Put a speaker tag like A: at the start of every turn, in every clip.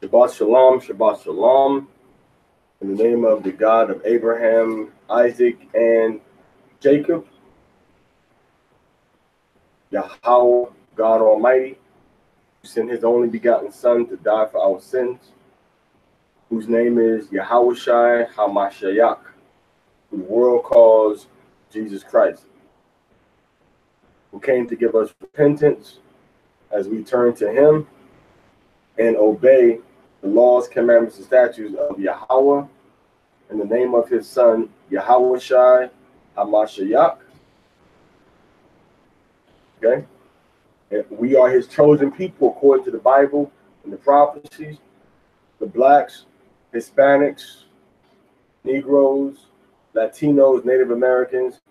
A: Shabbat Shalom, Shabbat Shalom. In the name of the God of Abraham, Isaac, and Jacob, Yahweh, God Almighty, who sent his only begotten Son to die for our sins, whose name is Yahawashi HaMashiach, who the world calls Jesus Christ, who came to give us repentance as we turn to him and obey the laws, commandments, and statutes of Yahweh in the name of his Son, Yahawashi HaMashiach. Okay? And we are his chosen people according to the Bible and the prophecies. The blacks, Hispanics, Negroes, Latinos, Native Americans,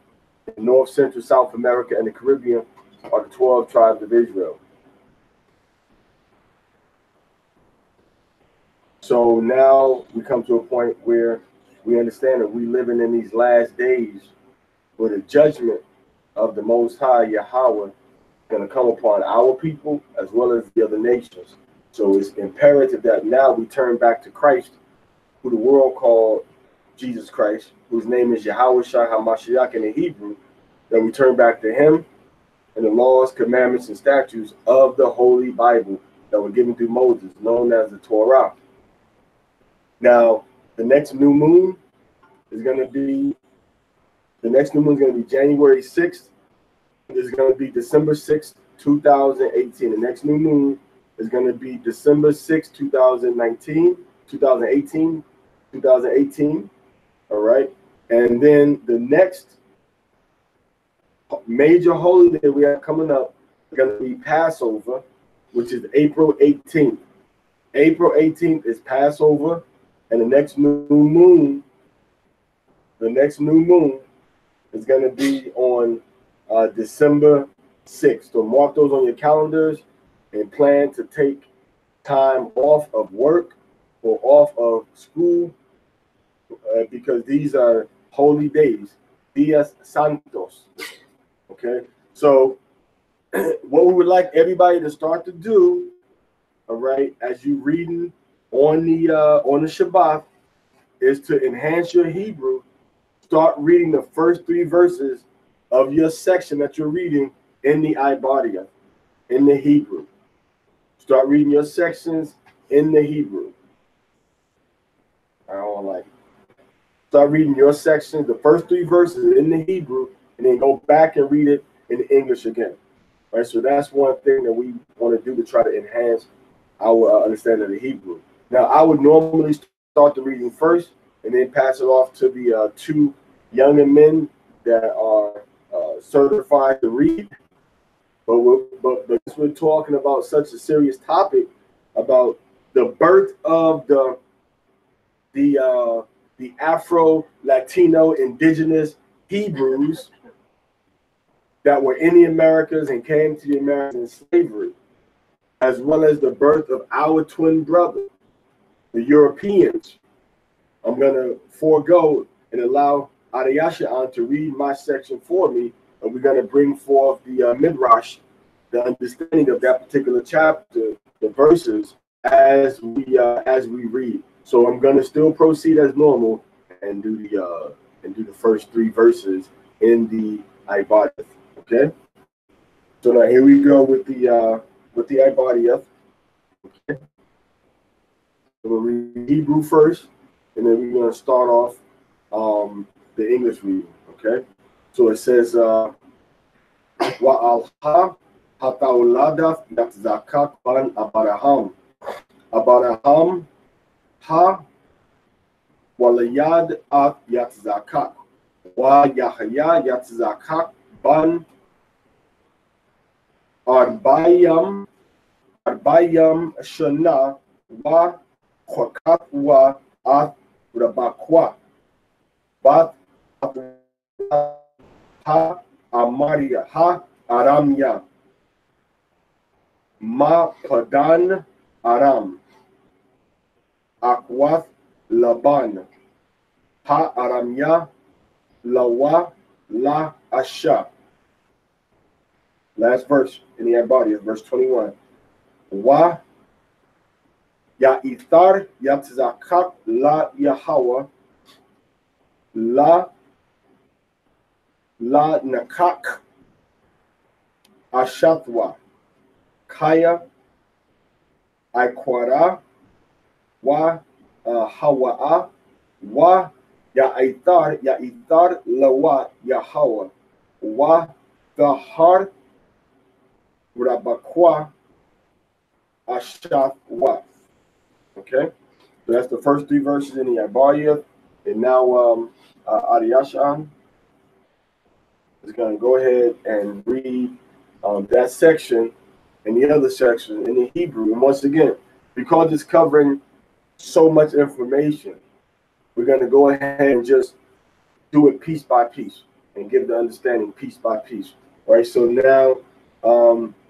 A: North, Central, South America, and the Caribbean are the 12 tribes of Israel. So now we come to a point where we understand that we're living in these last days where the judgment of the Most High Yahweh is going to come upon our people as well as the other nations. So it's imperative that now we turn back to Christ, who the world called Jesus Christ, whose name is Yahawashi HaMashiach in the Hebrew, that we turn back to him and the laws, commandments, and statutes of the Holy Bible that were given through Moses, known as the Torah. Now, the next new moon is going to be January 6th. It's going to be December 6th, 2018. The next new moon is going to be December 6th, 2018. All right. And then the next major holiday we have coming up is going to be Passover, which is April 18th. April 18th is Passover. And the next new moon is going to be on December 6th. So mark those on your calendars and plan to take time off of work or off of school because these are holy days, Dias Santos. Okay, so what we would like everybody to start to do, all right, as you reading on the Shabbat, is to enhance your Hebrew. Start reading the first 3 verses of your section that you're reading in the Ibadia, in the Hebrew. Start reading your sections in the Hebrew. I don't like it. Start reading your sections, the first 3 verses in the Hebrew, and then go back and read it in English again. All right, so that's one thing that we want to do to try to enhance our understanding of the Hebrew. Now, I would normally start the reading first and then pass it off to the 2 younger men that are certified to read. But since we're talking about such a serious topic about the birth of the Afro-Latino indigenous Hebrews that were in the Americas and came to the Americas in slavery, as well as the birth of our twin brother, the Europeans, I'm going to forego and allow Adiyashan to read my section for me, and we're going to bring forth the Midrash, the understanding of that particular chapter, the verses, as we read. So I'm going to still proceed as normal and do the first 3 verses in the Ibadith. Okay. So now here we go with the Ibadith. Okay. So we'll read Hebrew first, and then we're going to start off the English reading. Okay. So it says, Wa'alha hatauladat yatzakak ban Abraham. Abraham ha walayad at yatzakak. Wa Yahya yatzakak ban Arbayam Shana wa Chokatwa at Rabakwa. Bat ha Amaria ha Aramya Ma Padan Aram Akwath Laban ha Aramya Lawa La Asha. Last verse in the body is verse 21. Wa Ya'ithar yatzakak la Yahweh la nakak ashatwa kaya ikwara wa hawa'a wa ya'ithar lawa Yahweh wa dahar rabakwa ashatwa. Okay, so that's the first three verses in the Abariyah. And now Adiyashan is going to go ahead and read that section and the other section in the Hebrew. And once again, because it's covering so much information, we're going to go ahead and just do it piece by piece and give the understanding piece by piece. All right, so now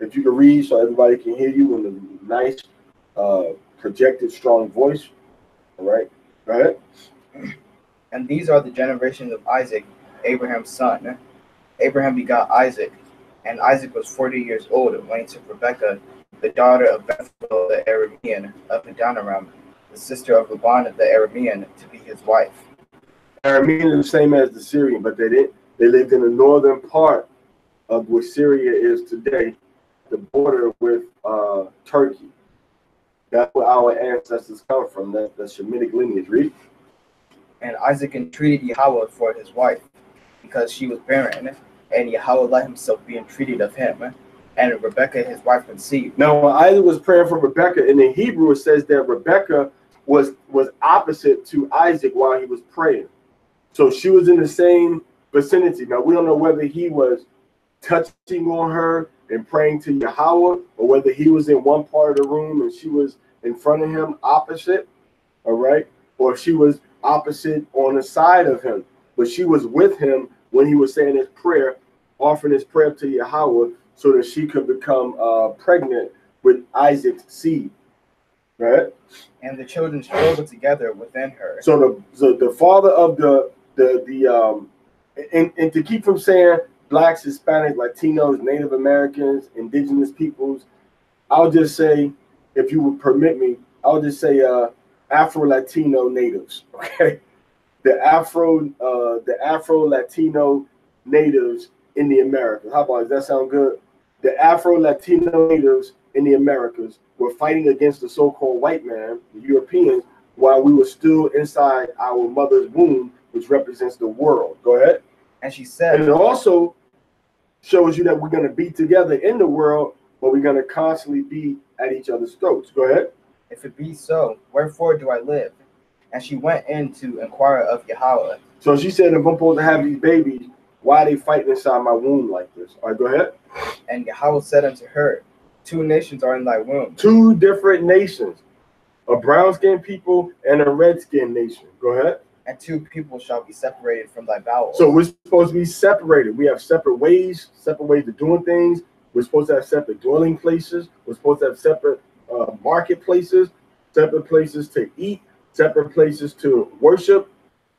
A: if you can read so everybody can hear you in a nice projected strong voice. All right, go ahead.
B: And these are the generations of Isaac, Abraham's son. Abraham begot Isaac, and Isaac was 40 years old when he took Rebekah, the daughter of Bethuel the Aramean of Padanaram, the sister of Laban the Aramean, to be his wife.
A: Aramean is the same as the Syrian, but they lived in the northern part of where Syria is today, the border with Turkey. That's where our ancestors come from. That's the Shemitic lineage. Read.
B: And Isaac entreated Yahweh for his wife, because she was barren, and Yahweh let himself be entreated of him, and Rebekah his wife conceived.
A: Now, when Isaac was praying for Rebekah, in the Hebrew it says that Rebekah was opposite to Isaac while he was praying. So she was in the same vicinity. Now, we don't know whether he was touching on her and praying to Yahweh, or whether he was in one part of the room and she was in front of him opposite, all right? Or if she was opposite on the side of him, but she was with him when he was saying his prayer, offering his prayer to Yahweh so that she could become pregnant with Isaac's seed, right?
B: And the children struggled together within her.
A: So the father of and to keep from saying blacks, Hispanic, Latinos, Native Americans, indigenous peoples, I'll just say, if you would permit me, I'll just say Afro-Latino natives, okay? The Afro-Latino natives in the Americas. How about, does that sound good? The Afro-Latino natives in the Americas were fighting against the so-called white man, the Europeans, while we were still inside our mother's womb, which represents the world. Go ahead.
B: And she said,
A: and it also shows you that we're going to be together in the world, but we're going to constantly be at each other's throats. Go ahead.
B: If it be so, wherefore do I live? And she went in to inquire of Yahweh.
A: So she said, if I'm supposed to have these babies, why are they fighting inside my womb like this? All right, go ahead.
B: And Yahweh said unto her, 2 nations are in thy womb.
A: 2 different nations, a brown-skinned people and a red-skinned nation. Go ahead.
B: And 2 people shall be separated from thy bowels.
A: So we're supposed to be separated. We have separate ways of doing things. We're supposed to have separate dwelling places. We're supposed to have separate marketplaces, separate places to eat, separate places to worship,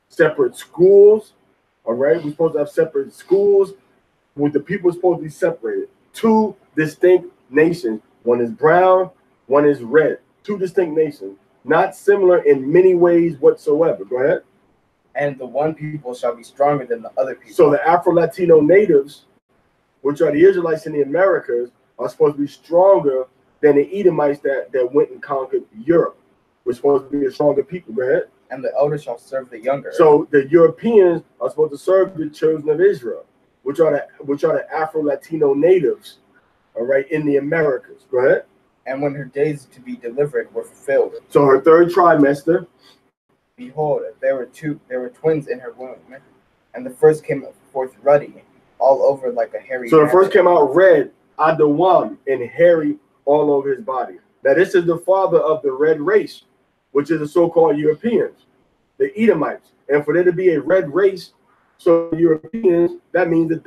A: separate schools. All right, we're supposed to have separate schools with the people supposed to be separated. 2 distinct nations. One is brown, one is red. 2 distinct nations, not similar in many ways whatsoever. Go ahead.
B: And the one people shall be stronger than the other people.
A: So the Afro-Latino natives, which are the Israelites in the Americas, are supposed to be stronger than the Edomites that went and conquered Europe. We're supposed to be a stronger people. Go ahead.
B: And the elder shall serve the younger.
A: So the Europeans are supposed to serve the children of Israel, which are the Afro-Latino natives, all right, in the Americas. Go ahead.
B: And when her days to be delivered were fulfilled.
A: So her 3rd trimester.
B: Behold, there were twins in her womb, and the first came forth ruddy, all over like a hairy.
A: So the first came out red, Adawam, and hairy all over his body. Now this is the father of the red race, which is the so-called Europeans, the Edomites. And for there to be a red race, so Europeans, that means that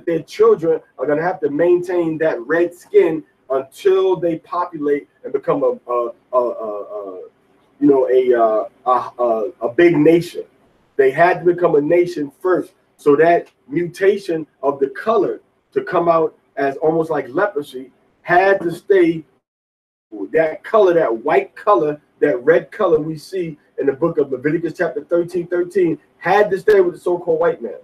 A: their children are going to have to maintain that red skin until they populate and become a big nation. They had to become a nation first. So that mutation of the color to come out as almost like leprosy had to stay that color, that white color, that red color we see in the book of Leviticus chapter 13, had to stay with the so-called white man.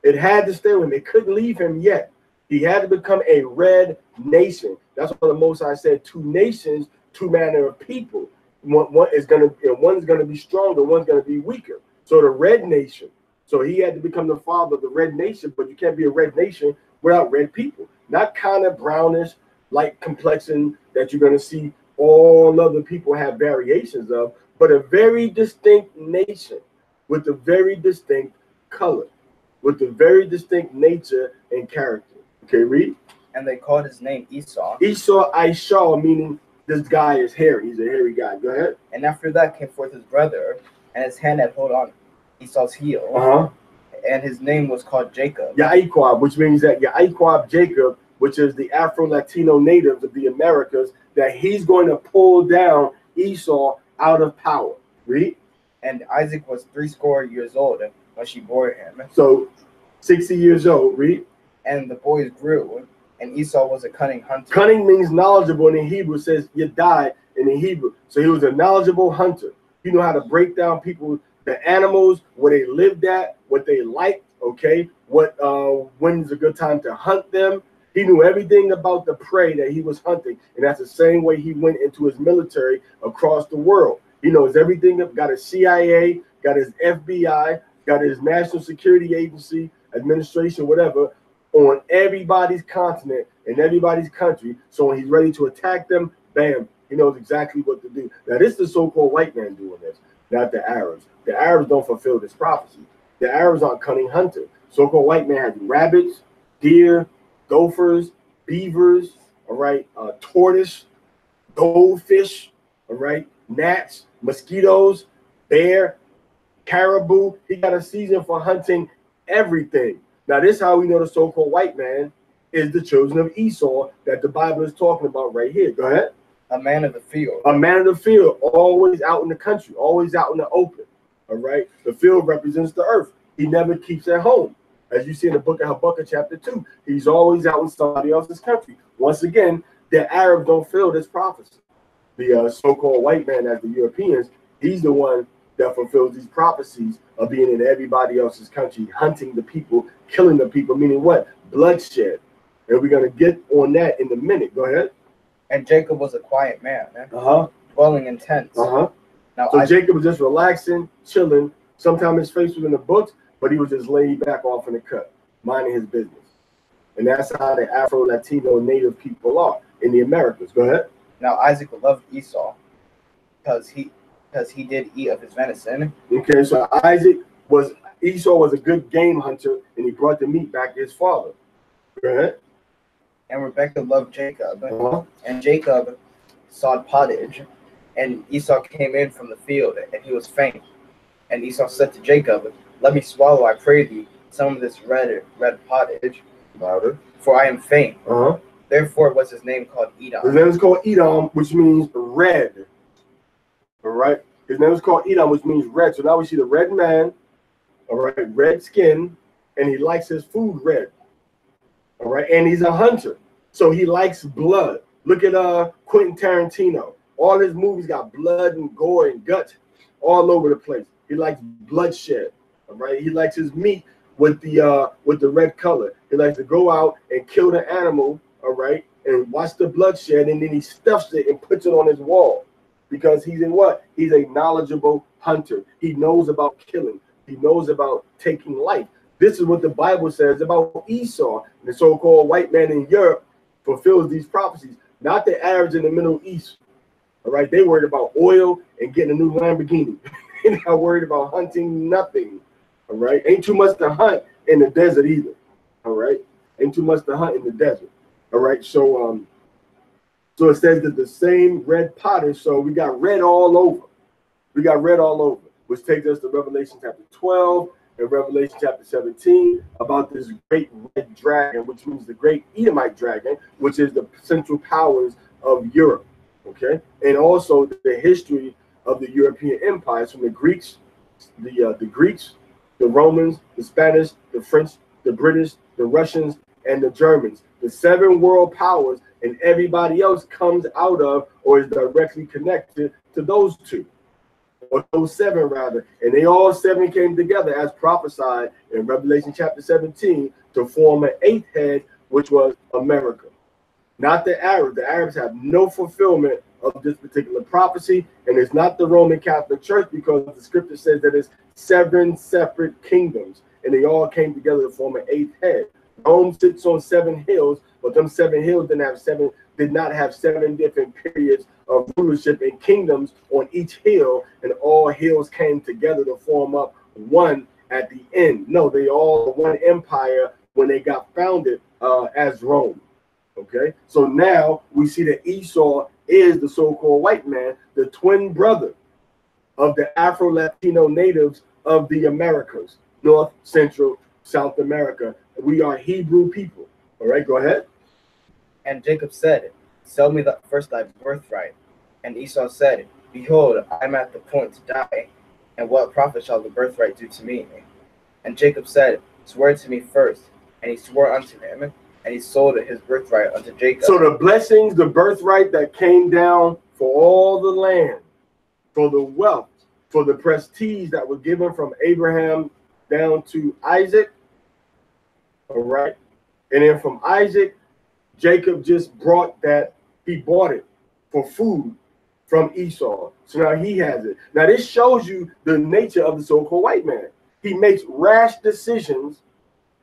A: It had to stay with him. It couldn't leave him yet. He had to become a red nation. That's why the Most High said, two nations, two manner of people. One is going to be stronger, one's going to be weaker. So the red nation. So he had to become the father of the red nation, but you can't be a red nation without red people. Not kind of brownish, light complexion that you're going to see all other people have variations of, but a very distinct nation with a very distinct color, with a very distinct nature and character. Okay, read.
B: And they called his name Esau.
A: Esau, Aishah, meaning this guy is hairy. He's a hairy guy. Go ahead.
B: And after that came forth his brother, and his hand had hold on Esau's heel.
A: Uh-huh.
B: And his name was called Jacob.
A: Yaquab, which means that Yaquab Jacob, which is the Afro-Latino natives of the Americas, that he's going to pull down Esau out of power. Read.
B: And Isaac was 80 years old when she bore him.
A: So 60 years old. Read.
B: And the boys grew, and Esau was a cunning hunter.
A: Cunning means knowledgeable, and in Hebrew it says Yadai in the Hebrew. So he was a knowledgeable hunter. He knew how to break down people, the animals, where they lived at, what they liked, okay, when's a good time to hunt them. He knew everything about the prey that he was hunting, and that's the same way he went into his military across the world. He knows everything, got his CIA, got his FBI, got his National Security Agency, administration, whatever, on everybody's continent and everybody's country. So when he's ready to attack them, bam, he knows exactly what to do. Now, this is the so-called white man doing this, not the Arabs. The Arabs don't fulfill this prophecy. The Arabs aren't cunning hunters. So-called white man has rabbits, deer, gophers, beavers, all right, tortoise, goldfish, all right, gnats, mosquitoes, bear, caribou. He got a season for hunting everything. Now, this is how we know the so-called white man is the children of Esau that the Bible is talking about right here. Go ahead.
B: A man of the field.
A: A man of the field, always out in the country, always out in the open. All right. The field represents the earth. He never keeps at home. As you see in the book of Habakkuk chapter 2, he's always out in somebody else's country. Once again, the Arabs don't fill this prophecy. The so-called white man, as the Europeans, he's the one that fulfills these prophecies of being in everybody else's country, hunting the people, killing the people, meaning what? Bloodshed. And we're going to get on that in a minute. Go ahead.
B: And Jacob was a quiet man, dwelling in tents.
A: Now, so Jacob was just relaxing, chilling. Sometimes his face was in the books, but he was just laid back off in the cut, minding his business. And that's how the Afro-Latino native people are in the Americas. Go ahead.
B: Now Isaac loved Esau because he did eat of his venison.
A: Okay, so Esau was a good game hunter, and he brought the meat back to his father. Go ahead.
B: And Rebekah loved Jacob, and Jacob sought pottage, and Esau came in from the field, and he was faint. And Esau said to Jacob, "Let me swallow, I pray thee, some of this red pottage,
A: Louder.
B: For I am faint." Therefore was his name called Edom.
A: His name is called Edom, which means red. All right. His name is called Edom, which means red. So now we see the red man, all right, red skin, and he likes his food red. All right, and he's a hunter, so he likes blood. Look at Quentin Tarantino. All his movies got blood and gore and guts all over the place. He likes bloodshed. All right, he likes his meat with the red color. He likes to go out and kill the animal, all right, and watch the bloodshed, and then he stuffs it and puts it on his wall because he's in what? He's a knowledgeable hunter. He knows about killing. He knows about taking life. This is what the Bible says about Esau. The so-called white man in Europe fulfills these prophecies, not the Arabs in the Middle East. All right, they worried about oil and getting a new Lamborghini. They're not worried about hunting nothing. All right, ain't too much to hunt in the desert either. All right, ain't too much to hunt in the desert. All right, so it says that the same red pottage. So we got red all over. We got red all over, which takes us to Revelation chapter 12 and Revelation chapter 17 about this great red dragon, which means the great Edomite dragon, which is the central powers of Europe. Okay, and also the history of the European empires from the Greeks, the Romans, the Spanish, the French, the British, the Russians, and the Germans. the 7 world powers, and everybody else comes out of or is directly connected to those 2. Or those 7 rather, and they all 7 came together as prophesied in Revelation chapter 17 to form an 8th head, which was America. Not the Arabs. The Arabs have no fulfillment of this particular prophecy, and it's not the Roman Catholic Church, because the scripture says that it's 7 separate kingdoms, and they all came together to form an 8th head. Rome sits on 7 hills, but them 7 hills did not have 7 different periods of rulership and kingdoms on each hill, and all hills came together to form up one at the end. No, they all one empire when they got founded as Rome. Okay, so now we see that Esau is the so-called white man, the twin brother of the Afro-Latino natives of the Americas, North, Central, South America. We are Hebrew people. All right, go ahead.
B: And Jacob said, sell me first thy birthright. And Esau said, behold, I am at the point to die, and what profit shall the birthright do to me? And Jacob said, swear to me first. And he swore unto him, and he sold his birthright unto Jacob.
A: So the blessings, the birthright that came down for all the land, for the wealth, for the prestige that was given from Abraham down to Isaac, all right? And then from Isaac, Jacob just brought that, he bought it for food from Esau. So now he has it. Now this shows you the nature of the so-called white man. He makes rash decisions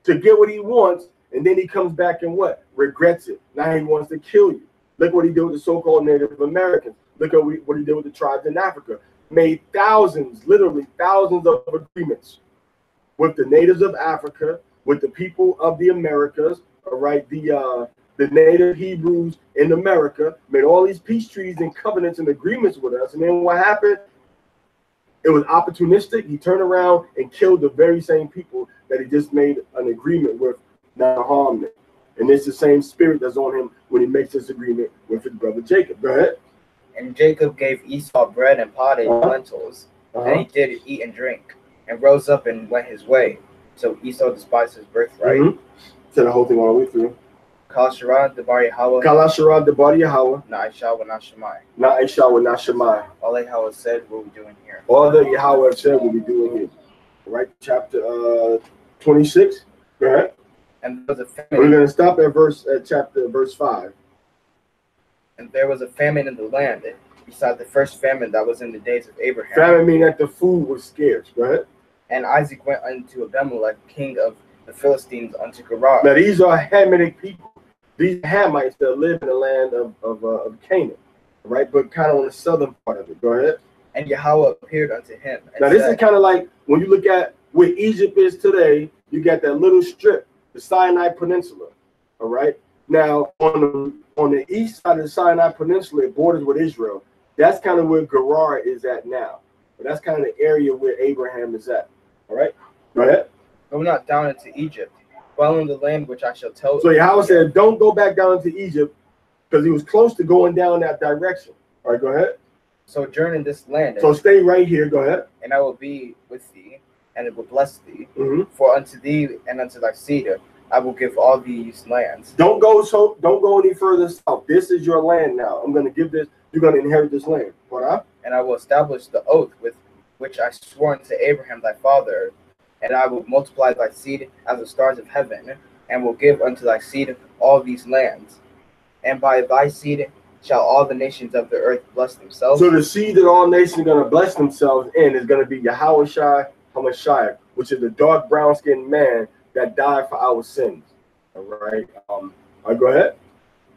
A: to get what he wants, and then he comes back and what? Regrets it. Now he wants to kill you. Look what he did with the so-called Native Americans. Look at what he did with the tribes in Africa. Made thousands, literally thousands of agreements with the natives of Africa, with the people of the Americas, all right, the native Hebrews in America, made all these peace treaties and covenants and agreements with us. And then what happened? It was opportunistic. He turned around and killed the very same people that he just made an agreement with, not to harm them. And it's the same spirit that's on him when he makes this agreement with his brother Jacob. Go ahead.
B: And Jacob gave Esau bread and potted lentils, and he did eat and drink, and rose up and went his way. So Esau despised his birthright.
A: Said the whole thing all the way through.
B: Kal Sharad Debar Yahweh.
A: Kal Sharad Debar Yahweh.
B: Na'isha wa Nashemai.
A: Na'isha wa Nashemai.
B: All that Yahweh said, what we doing here.
A: All that Yahweh said, what we doing here. Right, chapter 26. Go ahead.
B: And there was a famine.
A: We're going to stop at verse 5.
B: And there was a famine in the land, beside the first famine that was in the days of Abraham.
A: Famine meaning that the food was scarce. Go ahead.
B: And Isaac went unto Abimelech, king of the Philistines, unto Gerar.
A: Now these are Hamitic people. These Hamites that live in the land of Canaan, right? But kind of on the southern part of it. Go ahead.
B: And Yahweh appeared unto him.
A: Now this is kind of like when you look at where Egypt is today. You got that little strip, the Sinai Peninsula. All right. Now on the east side of the Sinai Peninsula, it borders with Israel. That's kind of where Gerar is at now. But that's kind of the area where Abraham is at. All right. Go ahead.
B: Go not down into Egypt, dwell in the land which I shall tell you.
A: So Yahweh said, don't go back down into Egypt, because he was close to going down that direction. All right, go ahead.
B: Sojourn in this land.
A: So stay right here. Go ahead.
B: And I will be with thee, and it will bless thee. For unto thee and unto thy seed I will give all these lands. Don't
A: go any further south. This is your land now. I'm going to give this. You're going to inherit this land. What?
B: And I will establish the oath with which I swore unto Abraham thy father, and I will multiply thy seed as the stars of heaven, and will give unto thy seed all these lands. And by thy seed shall all the nations of the earth bless themselves.
A: So the seed that all nations are going to bless themselves in is going to be Yahweh HaMashiach, which is the dark brown-skinned man that died for our sins. All right. Go ahead.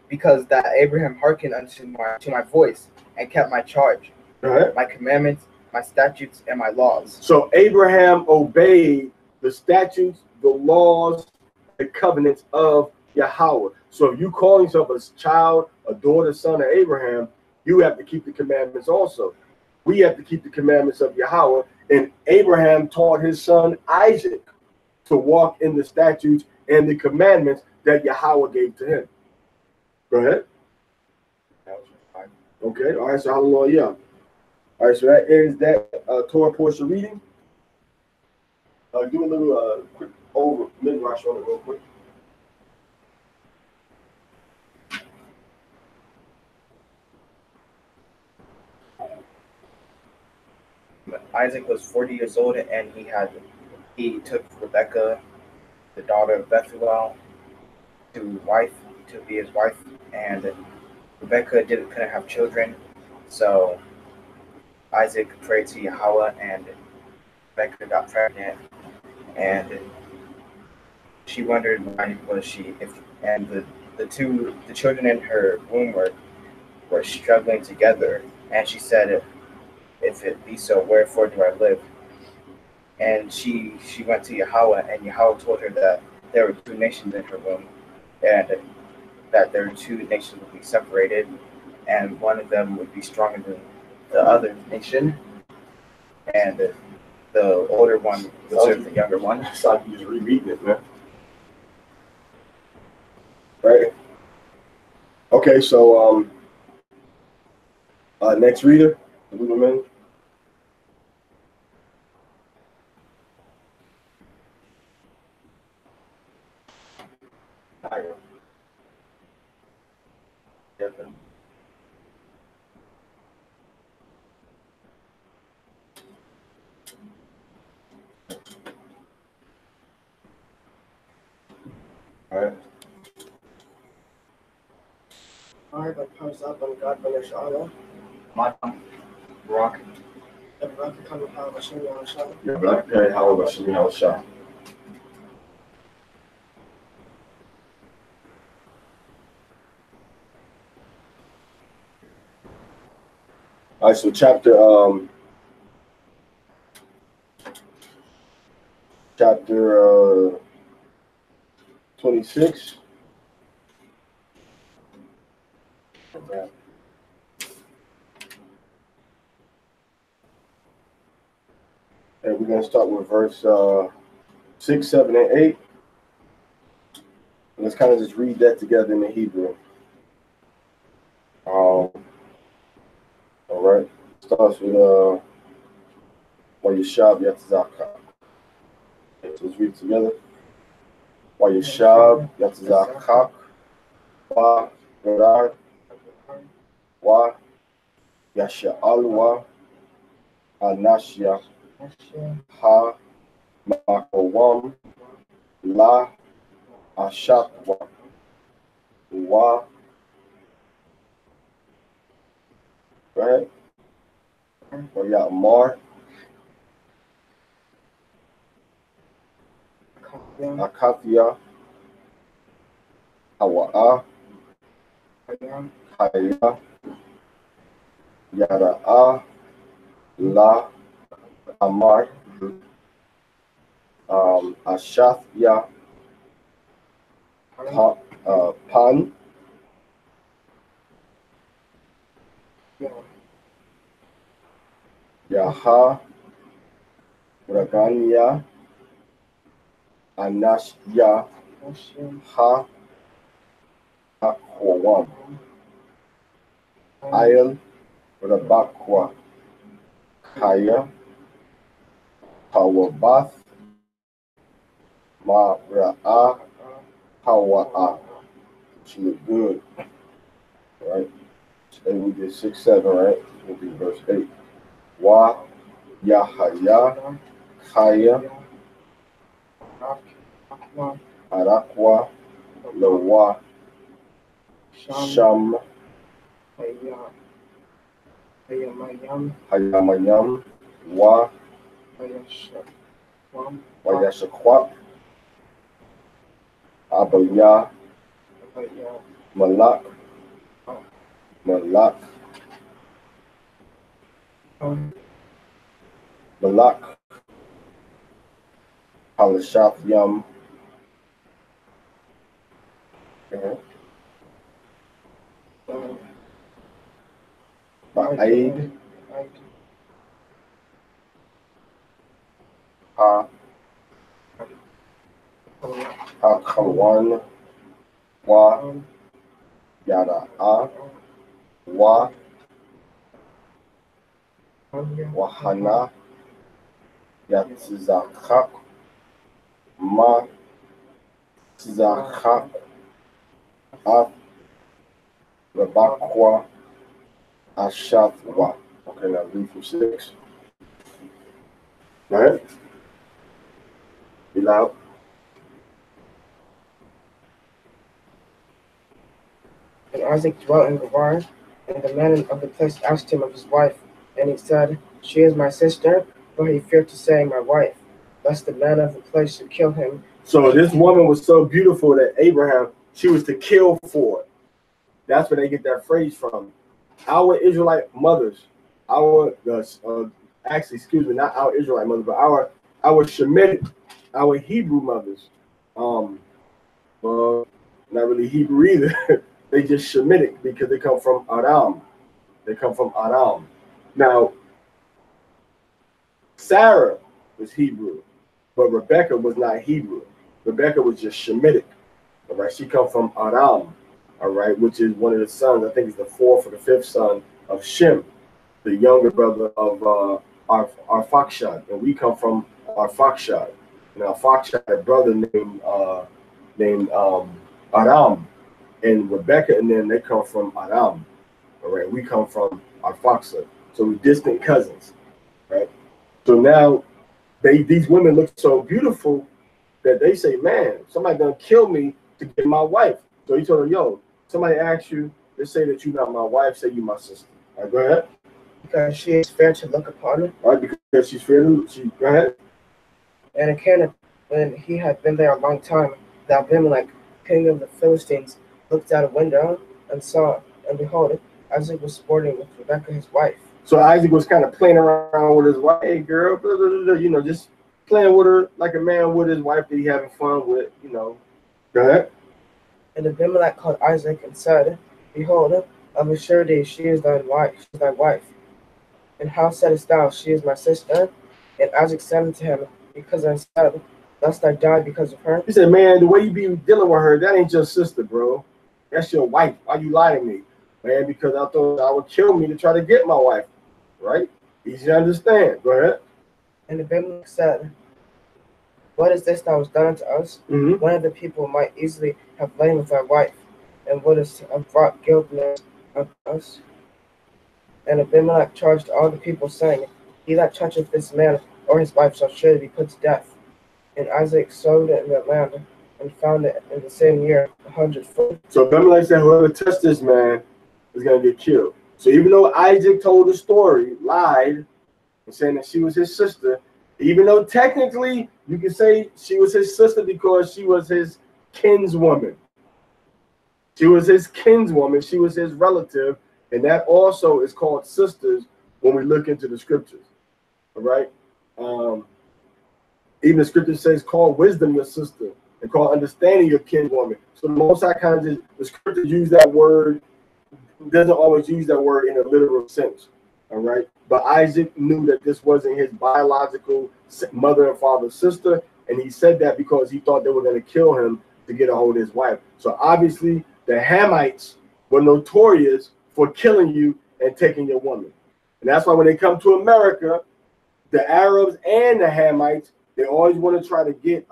B: Because that Abraham hearkened unto my voice and kept my charge, my commandments, my statutes, and my laws.
A: So Abraham obeyed the statutes, the laws, the covenants of Yahweh. So if you call yourself a child, a daughter, son of Abraham, you have to keep the commandments also. We have to keep the commandments of Yahweh. And Abraham taught his son Isaac to walk in the statutes and the commandments that Yahweh gave to him. Go ahead. Okay. All right. So hallelujah. All right. So that ends that Torah Parashah reading. Do a little quick over midrash on it real quick.
B: Isaac was 40 years old, and he took Rebekah, the daughter of Bethuel, to be his wife, and Rebekah couldn't have children, so Isaac prayed to Yahweh, and Rebekah got pregnant, and she wondered why was she if and the children in her womb were struggling together, and she said, if it be so, wherefore do I live? And she went to Yahweh, and Yahweh told her that there were two nations in her womb, and that their two nations would be separated, and one of them would be stronger than the other nation, and the older one would serve the younger one.
A: It's like you just rereading it, man. Right? Okay, so next reader, the Lumen Man.
C: Alright, that comes up on God by Shala.
B: Rock.
C: The Rock coming out of Shimmy on Shala.
A: Yeah, Black Parrot, how about Shimmy Al Shah? All right, so chapter 26. Okay. And we're going to start with verse 6, 7, and 8. And let's kind of just read that together in the Hebrew. All right. Starts with Wayishab Yatzaka. Okay, so let's read it together. Wayishab Yatzaka. Wa Gerar. Wa Yasha'alwa. Anashya. Ha Makawam. La Ashakwa. Wa. Right? Wa Mar. Akathia. Hawa'a. Kaya. Yara'a. La. Amar. Ashathya. Pan. Yaha. Raganya. Anashya. Ha. Akwawam. Ayel. Rabakwa. Kaya. Hawabath. Ma'ra'a. Hawa'a. She look good. Right? And we did 6, 7, right? We'll do verse 8. Wa Yahaya. Kaya. Arakwa. Lawa. Sham. Hayamayam. Wa Wayashakwap. Abaya. Malak. Malak. Malak. Halashath Ba'aid. Hakawan. Wa Yara'a. Wa Wahana. Yatzizakak. Ma Tzizakak. Af Rabakwa. Ashathwa. Okay, now read from 6. Right? Be loud.
C: And Isaac dwelt in Gerar, and the man of the place asked him of his wife, and he said, She is my sister, but he feared to say my wife, lest the man of the place should kill him.
A: So this woman was so beautiful that Abraham, she was to kill for it. That's where they get that phrase from. Our Israelite mothers, actually, excuse me, not our Israelite mothers, but our Shemitic, our Hebrew mothers, well, not really Hebrew either. They just Shemitic because they come from Aram. They come from Aram. Now, Sarah was Hebrew, but Rebecca was not Hebrew. Rebecca was just Shemitic. All right, she come from Aram. All right, which is one of the sons. I think it's the fourth or the fifth son of Shem, the younger brother of Arphaxad, and we come from Arphaxad. And Arphaxad had a brother named Aram, and Rebecca and them, they come from Aram. All right, we come from Arphaxad, so we're distant cousins, right? So now these women look so beautiful that they say, man, somebody gonna kill me to get my wife. So he told her, yo, somebody asks you, they say that you're not my wife, say you my sister. All right, go ahead.
C: Because she is fair to look upon her.
A: All right, because she's fair to go ahead.
C: And it came when he had been there a long time, that Abimelech, king of the Philistines, looked out a window and saw, and behold, Isaac was sporting with Rebekah his wife.
A: So Isaac was kind of playing around with his wife. Hey, girl, blah, blah, blah, you know, just playing with her like a man with his wife that he having fun with, you know. Go ahead.
C: And Abimelech called Isaac and said, Behold, of a surety she is thy wife. And how saidst thou, she is my sister? And Isaac said unto him, Because I said, Lest I die because of her.
A: He said, man, the way you be dealing with her, that ain't your sister, bro. That's your wife. Why you lie to me? Man, because I thought I would kill me to try to get my wife. Right? Easy to understand. Go ahead.
C: And Abimelech said, What is this thou hast done unto us? One of the people might easily have lain with thy wife, and wouldst have brought guiltness unto us. And Abimelech charged all the people, saying, He that toucheth this man or his wife shall surely be put to death. And Isaac sowed in the land, and found it in the same year 100-fold.
A: So Abimelech said, whoever touched this man is going to get killed. So even though Isaac told the story, lied, and saying that she was his sister, even though technically you can say she was his sister because she was his kinswoman. She was his kinswoman. She was his relative. And that also is called sisters when we look into the scriptures. All right? Even the scripture says, call wisdom your sister and call understanding your kinswoman. So the Most High kind of just, the scriptures use that word, doesn't always use that word in a literal sense. All right? But Isaac knew that this wasn't his biological mother and father's sister. And he said that because he thought they were going to kill him to get a hold of his wife. So obviously the Hamites were notorious for killing you and taking your woman. And that's why when they come to America, the Arabs and the Hamites, they always want to try to get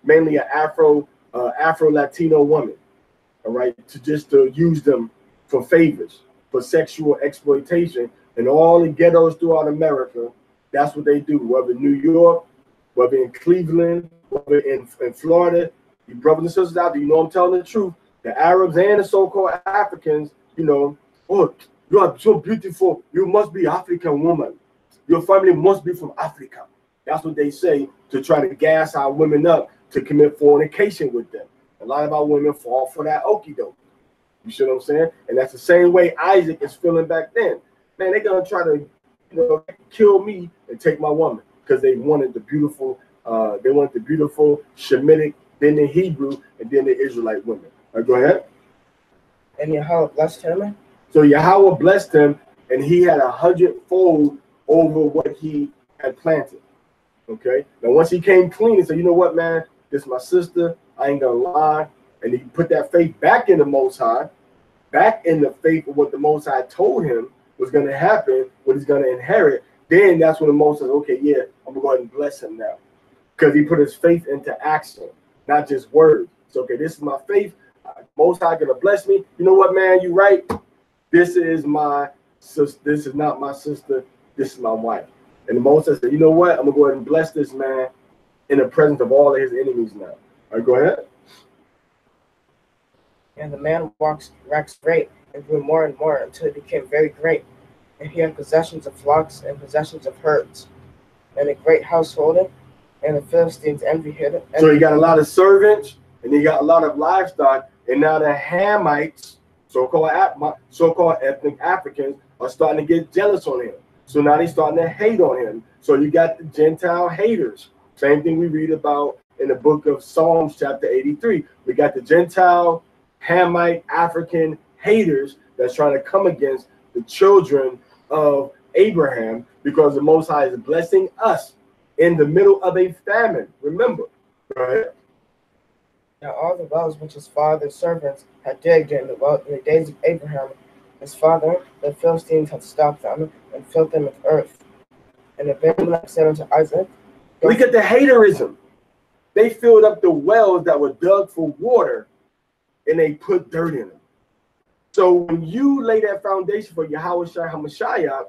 A: mainly an Afro-Latino woman, all right, to use them for favors, for sexual exploitation. And all the ghettos throughout America, that's what they do, whether in New York, whether in Cleveland, whether in Florida. You brothers and sisters out there, you know I'm telling the truth. The Arabs and the so-called Africans, you know, oh, you are so beautiful. You must be African woman. Your family must be from Africa. That's what they say to try to gas our women up to commit fornication with them. A lot of our women fall for that okie doke. You see what I'm saying? And that's the same way Isaac is feeling back then. Man, they're gonna try to, you know, kill me and take my woman because they wanted the beautiful, Shemitic, then the Hebrew, and then the Israelite women. All right, go ahead.
C: And Yahweh blessed him.
A: So Yahweh blessed him, and he had 100-fold over what he had planted. Okay. Now, once he came clean and said, you know what, man, this is my sister. I ain't gonna lie. And he put that faith back in the Most High, back in the faith of what the Most High told him was going to happen, what he's going to inherit. Then that's when the Most High says, okay, yeah, I'm going to go ahead and bless him now. Because he put his faith into action, not just words. So, okay, this is my faith. Most High going to bless me. You know what, man, you right. This is my sister. This is not my sister. this is my wife. And the Moses said, you know what? I'm going to go ahead and bless this man in the presence of all of his enemies now. All right, go ahead.
C: And the man waxed great and grew more and more until he became very great. And he had possessions of flocks and possessions of herds and a great household. And the Philistines envied him.
A: So he got a lot of servants and he got a lot of livestock. And now the Hamites, so-called ethnic Africans, are starting to get jealous on him. So now they're starting to hate on him. So you got the Gentile haters. Same thing we read about in the book of Psalms, chapter 83. We got the Gentile, Hamite, African haters that's trying to come against the children of Abraham, because the Most High is blessing us in the middle of a famine. Remember, right?
C: Now all the wells which his father's servants had digged in the days of Abraham, his father, the Philistines had stopped them and filled them with earth. And Abimelech said unto Isaac,
A: look at the haterism. They filled up the wells that were dug for water, and they put dirt in them. So when you lay that foundation for Yahweh Shai HaMashiach,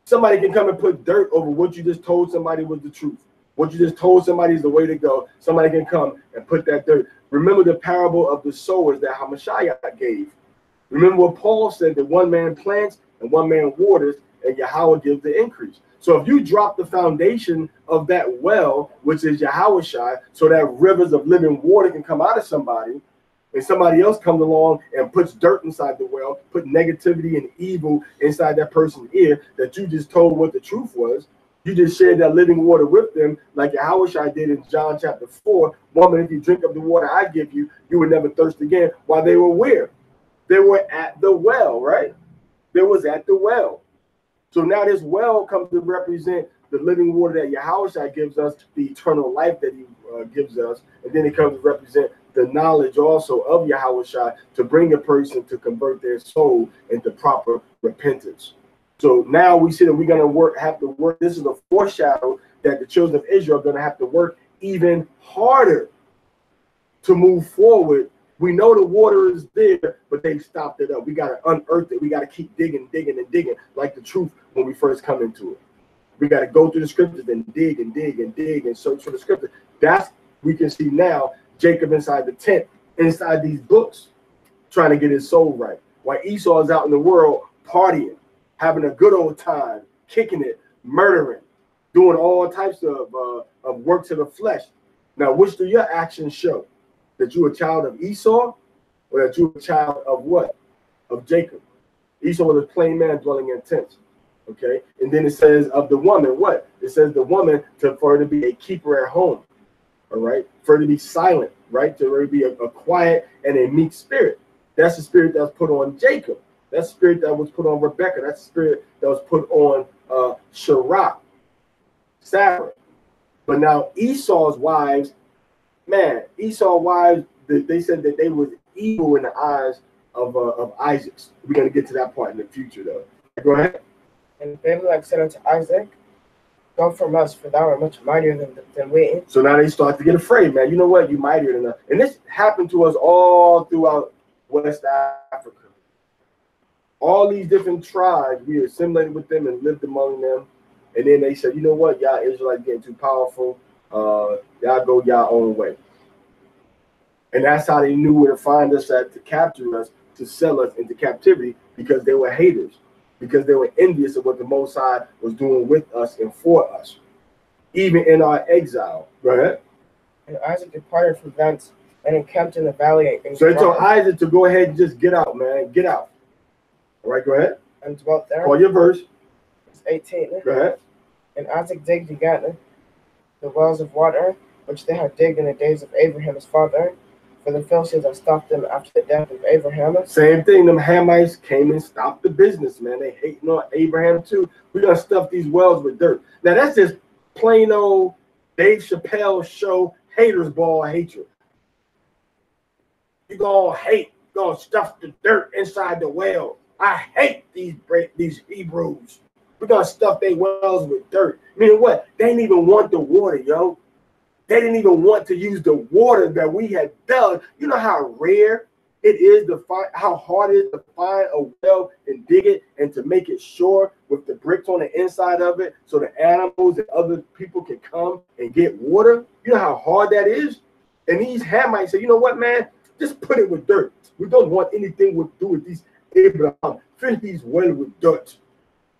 A: somebody can come and put dirt over what you just told somebody was the truth. What you just told somebody is the way to go. Somebody can come and put that dirt. Remember the parable of the sowers that HaMashiach gave. Remember what Paul said, that one man plants and one man waters, and Yahweh gives the increase. So if you drop the foundation of that well, which is Yahweh Shai, so that rivers of living water can come out of somebody, and somebody else comes along and puts dirt inside the well, put negativity and evil inside that person's ear that you just told what the truth was, you just shared that living water with them, like Yahweh Shai did in John chapter 4. Woman, if you drink of the water I give you, you will never thirst again. While they were where? They were at the well, right? They was at the well. So now this well comes to represent the living water that Yahweh Shai gives us, the eternal life that he gives us. And then it comes to represent the knowledge also of Yahweh Shai to bring a person to convert their soul into proper repentance. So now we see that we're going to have to work. This is a foreshadow that the children of Israel are going to have to work even harder to move forward. We know the water is there, but they stopped it up. We got to unearth it. We got to keep digging, like the truth when we first come into it. We got to go through the scriptures and dig and search for the scriptures. That's, we can see now, Jacob inside the tent, inside these books, trying to get his soul right. While Esau is out in the world partying, having a good old time, kicking it, murdering, doing all types of works of the flesh. Now, which do your actions show? That you're a child of Esau, or that you're a child of what? Of Jacob. Esau was a plain man dwelling in tents. Okay, and then it says of the woman, what? It says the woman for her to be a keeper at home. All right, for her to be silent, right? To her to be a quiet and a meek spirit. That's the spirit that was put on Jacob. That's the spirit that was put on Rebekah. That's the spirit that was put on Sarah. But now Esau's wives, man, Esau's wives, they said that they was evil in the eyes of Isaac's. We're going to get to that part in the future, though. Go ahead.
C: And Abimelech said unto Isaac, go from us, for thou art much mightier than we.
A: So now they start to get afraid, man. You know what? You're mightier than us. And this happened to us all throughout West Africa. All these different tribes, we assimilated with them and lived among them. And then they said, you know what? Y'all Israelites getting too powerful. Y'all go y'all own way. And that's how they knew where to find us at, to capture us, to sell us into captivity, because they were haters, because they were envious of what the Most High was doing with us and for us, even in our exile. Go ahead.
C: And Isaac departed from thence and encamped in the valley.
A: So they told Isaac to go ahead and just get out, man. Get out. All right, go ahead.
C: And dwelt there.
A: Call your verse.
C: It's 18.
A: Go ahead.
C: And Isaac digged again the wells of water, which they had digged in the days of Abraham his father, for the Philistines had stopped them after the death of Abraham.
A: Same thing, them Hamites came and stopped the business, man. They hating on Abraham too. We're going to stuff these wells with dirt. Now, that's just plain old Dave Chappelle show haters ball hatred. You're going to hate, going to stuff the dirt inside the well. I hate these Hebrews. We're going to stuff their wells with dirt. Meaning what? They didn't even want the water, yo. They didn't even want to use the water that we had dug. You know how rare it is to find how hard it is to find a well and dig it and to make it sure with the bricks on the inside of it so the animals and other people can come and get water. You know how hard that is? And these Hamites say, you know what, man? Just put it with dirt. We don't want anything to do with these Abraham. Fill these wells with dirt.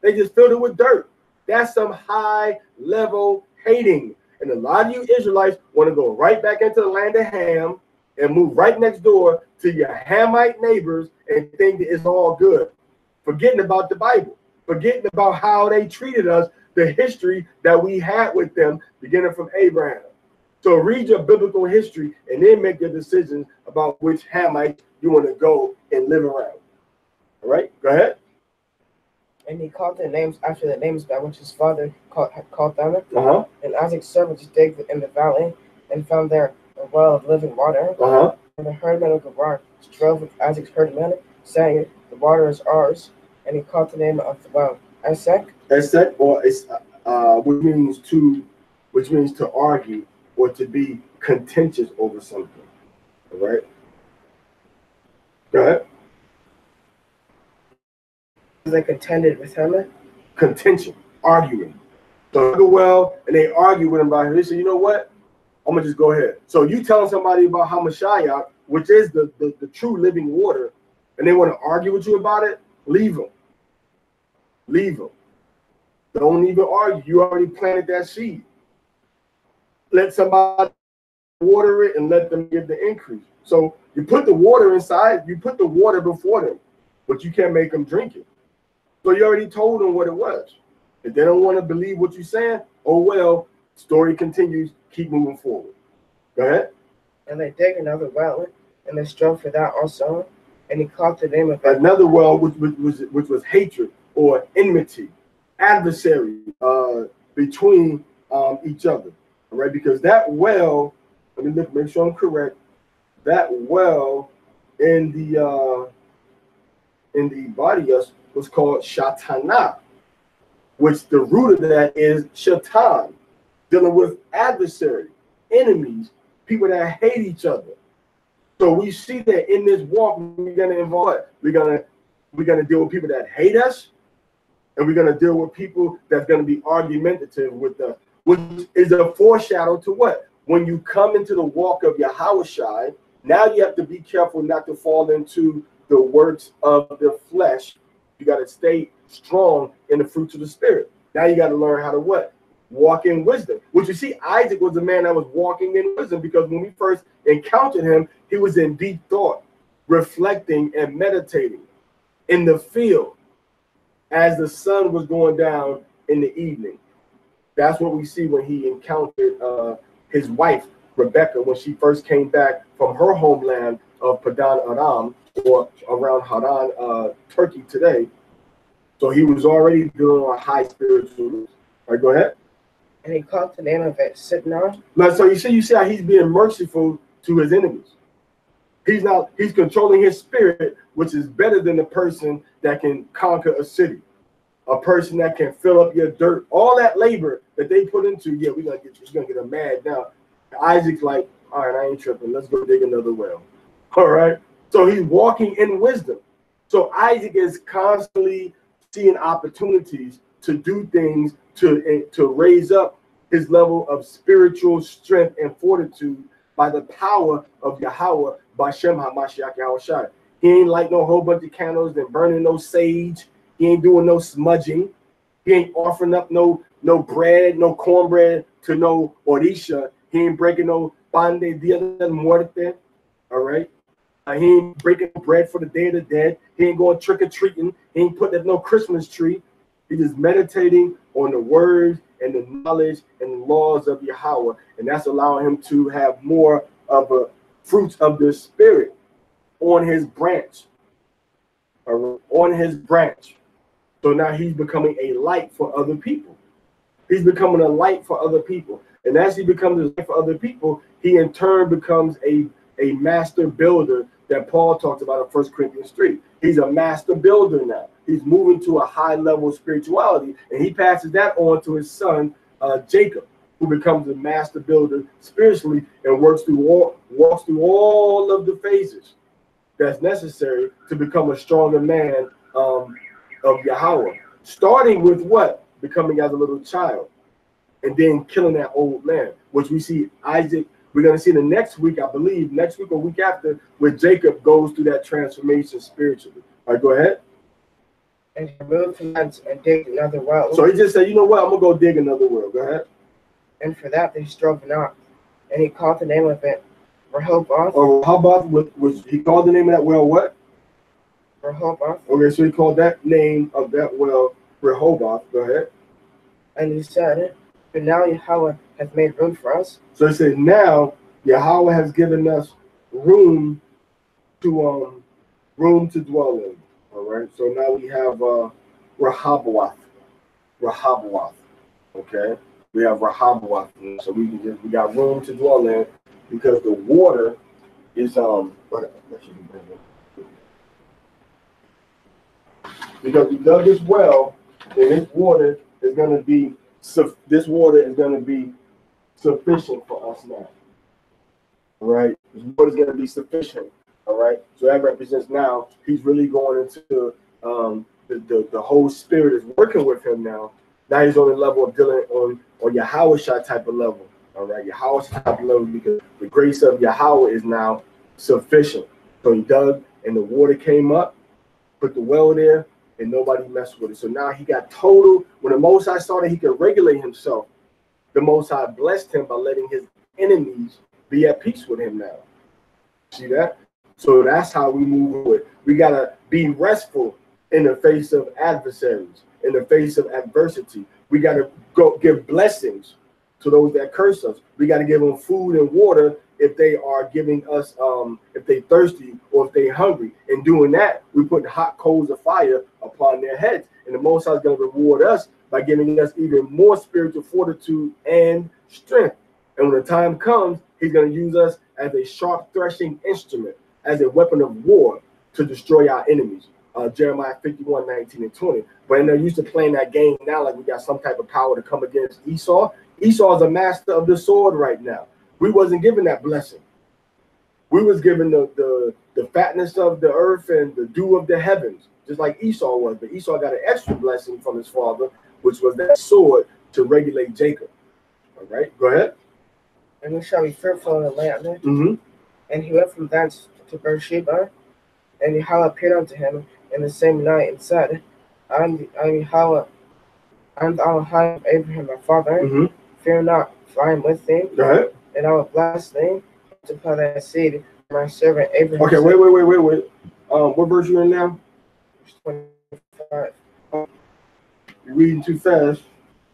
A: They just filled it with dirt. That's some high level hating. And a lot of you Israelites want to go right back into the land of Ham and move right next door to your Hamite neighbors and think that it's all good. Forgetting about the Bible. Forgetting about how they treated us, the history that we had with them beginning from Abraham. So read your biblical history and then make your decisions about which Hamite you want to go and live around. All right, go ahead.
C: And he called their names after the names by which his father had called them. And Isaac's servants digged in the valley and found there a well of living water. And the herdmen of Gerar strove with Isaac's herdmen, saying, "The water is ours." And he called the name of the well Esek.
A: Esek, or which means to argue or to be contentious over something. All right. Go ahead.
C: They contended with him.
A: Contention, arguing. So they go well, and they argue with him about it. They say, you know what? I'm gonna just go ahead. So you telling somebody about Hamashiach, which is the true living water, and they want to argue with you about it, leave them. Leave them. Don't even argue. You already planted that seed. Let somebody water it and let them get the increase. So you put the water inside, you put the water before them, but you can't make them drink it. So you already told them what it was. If they don't want to believe what you're saying, oh well, story continues, keep moving forward. Go ahead.
C: And they dig another well, and they strove for that also, and he called the name of it.
A: Another well which was hatred or enmity, adversary between each other. All right, because that well, let me look, make sure I'm correct. That well in the Badius was called Shatana, which the root of that is Shatan, dealing with adversary, enemies, people that hate each other. So we see that in this walk, we're gonna involve what? We're gonna deal with people that hate us, and we're gonna deal with people that's gonna be argumentative with us, which is a foreshadow to what? When you come into the walk of Yahushua, now you have to be careful not to fall into the works of the flesh. You got to stay strong in the fruits of the spirit. Now you got to learn how to what? Walk in wisdom. Which you see, Isaac was the man that was walking in wisdom, because when we first encountered him, he was in deep thought, reflecting and meditating in the field as the sun was going down in the evening. That's what we see when he encountered his wife, Rebecca, when she first came back from her homeland of Padan Aram, or around Haran, Turkey today. So he was already dealing on high spiritual. All right, go ahead.
C: And he called the name of it Sidna.
A: Now, so you see how he's being merciful to his enemies. He's controlling his spirit, which is better than the person that can conquer a city, a person that can fill up your dirt, all that labor that they put into. Yeah, we're gonna get them mad now. Isaac's like, all right, I ain't tripping. Let's go dig another well. All right. So he's walking in wisdom. So Isaac is constantly seeing opportunities to do things to raise up his level of spiritual strength and fortitude by the power of Yahweh, Bashem HaMashiach Yahushua. He ain't like no whole bunch of candles and burning no sage. He ain't doing no smudging. He ain't offering up no bread, no cornbread to no orisha. He ain't breaking no pan de dia de muerte. All right. He ain't breaking bread for the Day of the Dead. He ain't going trick-or-treating. He ain't putting up no Christmas tree. He's just meditating on the words and the knowledge and the laws of Yahweh. And that's allowing him to have more of a fruits of the Spirit on his branch. On his branch. So now he's becoming a light for other people. He's becoming a light for other people. And as he becomes a light for other people, he in turn becomes a master builder that Paul talks about in 1 Corinthians 3. He's a master builder now. He's moving to a high level of spirituality, and he passes that on to his son, Jacob, who becomes a master builder spiritually and walks through all of the phases that's necessary to become a stronger man of Yahweh. Starting with what? Becoming as a little child. And then killing that old man, which we see Isaac. We're going to see the next week, I believe, next week or week after, where Jacob goes through that transformation spiritually. All right, go ahead.
C: And he moved from thence and digged another well.
A: So he just said, you know what, I'm going to go dig another well. Go ahead.
C: And for that they strove not. And he called the name of it Rehoboth.
A: Or Rehoboth, was he called the name of that well what?
C: Rehoboth.
A: Okay, so he called that name of that well Rehoboth. Go ahead.
C: And he said, but now Yahweh hath made room for us.
A: So it says now Yahweh has given us room to dwell in. All right. So now we have Rehoboth. Okay. We have Rehoboth. So we got room to dwell in because the water is because we dug this well, and this water is going to be sufficient for us now. All right, this water is going to be sufficient. All right, so that represents now he's really going into the whole spirit is working with him now. Now he's on the level of dealing on Yahweh type of level. All right, Yahweh type of level because the grace of Yahweh is now sufficient. So he dug, and the water came up, put the well there, and nobody messed with it. So now he got total. When the Most High saw that he could regulate himself, the Most High blessed him by letting his enemies be at peace with him now. See that? So that's how we move with. We gotta be restful in the face of adversaries, in the face of adversity. We gotta go give blessings to those that curse us. We gotta give them food and water if they are giving us, if they thirsty or if they hungry. In doing that, we put hot coals of fire upon their heads. And the Most High is going to reward us by giving us even more spiritual fortitude and strength. And when the time comes, he's going to use us as a sharp threshing instrument, as a weapon of war to destroy our enemies. Jeremiah 51, 19 and 20. But they're used to playing that game now like we got some type of power to come against Esau. Esau is a master of the sword right now. We wasn't given that blessing. We was given the fatness of the earth and the dew of the heavens, just like Esau was. But Esau got an extra blessing from his father, which was that sword to regulate Jacob. All right, go ahead.
C: And we shall be fruitful in the land.
A: Mm-hmm.
C: And he went from thence to Beersheba, and Yahweh appeared unto him in the same night and said, I am Yahweh, I am the Elohim of Abraham my father.
A: Mm-hmm.
C: Fear not, for I am with thee.
A: Go ahead.
C: And I will bless thee, to put thy seed, my servant Abraham.
A: Okay, wait. What verse you in now?
C: 25.
A: You're reading too fast.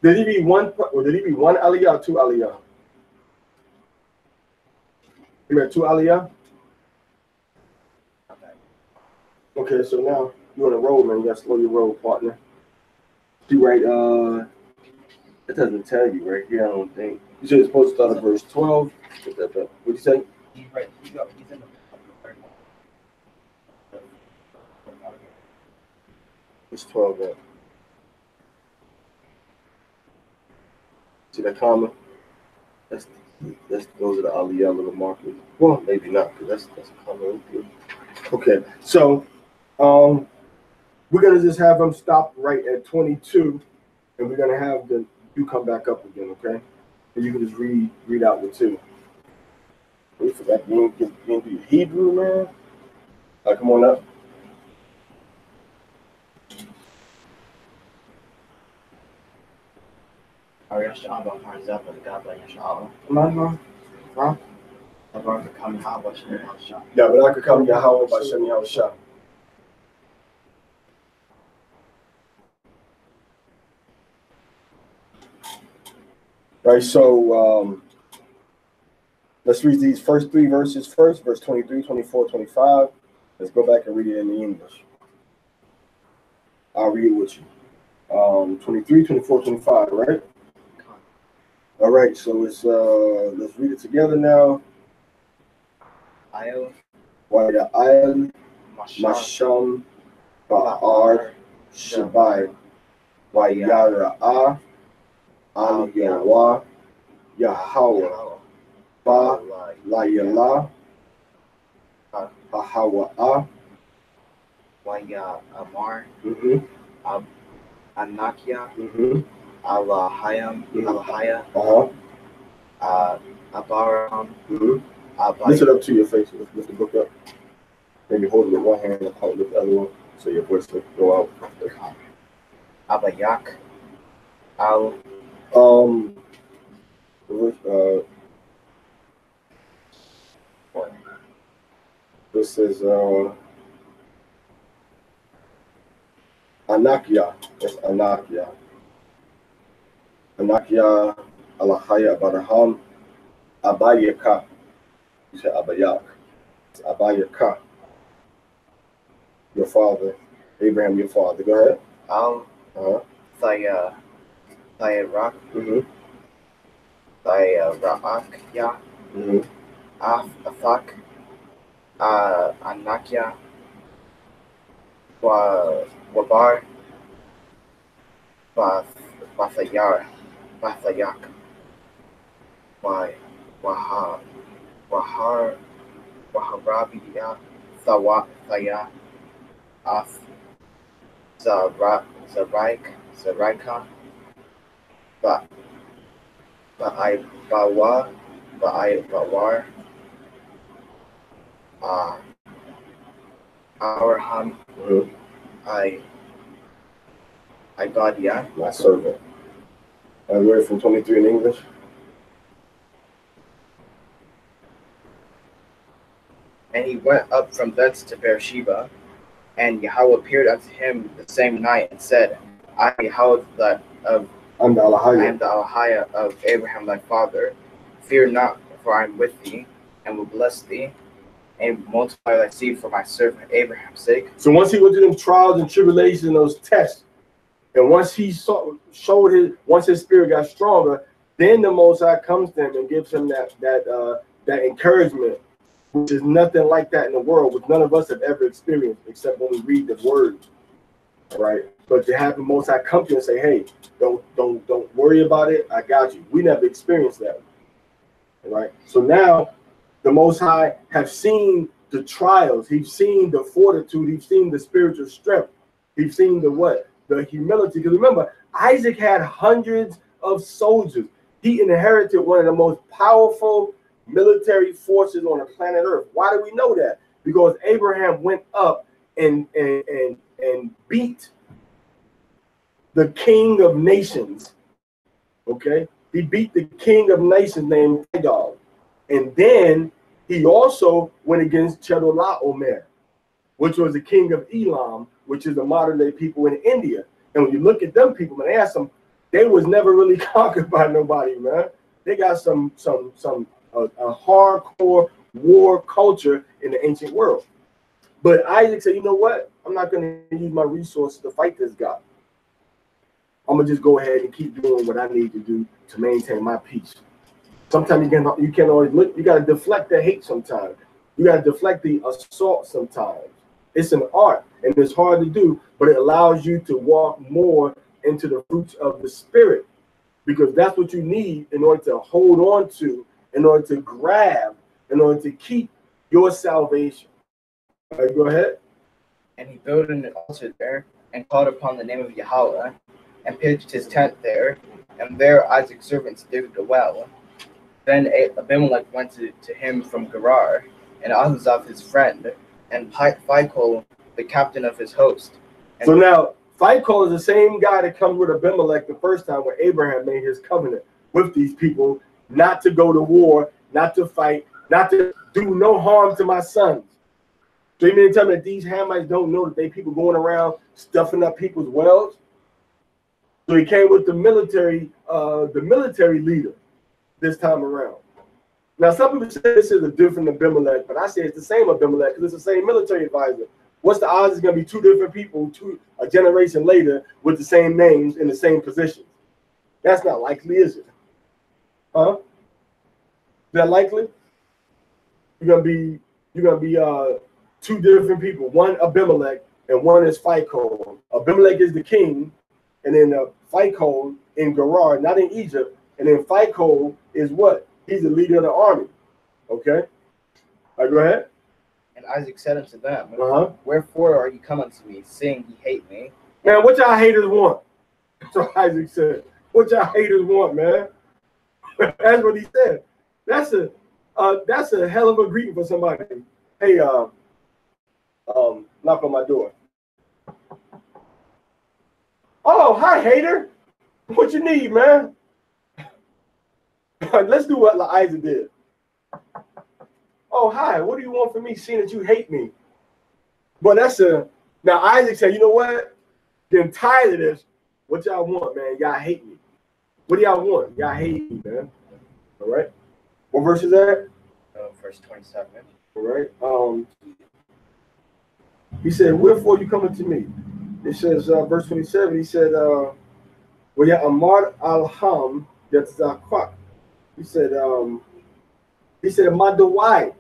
A: Did he read one aliyah or two aliyah? You read two aliyah? Okay, so now you're on a roll, man. You gotta slow your roll, partner. You right, it doesn't tell you right here, I don't think. You said it's supposed to start at verse 12. What'd you say?
B: He's right. He's in the
A: It's 12 there. See that comma? Those are the aliyah little markers. Well, maybe not, because that's a comma. Okay, so we're gonna just have them stop right at 22, and we're gonna have you come back up again, okay? And you can just read out the two. Wait for that. You ain't do Hebrew, man. All right, come on up. Yeah, but I could come Yahweh by Shem Yahushua. Right, so let's read these first three verses first, verse 23, 24, 25. Let's go back and read it in the English. I'll read it with you. 23, 24, 25, right? All right, so it's let's read it together now. Wa'ida ayel masham ba'ar shabai wa'yara'a al Yahweh Yahweh ba la yala Ahawa.
B: Waya Amar,
A: Mm-hmm.
B: Anakia,
A: Mm-hmm.
B: Alahayam, Alahaya, Abaraham,
A: Lift it up to your face. Lift the book up. Maybe hold it with one hand and hold it with the other one so your voice will go out.
B: Abayak, Al.
A: This is Anakia. That's Anakia. Anakia Alahaya Abaraham Abayaka. You said Abayak. It's Abayaka. Your father. Abraham, your father. Go ahead.
B: Al. Thaya Rak. Raakya. Afak. Anakia. Wabar. Bathayak. Waharabiya. Thaya. Af. Zaraika. Bawar. Abraham. I got
A: my servant. I read from 23 in English.
B: And he went up from thence to Beersheba, and Yahweh appeared unto him the same night and said, I am Yahweh
A: I'm the
B: Alahaya of Abraham thy father. Fear not, for I am with thee, and will bless thee, and multiply thy seed for my servant Abraham's sake.
A: So once he went through them trials and tribulations and those tests, and once he once his spirit got stronger, then the Most High comes to him and gives him that encouragement, which is nothing like that in the world, which none of us have ever experienced, except when we read the word, right? But to have the Most High come to you and say, "Hey, don't worry about it. I got you." We never experienced that, right? So now, the Most High have seen the trials. He's seen the fortitude. He's seen the spiritual strength. He's seen the humility. Because remember, Isaac had hundreds of soldiers. He inherited one of the most powerful military forces on the planet Earth. Why do we know that? Because Abraham went up and beat the king of nations. Okay, he beat the king of nations named Hagar, and then he also went against Chedorlaomer, which was the king of Elam, which is the modern day people in India. And when you look at them people, man, they ask them, they was never really conquered by nobody, man. They got a hardcore war culture in the ancient world. But Isaac said, you know what? I'm not going to use my resources to fight this guy. I'm gonna just go ahead and keep doing what I need to do to maintain my peace. Sometimes you can't always look. You gotta deflect the hate. Sometimes you gotta deflect the assault. Sometimes it's an art, and it's hard to do, but it allows you to walk more into the fruits of the spirit, because that's what you need in order to hold on to, in order to grab, in order to keep your salvation. All right, go ahead.
B: And he built an altar there and called upon the name of Yahweh, and pitched his tent there, and there Isaac's servants digged a well. Then Abimelech went to him from Gerar, and Ahuzzath his friend, and Phicol the captain of his host. And
A: so now Phicol is the same guy that comes with Abimelech the first time when Abraham made his covenant with these people, not to go to war, not to fight, not to do no harm to my sons. So you mean to tell me that these Hamites don't know that they people going around stuffing up people's wells? So he came with the military leader this time around. Now, some people say this is a different Abimelech, but I say it's the same Abimelech because it's the same military advisor. What's the odds it's going to be two different people a generation later with the same names in the same positions? That's not likely, is it? Huh? Is that likely? You're gonna be two different people. One Abimelech and one is Phicol. Abimelech is the king, and then Phicol in Gerar, not in Egypt. And then Phicol is what? He's the leader of the army. Okay? All right, go ahead.
B: And Isaac said unto them,
A: Wherefore
B: are you come unto me, saying ye hate me?
A: Man, what y'all haters want? So Isaac said, what y'all haters want, man? That's what he said. That's a hell of a greeting for somebody. Hey, knock on my door. Oh, hi, hater. What you need, man? Let's do what Isaac did. Oh, hi. What do you want from me, seeing that you hate me? But now Isaac said, you know what? I'm tired of this. What y'all want, man? Y'all hate me. What do y'all want? Y'all hate me, man. All right. What verse is that?
B: Verse 27.
A: All right. He said, wherefore you coming to me? It says, verse 27, he said, well, yeah, Amar Alham, that's Zakwak. He said, Madawai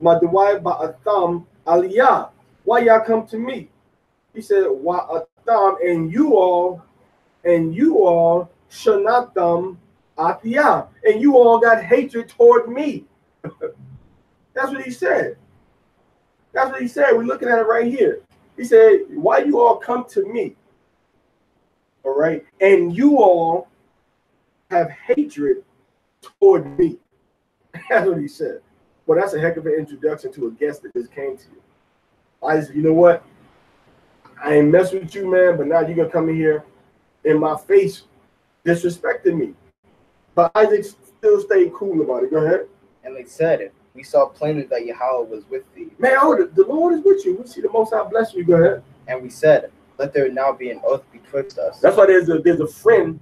A: Ba'atham Aliyah. Why y'all come to me? He said, Wa'atham, and you all Shanatham Atiyah. And you all got hatred toward me. That's what he said. That's what he said. We're looking at it right here. He said, why you all come to me? All right. And you all have hatred toward me. That's what he said. Well, that's a heck of an introduction to a guest that just came to you. I said, you know what? I ain't messing with you, man, but now you're going to come in here in my face disrespecting me. But Isaac still stayed cool about it. Go ahead.
B: And they said, we saw plainly that Yahweh was with thee.
A: Man, the Lord is with you. We see the Most High bless you. Go ahead.
B: And we said, let there now be an oath betwixt us.
A: That's why there's a friend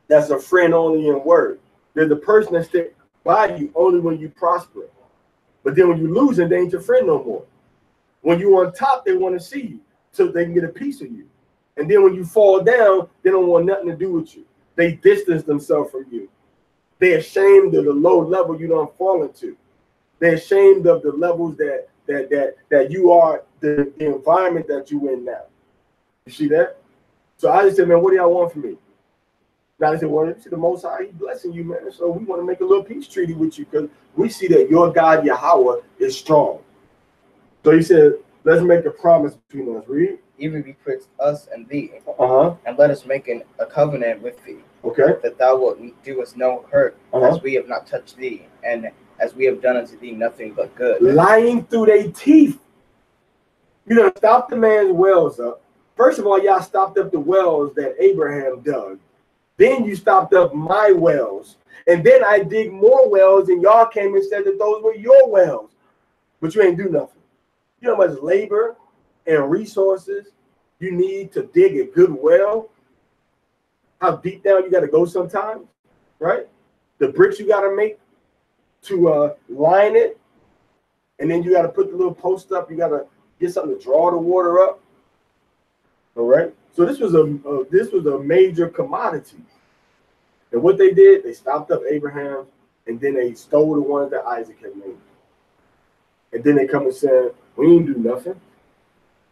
A: that's a friend only in word. There's a person that sticks by you only when you prosper. But then when you lose it, they ain't your friend no more. When you on top, they want to see you so they can get a piece of you. And then when you fall down, they don't want nothing to do with you. They distance themselves from you. They're ashamed of the low level you don't fall into. They're ashamed of the levels that you are, the environment that you in now. You see that? So I just said, man, what do y'all want from me? Now they said, well, you see the Most High, He's blessing you, man. So we want to make a little peace treaty with you because we see that your God, Yahweh, is strong. So he said, let's make a promise between us. Read.
B: Even betwixt us and thee. And let us make a covenant with thee.
A: Okay.
B: That thou wilt do us no hurt, as we have not touched thee, and as we have done unto thee nothing but good.
A: Lying through their teeth. You know, stop the man's wells up. First of all, y'all stopped up the wells that Abraham dug. Then you stopped up my wells. And then I dig more wells, and y'all came and said that those were your wells. But you ain't do nothing. You know how much labor and resources you need to dig a good well? How deep down you got to go sometimes, right? The bricks you got to make to line it. And then you got to put the little post up. You got to get something to draw the water up. All right. So this was a major commodity. And what they did, they stopped up Abraham, and then they stole the ones that Isaac had made. And then they come and said, we didn't do nothing.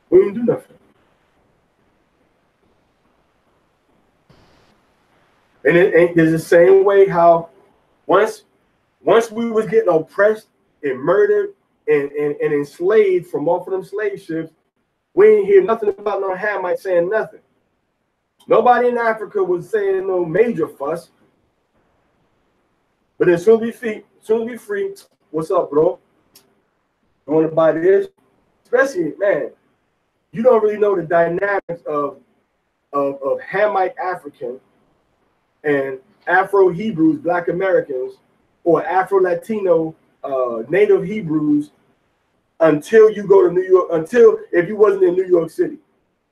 A: We didn't do nothing. And it is the same way how once we was getting oppressed and murdered and enslaved from off of them slave ships, we ain't hear nothing about no Hamite saying nothing. Nobody in Africa was saying no major fuss. But as soon as we free, what's up, bro? You want to buy this? Especially, man, you don't really know the dynamics of Hamite African and Afro-Hebrews, Black Americans, or Afro-Latino Native Hebrews until you go to New York, until if you wasn't in New York City.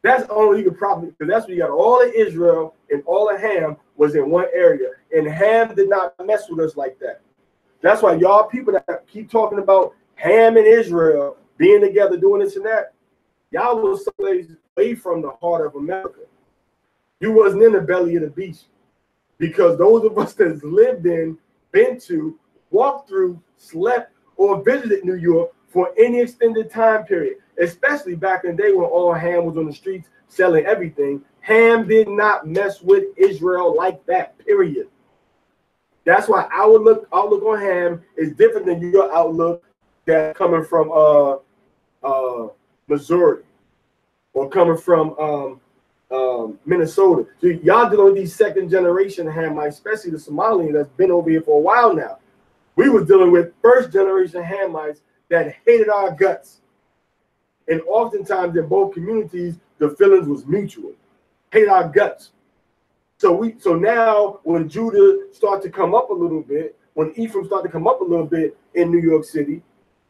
A: That's only you could probably, because that's where you got all of Israel and all of Ham was in one area. And Ham did not mess with us like that. That's why y'all people that keep talking about Ham and Israel being together, doing this and that, y'all was someplace away from the heart of America. You wasn't in the belly of the beast. Because those of us that lived in, been to, walked through, slept, or visited New York for any extended time period, especially back in the day when all Ham was on the streets selling everything, Ham did not mess with Israel like that, period. That's why our outlook on Ham is different than your outlook that's coming from Missouri or coming from Minnesota. So y'all dealing with these second generation Hamites, especially the Somalians that's been over here for a while now. We was dealing with first generation Hamites that hated our guts. And oftentimes in both communities, the feelings was mutual. Hate our guts. So now when Judah start to come up a little bit, when Ephraim start to come up a little bit in New York City,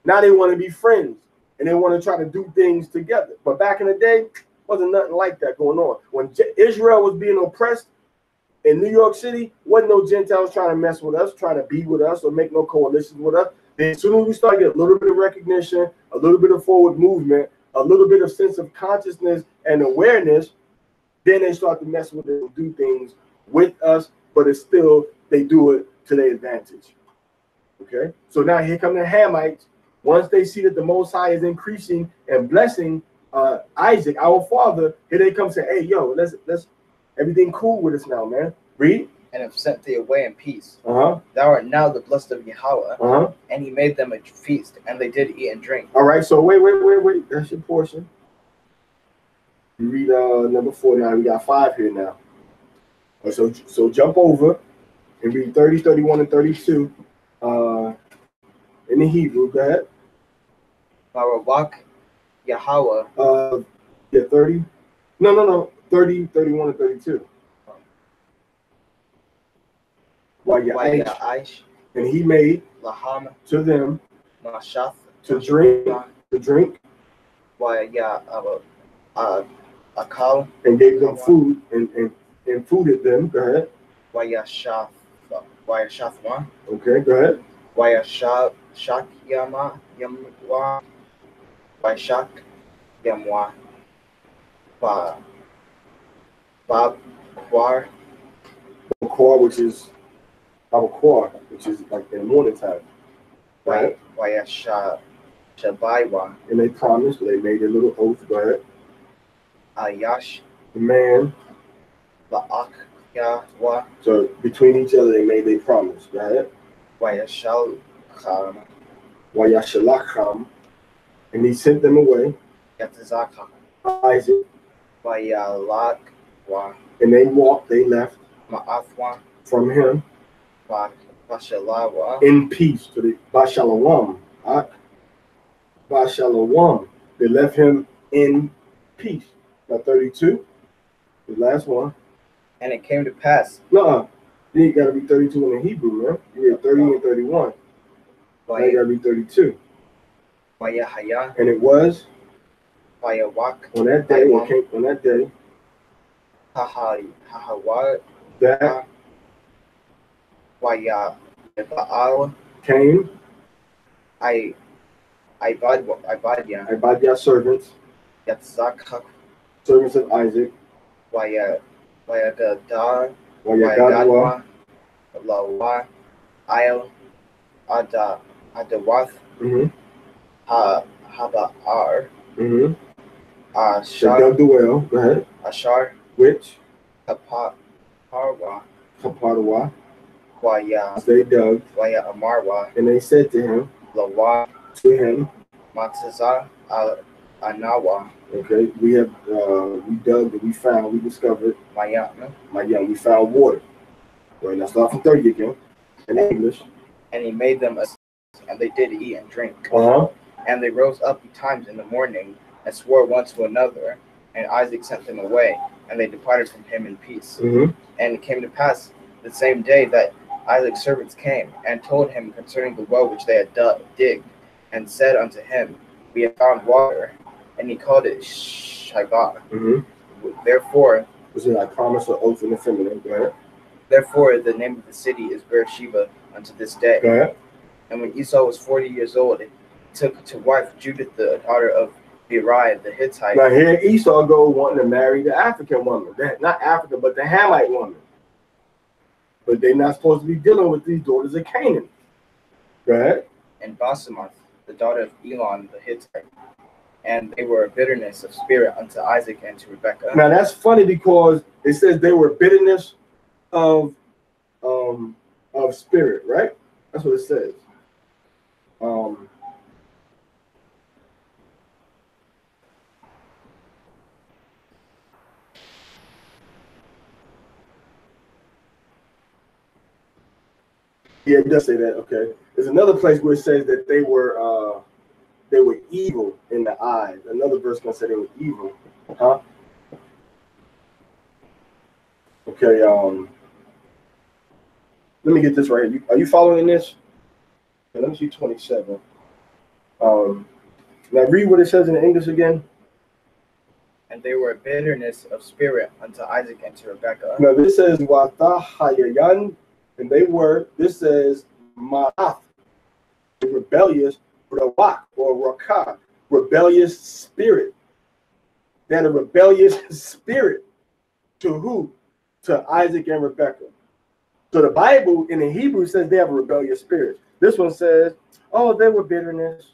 A: now they want to be friends and they want to try to do things together. But back in the day, wasn't nothing like that going on. When Israel was being oppressed in New York City, wasn't no Gentiles trying to mess with us, trying to be with us or make no coalitions with us. Then as soon as we start getting a little bit of recognition, a little bit of forward movement, a little bit of sense of consciousness and awareness, then they start to mess with it and do things with us, but it's still, they do it to their advantage. Okay? So now here come the Hamites. Once they see that the Most High is increasing and blessing Isaac, our father, here they come say, hey, yo, let's everything cool with us now, man. Read.
B: And have sent thee away in peace.
A: Thou
B: art now the blessed of Yahweh. And he made them a feast, and they did eat and drink.
A: All right, so wait. That's your portion. You read number 4 now. We got 5 here now. So jump over and read 30, 31, and 32 in the Hebrew. Go ahead.
B: Barak Yahweh.
A: 30. No. 30, 31, and 32.
B: Aish.
A: And he made
B: Laham
A: to them
B: Mashath
A: to drink.
B: Akal.
A: And gave them food and fooded them. Go ahead.
B: Wayashafwa.
A: Okay, go ahead.
B: Wayashak Yama Yamwa. Wayashak Yamwa. Bakwar,
A: which is like in the morning time. Right?
B: Shabaiwa.
A: And they promised, they made a little oath. Go ahead.
B: Ayash.
A: The man.
B: La'ak Yahwa.
A: So between each other, they made their promise. Go ahead. Wayashalacham. And he sent them away.
B: Yatzaka.
A: Isaac.
B: Wayalakwa.
A: And they walked, they left
B: Ma'athwa.
A: From him
B: Bashalawa.
A: in peace to the Bashalawam. Bashalawam. They left him in peace. Now 32, the last one.
B: And it came to pass.
A: No, you gotta be 32 in the Hebrew, man. You get 30 and 31. Now you gotta be 32. And it was on that day, on that day, that came Ibadya servants, servants of Isaac, Wayagadwa,
B: Lawa, Isle, Adawath, Habar,
A: Ashar, dug the well, go ahead.
B: Ashar,
A: which
B: Kaparwa,
A: they dug,
B: Amarwa,
A: and they said to him,
B: Lawa,
A: to him,
B: Matzaza, Anawa.
A: Okay, we have we dug and we discovered we found water. Right, now start from 30 again in English.
B: And he made them and they did eat and drink. And they rose up betimes in the morning and swore one to another, and Isaac sent them away, and they departed from him in peace. And it came to pass the same day that Isaac's servants came and told him concerning the well which they had digged, and said unto him, we have found water. And he called it Shabath. Therefore,
A: was it like promise or oath in the feminine? Go ahead.
B: Therefore, the name of the city is Beersheba unto this day.
A: Go ahead.
B: And when Esau was 40 years old, he took to wife Judith, the daughter of Beriah the Hittite.
A: Now here Esau go wanting to marry the African woman. Not African, but the Hamite woman. But they're not supposed to be dealing with these daughters of Canaan. Go ahead.
B: And Basemath, the daughter of Elon the Hittite. And they were a bitterness of spirit unto Isaac and to Rebekah.
A: Now that's funny because it says they were bitterness of spirit, right? That's what it says. Yeah, it does say that. Okay. There's another place where it says that they were evil in the eyes. Another verse gonna say they were evil. Huh? Okay, let me get this right here. Are you following this? Okay, let me see 27. Now read what it says in the English again.
B: And they were bitterness of spirit unto Isaac and to Rebekah.
A: Now this says Wata Hayayan, and they were, this says Ma'ath, rebellious, Rawak or Rakah, rebellious spirit. They had a rebellious spirit to who? To Isaac and Rebekah. So the Bible in the Hebrew says they have a rebellious spirit. This one says, oh, they were bitterness.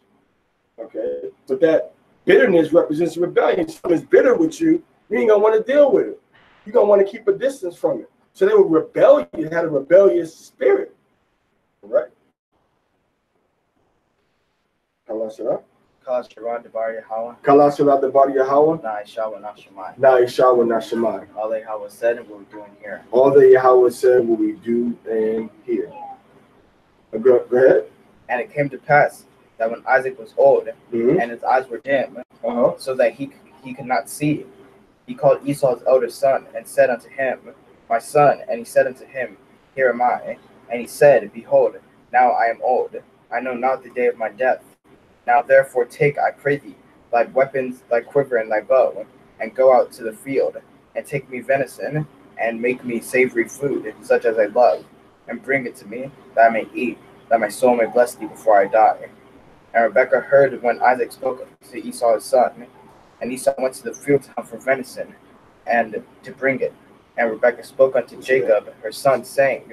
A: Okay, but that bitterness represents rebellion. If someone's bitter with you, you ain't gonna want to deal with it. You're gonna want to keep a distance from it. So they were rebellious, had a rebellious spirit. Right? Kalasha
B: Kalasha Debar Yahweh.
A: Kalasha Debar Yahweh.
B: Na Ishawa Nashemai.
A: Na Ishawa Nashemai.
B: All that Yahweh said and what we're doing here.
A: All that Yahweh said what we do and here. Go ahead.
B: And it came to pass that when Isaac was old and his eyes were dim, so that he could not see, he called Esau his elder son and said unto him, my son. And he said unto him, here am I. And he said, behold, now I am old. I know not the day of my death. Now therefore take, I pray thee, thy weapons, thy quiver, and thy bow, and go out to the field, and take me venison, and make me savory food, such as I love, and bring it to me, that I may eat, that my soul may bless thee before I die. And Rebekah heard when Isaac spoke to Esau his son, and Esau went to the field for venison, and to bring it. And Rebekah spoke unto Jacob her son, saying,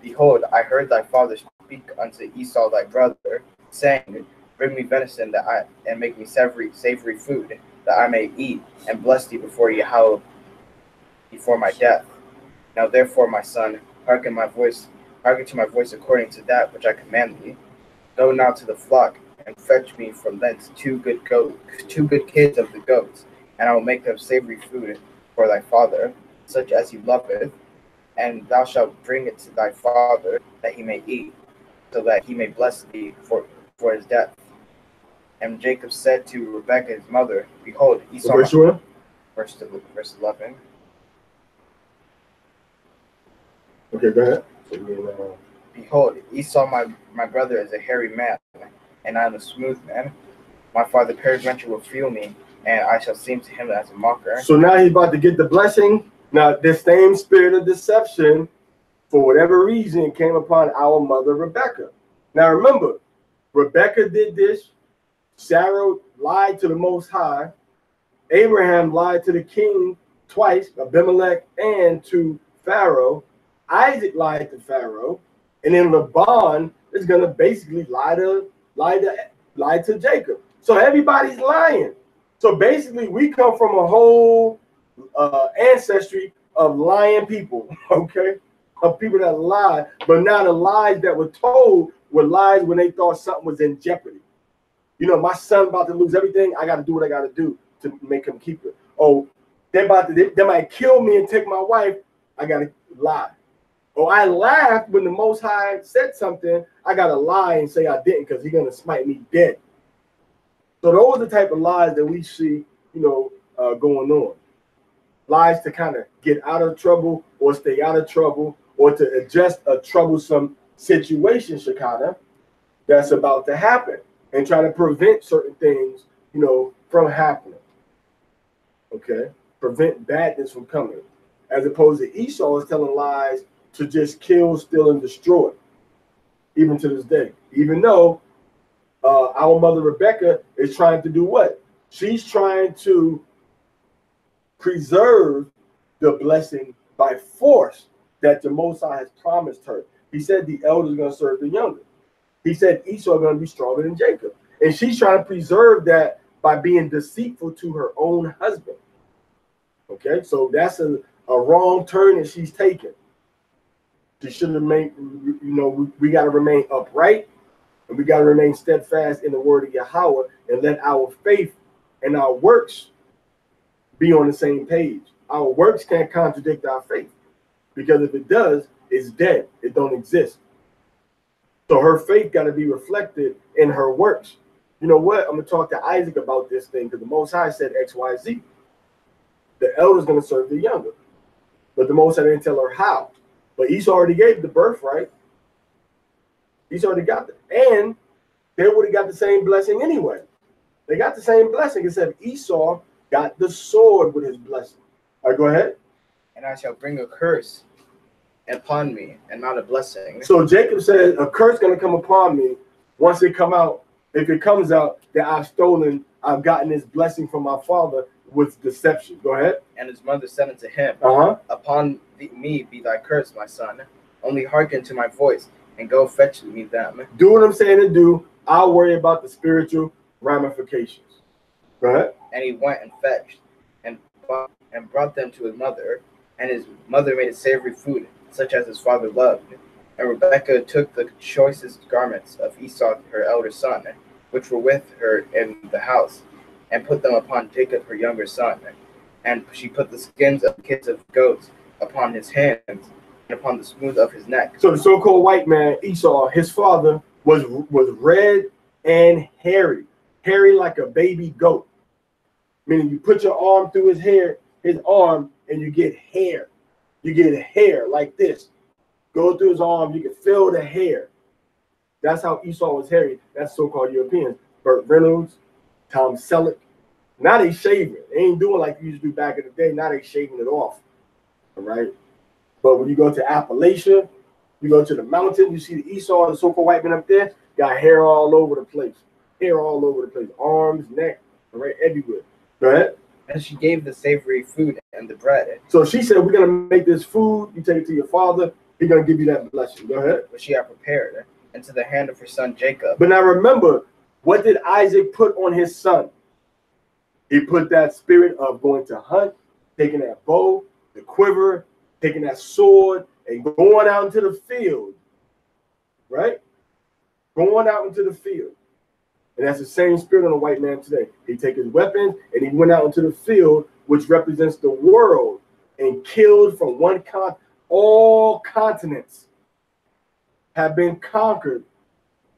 B: behold, I heard thy father speak unto Esau thy brother, saying, bring me venison and make me savory food, that I may eat and bless thee before Yahweh before my death. Now therefore, my son, hearken to my voice according to that which I command thee. Go now to the flock and fetch me from thence two good kids of the goats, and I will make them savory food for thy father, such as he loveth, and thou shalt bring it to thy father, that he may eat, so that he may bless thee for his death. And Jacob said to Rebekah his mother, behold, Esau. Verse 11.
A: Okay, go ahead.
B: Behold, Esau my brother is a hairy man, and I am a smooth man. My father peradventure will feel me, and I shall seem to him as a mocker.
A: So now he's about to get the blessing. Now this same spirit of deception, for whatever reason, came upon our mother Rebekah. Now remember, Rebekah did this. Sarah lied to the Most High. Abraham lied to the king twice, Abimelech, and to Pharaoh. Isaac lied to Pharaoh, and then Laban is gonna basically lie to Jacob. So everybody's lying. So basically, we come from a whole ancestry of lying people. Okay, of people that lie, but now the lies that were told were lies when they thought something was in jeopardy. You know, my son about to lose everything. I got to do what I got to do to make him keep it. Oh, they might kill me and take my wife. I got to lie. Oh, I laughed when the Most High said something. I got to lie and say I didn't because he's going to smite me dead. So those are the type of lies that we see, going on. Lies to kind of get out of trouble or stay out of trouble or to adjust a troublesome situation, Shekinah, that's about to happen. And try to prevent certain things, from happening. Okay? Prevent badness from coming. As opposed to Esau is telling lies to just kill, steal, and destroy. Even to this day. Even though our mother Rebekah is trying to do what? She's trying to preserve the blessing by force that the Most High has promised her. He said the elder is going to serve the younger. He said Esau is going to be stronger than Jacob. And she's trying to preserve that by being deceitful to her own husband. Okay, so that's a wrong turn that she's taken. She should have made, we got to remain upright and we got to remain steadfast in the word of Yahweh and let our faith and our works be on the same page. Our works can't contradict our faith because if it does, it's dead. It don't exist. So her faith got to be reflected in her works. You know what? I'm going to talk to Isaac about this thing because the Most High said X, Y, Z. The elder's going to serve the younger. But the Most High didn't tell her how. But Esau already gave the birthright. Esau already got it. And they would have got the same blessing anyway. They got the same blessing, except Esau got the sword with his blessing. All right, go ahead.
B: And I shall bring a curse upon me and not a blessing.
A: So Jacob said, a curse going to come upon me once it come out. If it comes out that I've gotten this blessing from my father with deception. Go ahead.
B: And his mother said unto him, Upon me be thy curse, my son. Only hearken to my voice and go fetch me them.
A: Do what I'm saying to do. I'll worry about the spiritual ramifications. Go ahead.
B: And he went and fetched and brought them to his mother. And his mother made a savory food, such as his father loved. And Rebekah took the choicest garments of Esau, her elder son, which were with her in the house, and put them upon Jacob, her younger son. And she put the skins of kids of goats upon his hands and upon the smooth of his neck.
A: So the so-called white man, Esau, his father was red and hairy like a baby goat. Meaning you put your arm through his arm, and you get hair. You get hair like this. Go through his arm, you can feel the hair. That's how Esau was hairy. That's so-called Europeans. Burt Reynolds, Tom Selleck. Now they shave it. They ain't doing like you used to do back in the day. Now they shaving it off. All right. But when you go to Appalachia, you go to the mountain, you see the Esau, the so-called white man up there, got hair all over the place. Hair all over the place. Arms, neck, all right, everywhere. Go ahead.
B: And she gave the savory food and the bread.
A: So she said, we're going to make this food. You take it to your father. He's going to give you that blessing. Go ahead.
B: Which she had prepared into the hand of her son Jacob.
A: But now remember, what did Isaac put on his son? He put that spirit of going to hunt, taking that bow, the quiver, taking that sword, and going out into the field. Right? Going out into the field. And that's the same spirit on the white man today. He take his weapons and he went out into the field, which represents the world, and killed from one continent. All continents have been conquered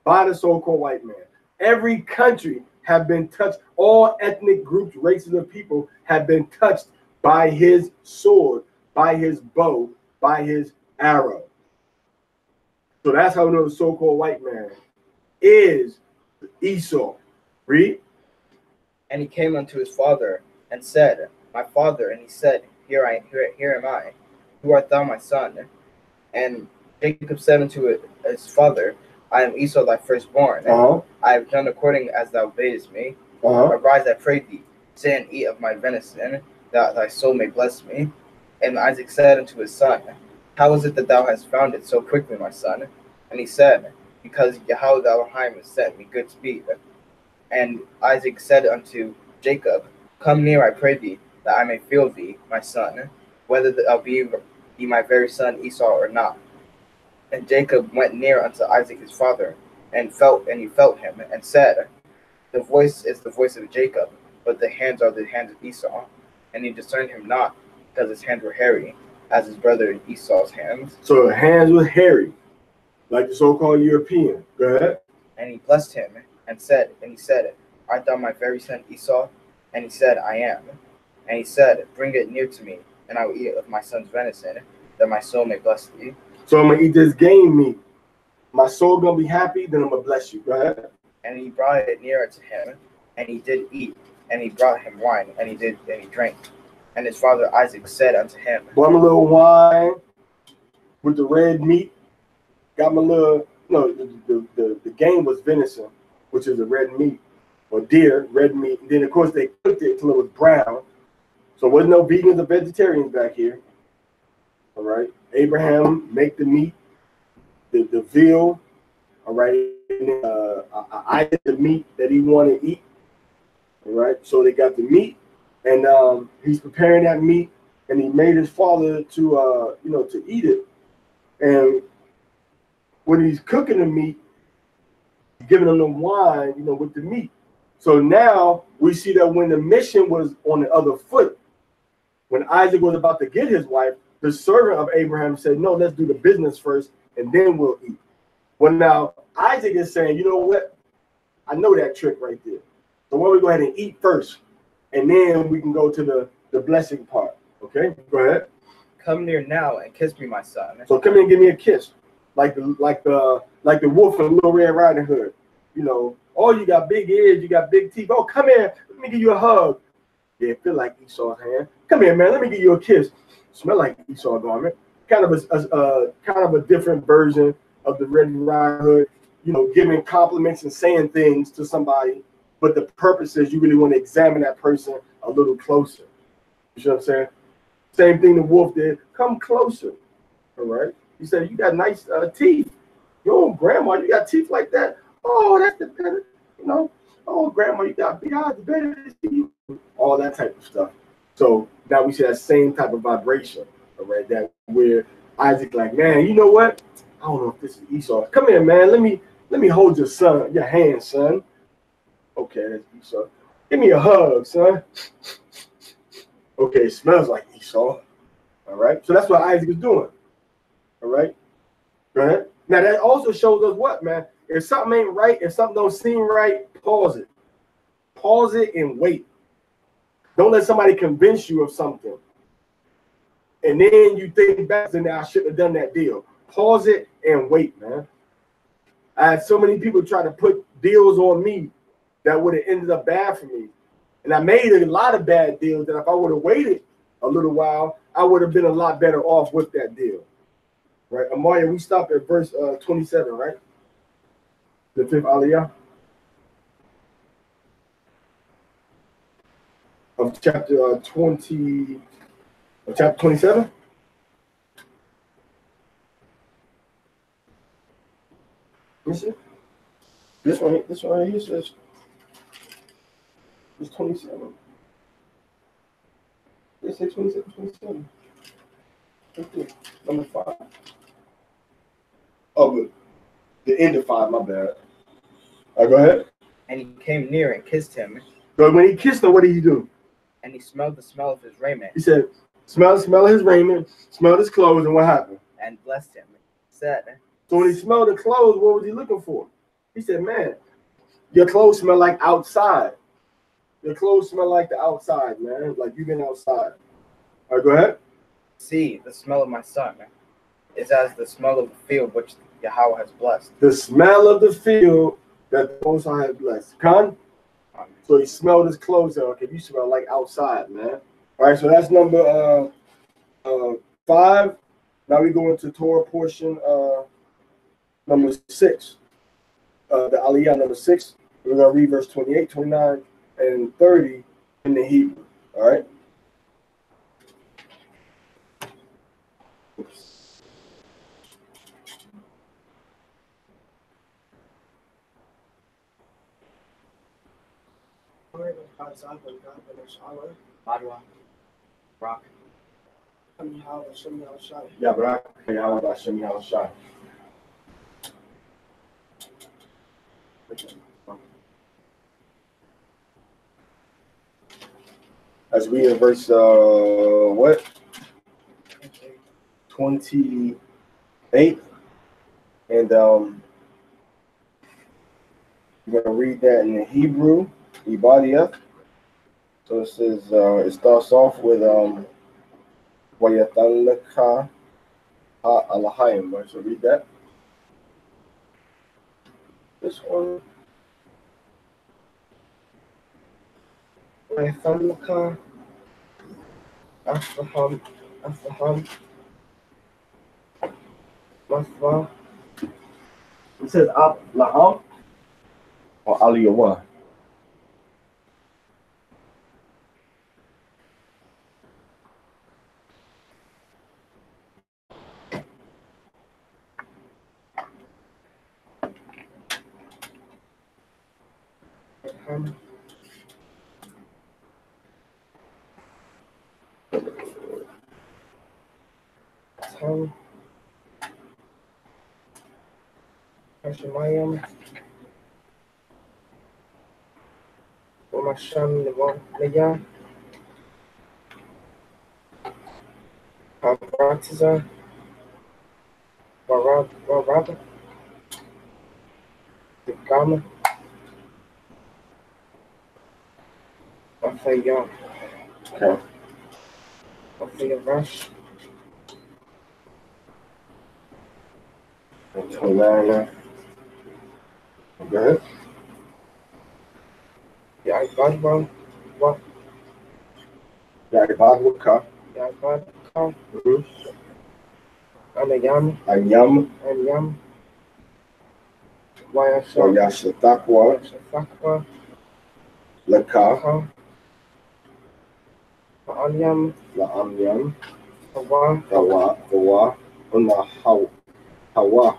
A: by the so-called white man. Every country have been touched. All ethnic groups, races of people have been touched by his sword, by his bow, by his arrow. So that's how we know the so-called white man is Esau. Read.
B: And he came unto his father and said, My father. And he said, Here am I. Who art thou, my son? And Jacob said unto his father, I am Esau thy firstborn. I have done according as thou badest me. Arise, I pray thee, sit and eat of my venison, that thy soul may bless me. And Isaac said unto his son, How is it that thou hast found it so quickly, my son? And he said, Because Yahweh the Elohim has sent me good speed. And Isaac said unto Jacob, Come near, I pray thee, that I may feel thee, my son, whether thou be my very son Esau or not. And Jacob went near unto Isaac his father, and he felt him, and said, The voice is the voice of Jacob, but the hands are the hands of Esau. And he discerned him not, because his hands were hairy, as his brother Esau's hands.
A: So the hands were hairy, like the so-called European. Go ahead.
B: And he blessed him, and he said, Art thou my very son Esau? And he said, I am. And he said, Bring it near to me, and I will eat of my son's venison, that my soul may bless thee.
A: So I'm going to eat this game meat. My soul going to be happy, then I'm going to bless you. Go ahead.
B: And he brought it nearer to him, and he did eat. And he brought him wine, and he drank. And his father Isaac said unto him,
A: Brought me a little wine with the red meat. Got my little, the game was venison, which is a red meat, or deer, red meat. And then, of course, they cooked it until it was brown. So there wasn't no vegans or vegetarians back here. All right. Abraham make the meat, the veal. All right. I ate the meat that he wanted to eat. All right. So they got the meat, and he's preparing that meat, and he made his father to eat it. And when he's cooking the meat, he's giving him the wine, with the meat. So now we see that when the mission was on the other foot, when Isaac was about to get his wife, the servant of Abraham said, no, let's do the business first, and then we'll eat. Well, now Isaac is saying, you know what? I know that trick right there. So why don't we go ahead and eat first, and then we can go to the blessing part. Okay, go ahead.
B: Come near now and kiss me, my son.
A: So come here and give me a kiss, like the wolf in Little Red Riding Hood. You know, oh, you got big ears, you got big teeth. Oh, come here, let me give you a hug. Yeah, feel like Esau's hand. Come here, man, let me give you a kiss. Smell like Esau's garment. Kind of a different version of the Red Riding Hood. You know, giving compliments and saying things to somebody, but the purpose is you really want to examine that person a little closer. You know what I'm saying? Same thing the wolf did. Come closer. All right. He said, you got nice teeth. Yo, grandma, you got teeth like that? Oh, that's the better. You know, oh, grandma, you got big eyes, the better to see you. All that type of stuff. So now we see that same type of vibration. All right. That where Isaac like, man, you know what? I don't know if this is Esau. Come here, man. Let me hold your hand, son. Okay, that's Esau. Give me a hug, son. Okay, it smells like Esau. All right. So that's what Isaac is doing. All right. Go ahead. Now that also shows us what, man? If something ain't right, if something don't seem right, pause it. Pause it and wait. Don't let somebody convince you of something. And then you think back and I shouldn't have done that deal. Pause it and wait, man. I had so many people try to put deals on me that would have ended up bad for me. And I made a lot of bad deals that if I would have waited a little while, I would have been a lot better off with that deal. Right? Amaria, we stopped at verse 27, right? The fifth aliyah of chapter 27. Listen. This one right here says it's 27. They say 27. Right there. Number 5. Oh, but the end of 5, my bad. All right, go ahead.
B: And he came near and kissed him.
A: But when he kissed him, what did he do?
B: And he smelled the smell of his raiment.
A: He said, smell his raiment, smelled his clothes, and what happened?
B: And blessed him. Said.
A: So when he smelled the clothes, what was he looking for? He said, man, your clothes smell like outside. Your clothes smell like the outside, man. Like you've been outside. All right, go ahead.
B: See, the smell of my son is as the smell of the field which Yahweh has blessed.
A: The smell of the field that the Most High has blessed. Con? So he smelled his clothes. Said, okay, you smell like outside, man. All right, so that's number 5. Now we go into Torah portion number 6. The aliyah number 6. We're going to read verse 28, 29, and 30 in the Hebrew. All right?
B: Madwa. Rock.
A: Yeah, Barak. Yahweh Hashem Yahushua. As we in verse what? 28. And we're gonna read that in the Hebrew, Ibadiyah. So it says it starts off with Wayatalaka Alahayim. Right? So read that. This one.
C: Wayatalaka Afaham Mafwa.
A: It says Laham or Aliyah.
C: Hashemayim Umasham Leya Baratiza Barab Yama. Afayam.
A: Okay.
C: Afayavash.
A: 29 now. Go ahead.
C: Yaibadwa. Wa.
A: Yaibadwaka.
C: Yaibadka.
A: Mm-hmm.
C: Anayam.
A: Anyam.
C: Anyam. Wayasha.
A: Wayashatakwa.
C: Wayashatakwa.
A: Laka.
C: Anyam.
A: La'amyam.
C: Hawa.
A: Hawa. Una Hawa.
C: Hawa.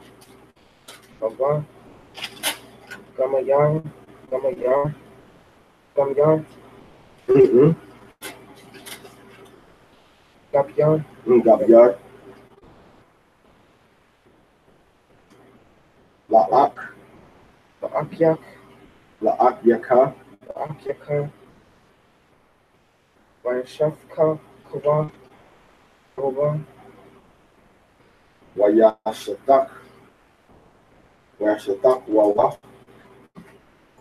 C: Gamayar. Gamayar. Gamyar.
A: Mm-hmm.
C: Gabyar.
A: Gabyar. La'ak.
C: La'akyak.
A: La'akyaka.
C: La'akyaka. Wayashafka. Kawa. Kawa.
A: Wayashatak. Wawa.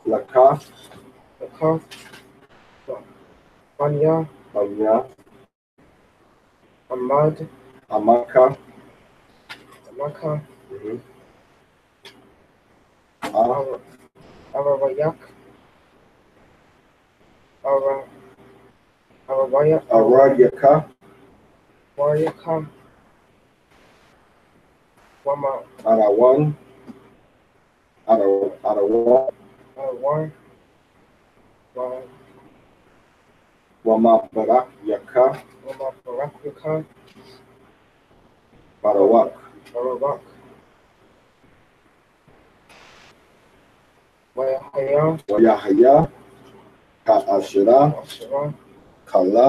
A: Laka.
C: Laka. Anya.
A: Anya.
C: Amad.
A: Amaka.
C: Amaka.
A: Mm-hmm.
C: Arawayak.
A: Arayaka.
C: Waryaka. Wama.
A: Arawan.
C: Arawar.
A: Wama Barakyaka.
C: Wama Barakyaka.
A: Barawak.
C: Barawak. Wayahaya.
A: Ka'ashira.
C: Ashira.
A: Kala.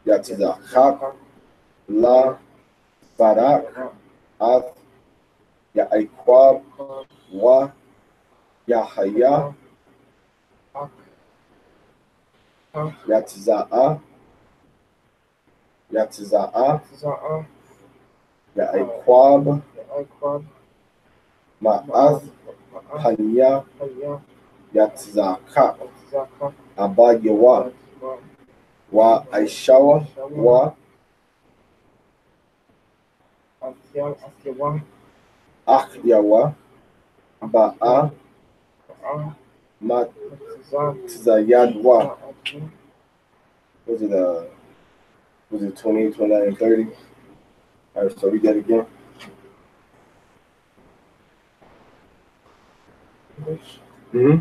A: Yatzidachak. La. Barak. Ath. Ya'aikwab. Wa. Yahaya. Yatza'a. Ya'aikwab. Ma'ath. Hanya. Yatzaka. Abayewa. Wa Aishawa. Wa. Akhyawa. Ba'a. Matzayadwa. Was it 20, 29, and 30? All right, so we got it again. Mm-hmm.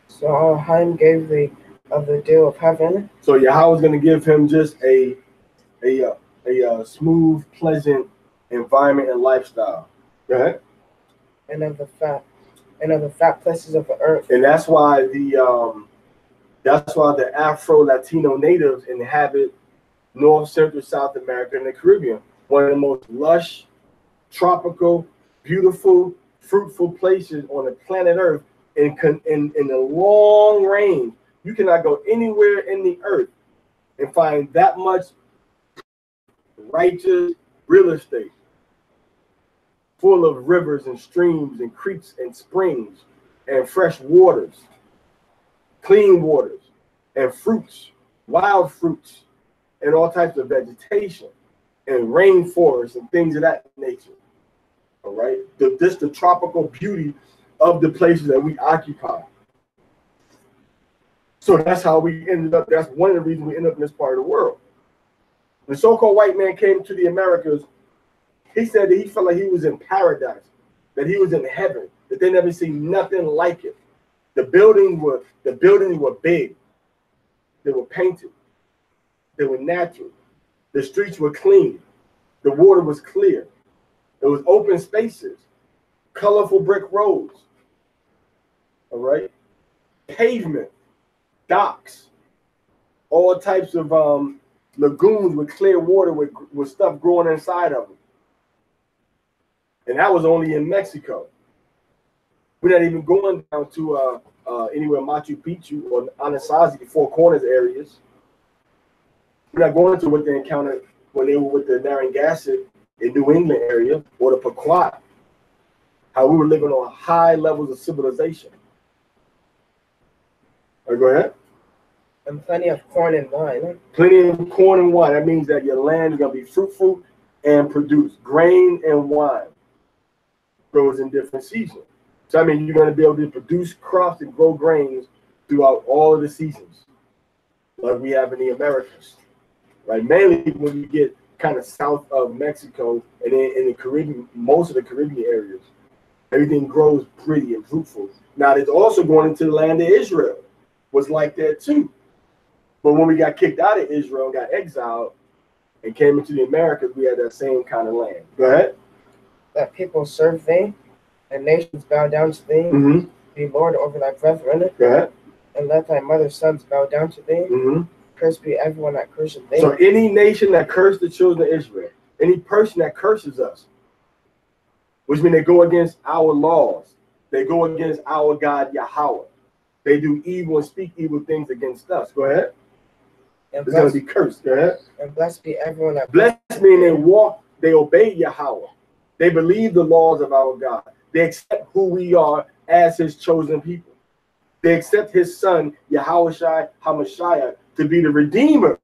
C: So Haim gave the deal of heaven.
A: So Yahweh's going to give him just a smooth, pleasant environment and lifestyle. Go ahead.
C: And of the fat places of the earth.
A: And that's why the Afro-Latino natives inhabit North, Central, South America, and the Caribbean. One of the most lush, tropical, beautiful, fruitful places on the planet Earth. In the long range, you cannot go anywhere in the earth and find that much righteous real estate, full of rivers and streams and creeks and springs and fresh waters, clean waters, and fruits, wild fruits, and all types of vegetation, and rainforests and things of that nature. All right, the tropical beauty of the places that we occupy. So that's how we ended up. That's one of the reasons we ended up in this part of the world. The so-called white man came to the Americas. He said that he felt like he was in paradise, that he was in heaven, that they never seen nothing like it. The buildings were big. They were painted. They were natural. The streets were clean. The water was clear. There was open spaces, colorful brick roads. All right, pavement, docks, all types of lagoons with clear water with stuff growing inside of them. And that was only in Mexico. We're not even going down to anywhere Machu Picchu or Anasazi, the Four Corners areas. We're not going to what they encountered when they were with the Narragansett in New England area or the Pequot. how we were living on high levels of civilization. All right, go ahead.
C: And plenty of corn and wine.
A: Plenty of corn and wine. That means that your land is going to be fruitful and produce grain and wine. Grows in different seasons. So I mean, you're going to be able to produce crops and grow grains throughout all of the seasons, like we have in the Americas, right? Mainly when you get kind of south of Mexico and in the Caribbean, most of the Caribbean areas, everything grows pretty and fruitful. Now, it's also going into the land of Israel. Was like that too. But when we got kicked out of Israel, got exiled, and came into the Americas, we had that same kind of land. Go ahead.
C: That people serve thee, and nations bow down to thee.
A: Mm-hmm.
C: Be Lord over thy brethren.
A: Go ahead.
C: And let thy mother's sons bow down to thee.
A: Mm-hmm.
C: Cursed be everyone that curses thee.
A: So any nation that cursed the children of Israel, any person that curses us, which means they go against our laws, they go against our God Yahweh, they do evil and speak evil things against us. Go ahead.
C: And
A: It's going to be cursed. Go ahead.
C: And blessed be everyone that
A: blessed means they obey Yahweh. They believe the laws of our God. They accept who we are as his chosen people. They accept his son, Yahushua HaMashiach, to be the Redeemer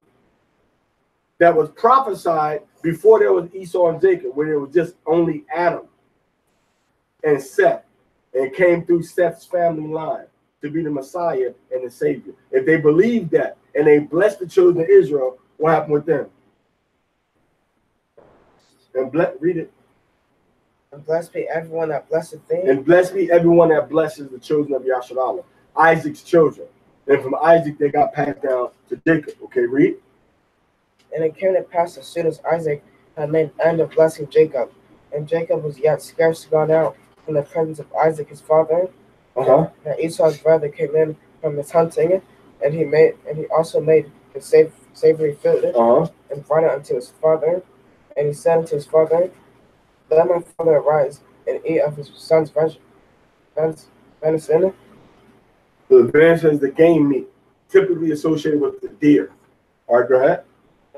A: that was prophesied before there was Esau and Jacob, when it was just only Adam and Seth, and came through Seth's family line to be the Messiah and the Savior. If they believed that and they blessed the children of Israel, what happened with them? And read it.
C: And blessed be everyone that blesseth thee.
A: And blessed be everyone that blesses the children of Yasharallah, Isaac's children. And from Isaac, they got passed down to Jacob. Okay, read.
C: And it came to pass as soon as Isaac had made an end of blessing Jacob, and Jacob was yet scarce gone out from the presence of Isaac his father, that Esau's brother came in from his hunting, and he also made the savory food, and brought it unto his father. And he said unto his father, let my father arise and eat of his son's venison.
A: The venison is the game meat, typically associated with the deer. All right, go ahead.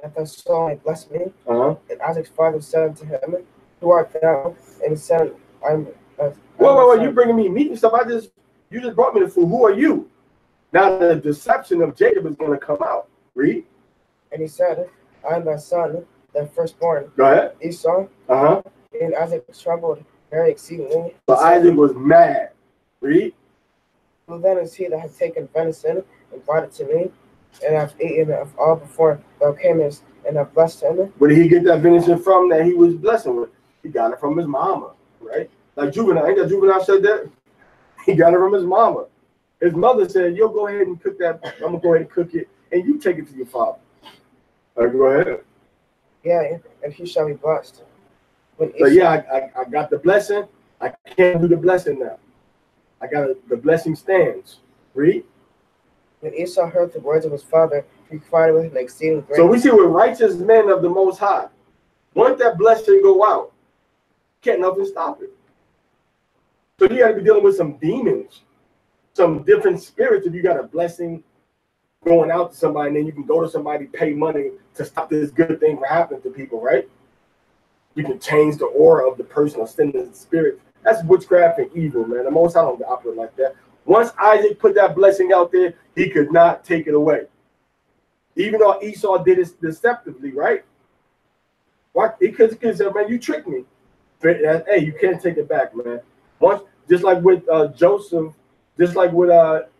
C: That thy soul may bless me.
A: And
C: Isaac's father said unto him, who art thou? And he said, I'm.
A: Wait, you bringing me meat and stuff? You just brought me the food. Who are you? Now the deception of Jacob is going to come out. Read.
C: And he said, I am thy son, thy firstborn.
A: Go ahead.
C: Esau. And Isaac trembled very exceedingly.
A: So Isaac was mad. Read.
C: Who then is he that hath taken venison and brought it to me, and I have eaten of all before thou camest, and have blessed him?
A: Where did he get that venison from that he was blessing with? He got it from his mama, right? Like Juvenile, ain't that Juvenile said that? He got it from his mama. His mother said, yo, go ahead and cook that. I'm going to go ahead and cook it, and you take it to your father. All right, go ahead.
C: Yeah, and he shall be blessed.
A: So yeah, I got the blessing. I can't do the blessing now. I got the blessing stands. Read.
C: When Esau heard the words of his father, he cried with an exceeding great.
A: So we see with righteous men of the Most High, once that blessing go out, can't nothing stop it. So you got to be dealing with some demons, some different spirits. If you got a blessing going out to somebody, and then you can go to somebody, pay money to stop this good thing from happening to people, right? You can change the aura of the person or send the spirit. That's witchcraft and evil, man. The Most High don't operate like that. Once Isaac put that blessing out there, he could not take it away. Even though Esau did it deceptively, right? Why? He could say, man, you tricked me. But, hey, you can't take it back, man. Once, just like with Joseph, just like with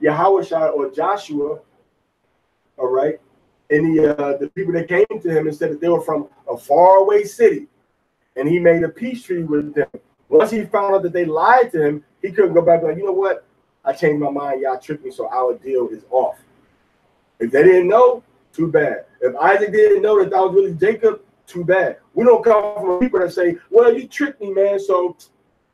A: Yahushua or Joshua, all right? And the people that came to him and said that they were from a faraway city, and he made a peace treaty with them. Once he found out that they lied to him, he couldn't go back and like, you know what? I changed my mind. Y'all tricked me, so our deal is off. If they didn't know, too bad. If Isaac didn't know that was really Jacob, too bad. We don't come from people that say, well, you tricked me, man, so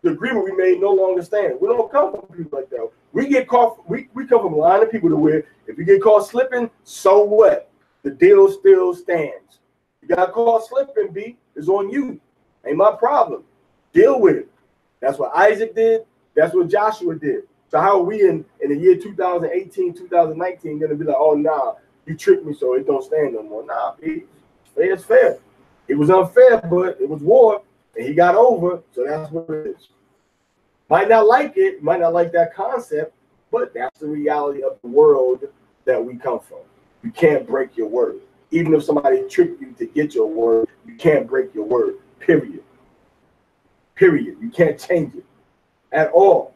A: the agreement we made no longer stands. We don't come from people like that. We get caught, we come from a line of people to where if you get caught slipping, so what? The deal still stands. You got caught slipping, B, it's on you. Ain't my problem. Deal with it. That's what Isaac did. That's what Joshua did. So how are we in the year 2018, 2019 going to be like, oh, nah, you tricked me, so it don't stand no more. Nah, B, fair is fair. It was unfair, but it was war, and he got over, so that's what it is. Might not like it, might not like that concept, but that's the reality of the world that we come from. You can't break your word. Even if somebody tricked you to get your word, you can't break your word, period. Period. You can't change it at all.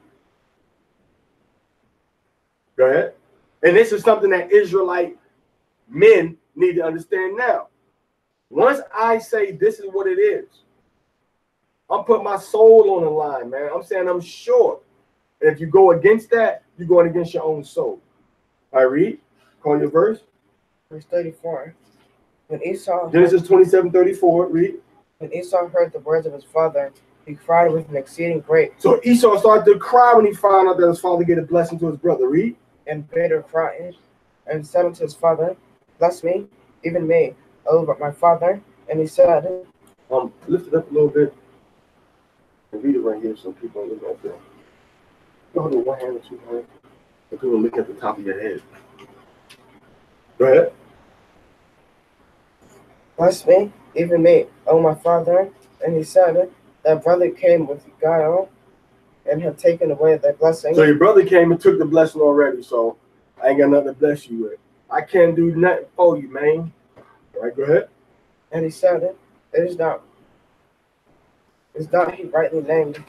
A: Go ahead. And this is something that Israelite men need to understand now. Once I say this is what it is, I'm putting my soul on the line, man. I'm saying I'm sure. And if you go against that, you're going against your own soul. I read. Call your verse.
C: Verse 34. When Esau
A: Genesis 27:34. Read.
C: When Esau heard the words of his father, he cried with an exceeding great.
A: So Esau started to cry when he found out that his father gave a blessing to his brother. Read.
C: And bitter crying, and said unto his father, bless me, even me, O my father. And he said,
A: lift it up a little bit and read it right here so people look at that. You hold it one hand or two hands, so people look at the top of your head. Go ahead.
C: bless me, even me, O my father. And he said, that brother came with guile, and have taken away thy blessing.
A: So your brother came and took the blessing already, so I ain't got nothing to bless you with. I can't do nothing for you, man. All right, go ahead.
C: And he said, is not he rightly named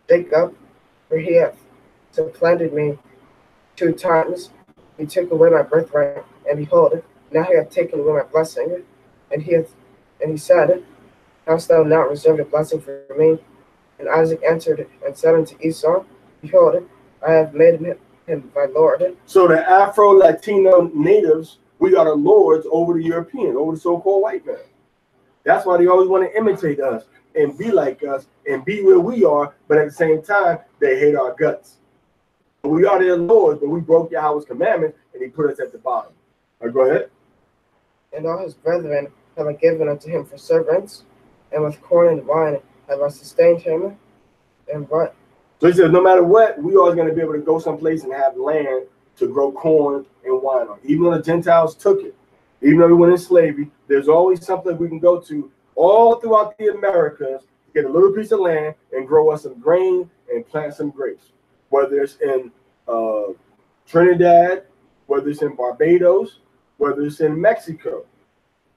C: Jacob, for he hath supplanted me 2 times. He took away my birthright, and behold, now he hath taken away my blessing. And he said, hast thou not reserved a blessing for me? And Isaac answered and said unto Esau, behold, I have made him thy Lord.
A: So the Afro-Latino natives, we are the lords over the European, over the so-called white man. That's why they always want to imitate us and be like us and be where we are, but at the same time, they hate our guts. We are their lords, but we broke Yahweh's commandments, and he put us at the bottom. All right, go ahead.
C: And all his brethren have I given unto him for servants, and with corn and wine have I sustained him. And what?
A: So he says, no matter what, we are going to be able to go someplace and have land to grow corn and wine on. Even though the Gentiles took it, even though we went in slavery, there's always something we can go to all throughout the Americas, get a little piece of land and grow us some grain and plant some grapes. Whether it's in Trinidad, whether it's in Barbados, whether it's in Mexico,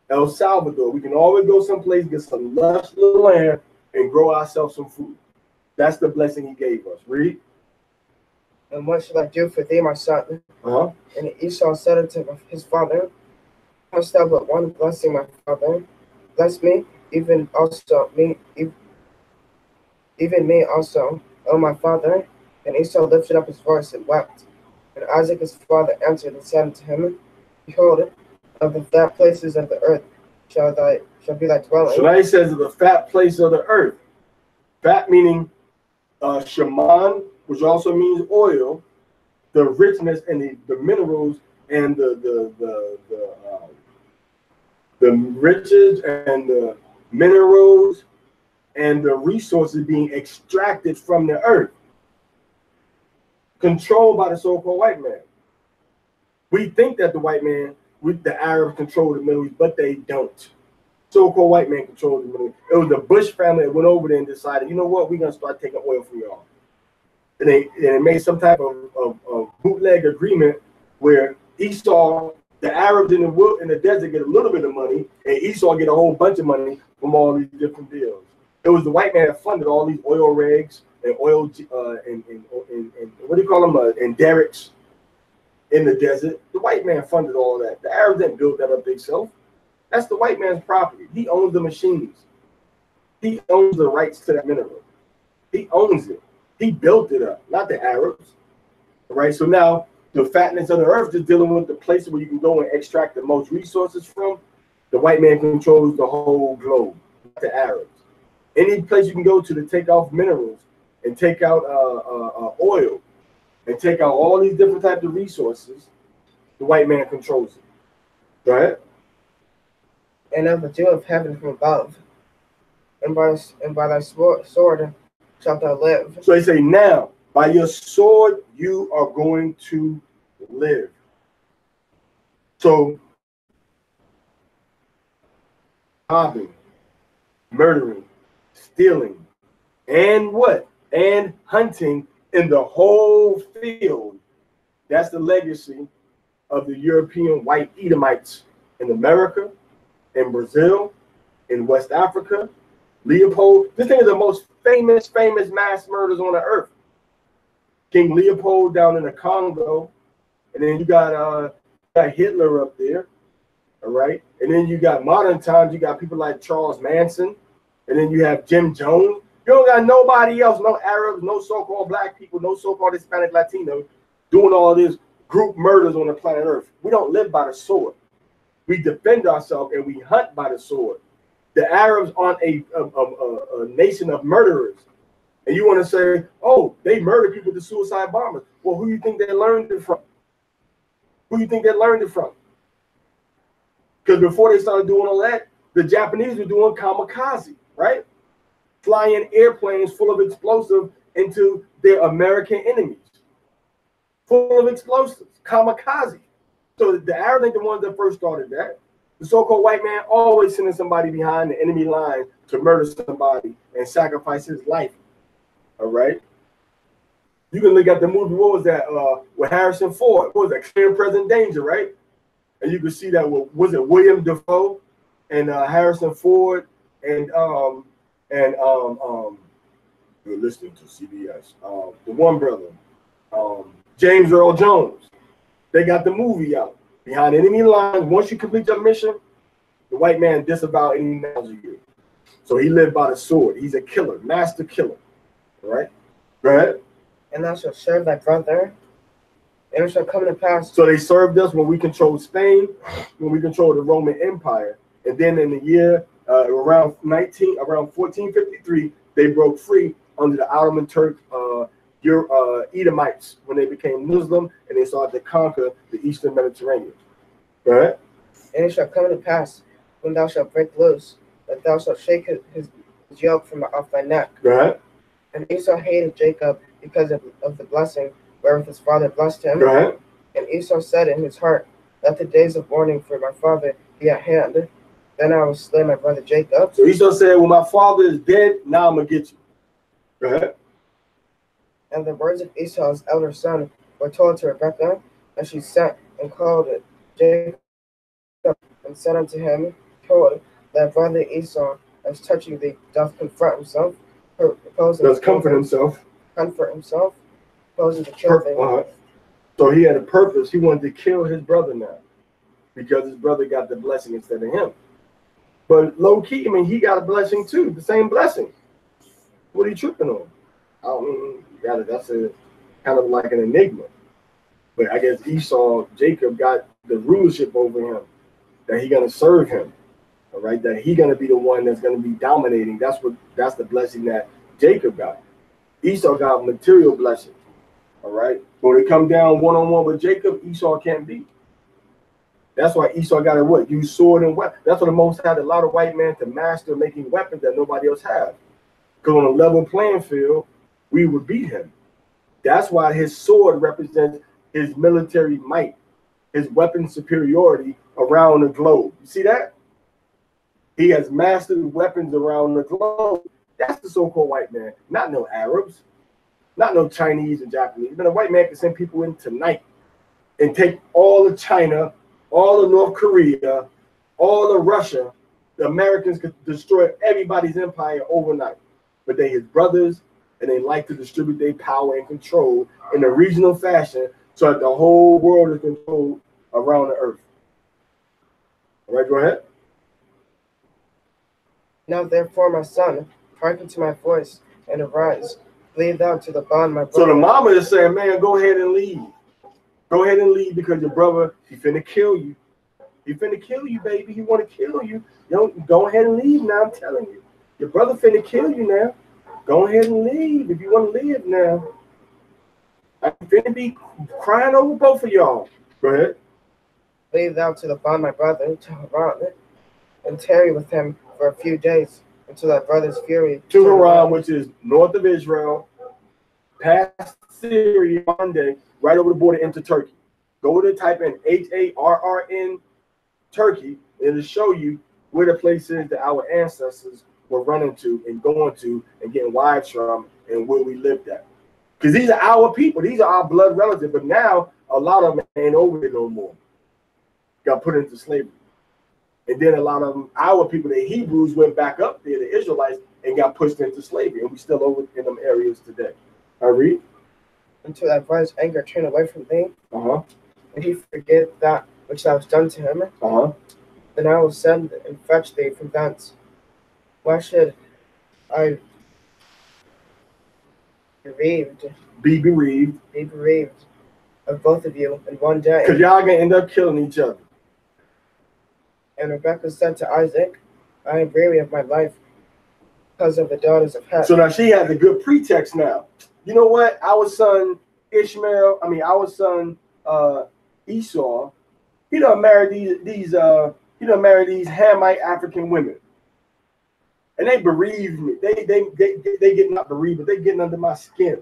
A: El Salvador, we can always go someplace, get some lush little land, and grow ourselves some food. That's the blessing he gave us. Read.
C: And what shall I do for thee, my son? And Esau said unto his father, hast thou but one blessing, my father? Bless me, even me also, O my father. And Esau lifted up his voice and wept. And Isaac his father answered and said unto him, behold, of the fat places of the earth shall be thy dwelling.
A: So now he says of the fat place of the earth. Fat meaning shaman, which also means oil, the richness and the minerals and the riches and the minerals and the resources being extracted from the earth, controlled by the so-called white man. We think that the white man, the Arabs control the Middle East, but they don't. So-called white man controlled the Middle East. It was the Bush family that went over there and decided, you know what, we're going to start taking oil from y'all. And they made some type of bootleg agreement where Esau, the Arabs in the desert get a little bit of money, and Esau get a whole bunch of money from all these different deals. It was the white man that funded all these oil rigs and oil and what do you call them? And derricks in the desert. The white man funded all that. The Arabs didn't build that up themselves. That's the white man's property. He owns the machines. He owns the rights to that mineral. He owns it. He built it up, not the Arabs. All right. So now the fatness of the earth is dealing with the places where you can go and extract the most resources from. The white man controls the whole globe, not the Arabs. Any place you can go to take off minerals and take out oil and take out all these different types of resources, the white man controls it. Go ahead.
C: And of the dew of heaven from above, and by thy sword shalt thou live.
A: So they say, now, by your sword, you are going to live. So, robbing, murdering, stealing, and what? and hunting in the whole field. That's the legacy of the European white Edomites in America, in Brazil, in West Africa. Leopold, this thing is the most famous mass murders on the earth. King Leopold down in the Congo, and then you got Hitler up there, all right? And then you got modern times, you got people like Charles Manson, and then you have Jim Jones. You don't got nobody else, no Arabs, no so-called black people, no so-called Hispanic Latino doing all this group murders on the planet Earth. We don't live by the sword. We defend ourselves and we hunt by the sword. The Arabs aren't a nation of murderers. And you want to say, oh, they murder people with the suicide bombers. Well, who do you think they learned it from? Who do you think they learned it from? Because before they started doing all that, the Japanese were doing kamikaze, right? Flying airplanes full of explosive into their American enemies. Full of explosives, kamikaze. So the Arabs ain't the ones that first started that. The so-called white man always sending somebody behind the enemy line to murder somebody and sacrifice his life. All right. You can look at the movie. What was that? With Harrison Ford. What was that? Clear and Present Danger, right? And you can see that. Was it William Dafoe and Harrison Ford and you're listening to CBS. The one brother, James Earl Jones. They got the movie out. Behind enemy lines, once you complete your mission, the white man disavowed any knowledge of you. So he lived by the sword. He's a killer, master killer. All right? Go ahead.
C: And thou shalt serve thy brother, and it shall come to pass.
A: So they served us when we controlled Spain, when we controlled the Roman Empire. And then in the year around 1453, they broke free under the Ottoman Turk Edomites when they became Muslim and they started to conquer the Eastern Mediterranean. Right?
C: And it shall come to pass when thou shalt break loose, that thou shalt shake his yoke from off thy neck.
A: Right?
C: And Esau hated Jacob because of the blessing wherewith his father blessed him.
A: Right?
C: And Esau said in his heart, let the days of mourning for my father be at hand. Then I will slay my brother Jacob.
A: So Esau said, when my father is dead, now I'm going to get you. Go ahead.
C: And the words of Esau's elder son were told to Rebekah, and she sent and called it Jacob and said unto him, behold, thy brother Esau, as touching thee, doth confront himself,
A: does comfort himself,
C: proposing to kill thee.
A: So he had a purpose. He wanted to kill his brother now because his brother got the blessing instead of him. But low key, I mean, he got a blessing too, the same blessing. What are you tripping on? I mean, that's a kind of like an enigma. But I guess Esau, Jacob got the rulership over him, that he gonna serve him, all right? That he gonna be the one that's gonna be dominating. That's the blessing that Jacob got. Esau got material blessing, all right? But when it come down one-on-one with Jacob, Esau can't beat. That's why Esau got to what? Use sword and weapon. That's why the Most had a lot of white men to master making weapons that nobody else has. Because on a level playing field, we would beat him. That's why his sword represents his military might, his weapon superiority around the globe. You see that? He has mastered weapons around the globe. That's the so-called white man, not no Arabs, not no Chinese and Japanese. But a white man can send people in tonight and take all of China, all of North Korea, all of Russia. The Americans could destroy everybody's empire overnight. But they his brothers, and they like to distribute their power and control in a regional fashion so that the whole world is controlled around the earth. All right, go ahead.
C: Now therefore, my son, hearken to my voice and arise. Leave thou to the bond, my brother.
A: So the mama is saying, man, go ahead and leave. Go ahead and leave because your brother, he finna kill you. He finna kill you, baby. He want to kill you. Go ahead and leave now, I'm telling you. Your brother finna kill you now. Go ahead and leave if you want to live now. I'm finna be crying over both of y'all. Go ahead.
C: Leave thou to the bond, my brother, to Haran, and tarry with him for a few days until thy brother's fury.
A: To Haran, which is north of Israel, past Syria, Monday, right over the border into Turkey. Go to type in Harran, Turkey, and it'll show you where the place is that our ancestors were running to and going to and getting wives from and where we lived at. Because these are our people. These are our blood relatives. But now, a lot of them ain't over there no more. Got put into slavery. And then a lot of them, our people, the Hebrews, went back up there, the Israelites, and got pushed into slavery. And we still over in them areas today. I read.
C: Until that violent anger turn away from thee, and he forget that which thou hast done to him, then I will send and fetch thee from thence. Why should I be bereaved of both of you in one day?
A: Because y'all gonna end up killing each other.
C: And Rebekah said to Isaac, I am weary of my life because of the daughters of Heth.
A: So now she has a good pretext now. You know what? Our son Esau, he done married these Hamite African women. And they bereaved me. They get not bereaved, but they getting under my skin.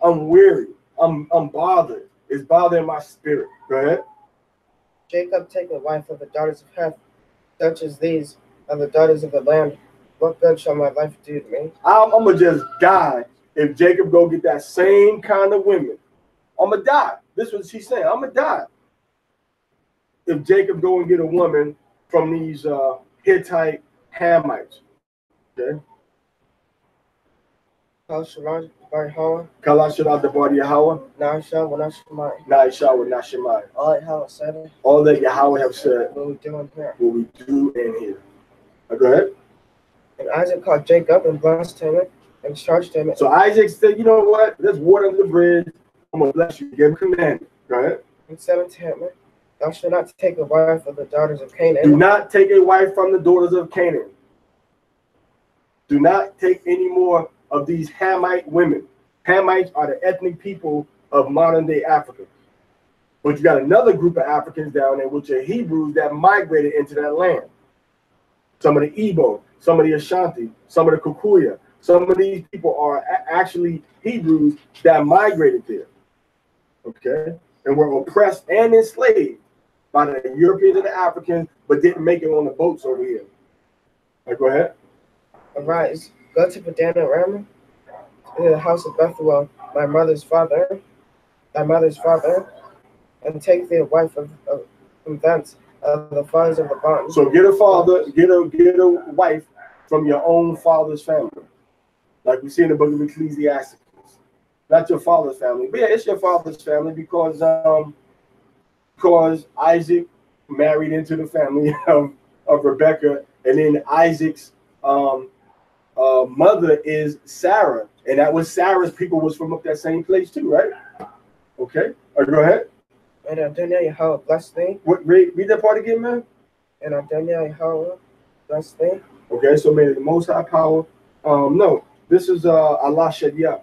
A: I'm weary. I'm bothered. It's bothering my spirit. Go ahead.
C: Jacob take a wife of the daughters of Heth, such as these are the daughters of the land. What good shall my life do to me? I'm
A: gonna just die if Jacob go get that same kind of women. I'm gonna die. This is what she's saying. I'm gonna die if Jacob go and get a woman from these Hittite Hamites. Okay.
C: Kalashah bar Yahweh.
A: Kalashah the bar Yahweh.
C: Naisha wa Nashemai.
A: Naisha wa Nashemai.
C: All that Yahweh said.
A: All that Yahweh have said.
C: What we do in here.
A: What we do in here. Go ahead.
C: And Isaac called Jacob and blessed him and charged him.
A: So Isaac said, you know what? There's water under the bridge. I'm gonna bless you. Give him command. Go ahead.
C: And said unto him, thou shalt not take a wife of the daughters of Canaan.
A: Do not take a wife from the daughters of Canaan. Do not take any more of these Hamite women. Hamites are the ethnic people of modern day Africa. But you got another group of Africans down there, which are Hebrews that migrated into that land. Some of the Igbo, some of the Ashanti, some of the Kikuyu. Some of these people are actually Hebrews that migrated there. Okay? And were oppressed and enslaved by the Europeans and the Africans, but didn't make it on the boats over here. Go ahead.
C: Arise, go to Padan Aram, to the house of Bethuel, thy mother's father, and take thee a wife from thence, of the fathers of the bond.
A: So get a wife from your own father's family, like we see in the book of Ecclesiastes. Not your father's family, but yeah, it's your father's family because Isaac married into the family of Rebekah, and then Isaac's mother is Sarah, and that was Sarah's people was from up that same place too, right? Okay, go ahead.
C: And Adonai Yahweh bless thee.
A: Read that part again, man.
C: And Adonai Yahweh bless thee.
A: Okay, so may the Most High Power. No, this is Allah Shadia.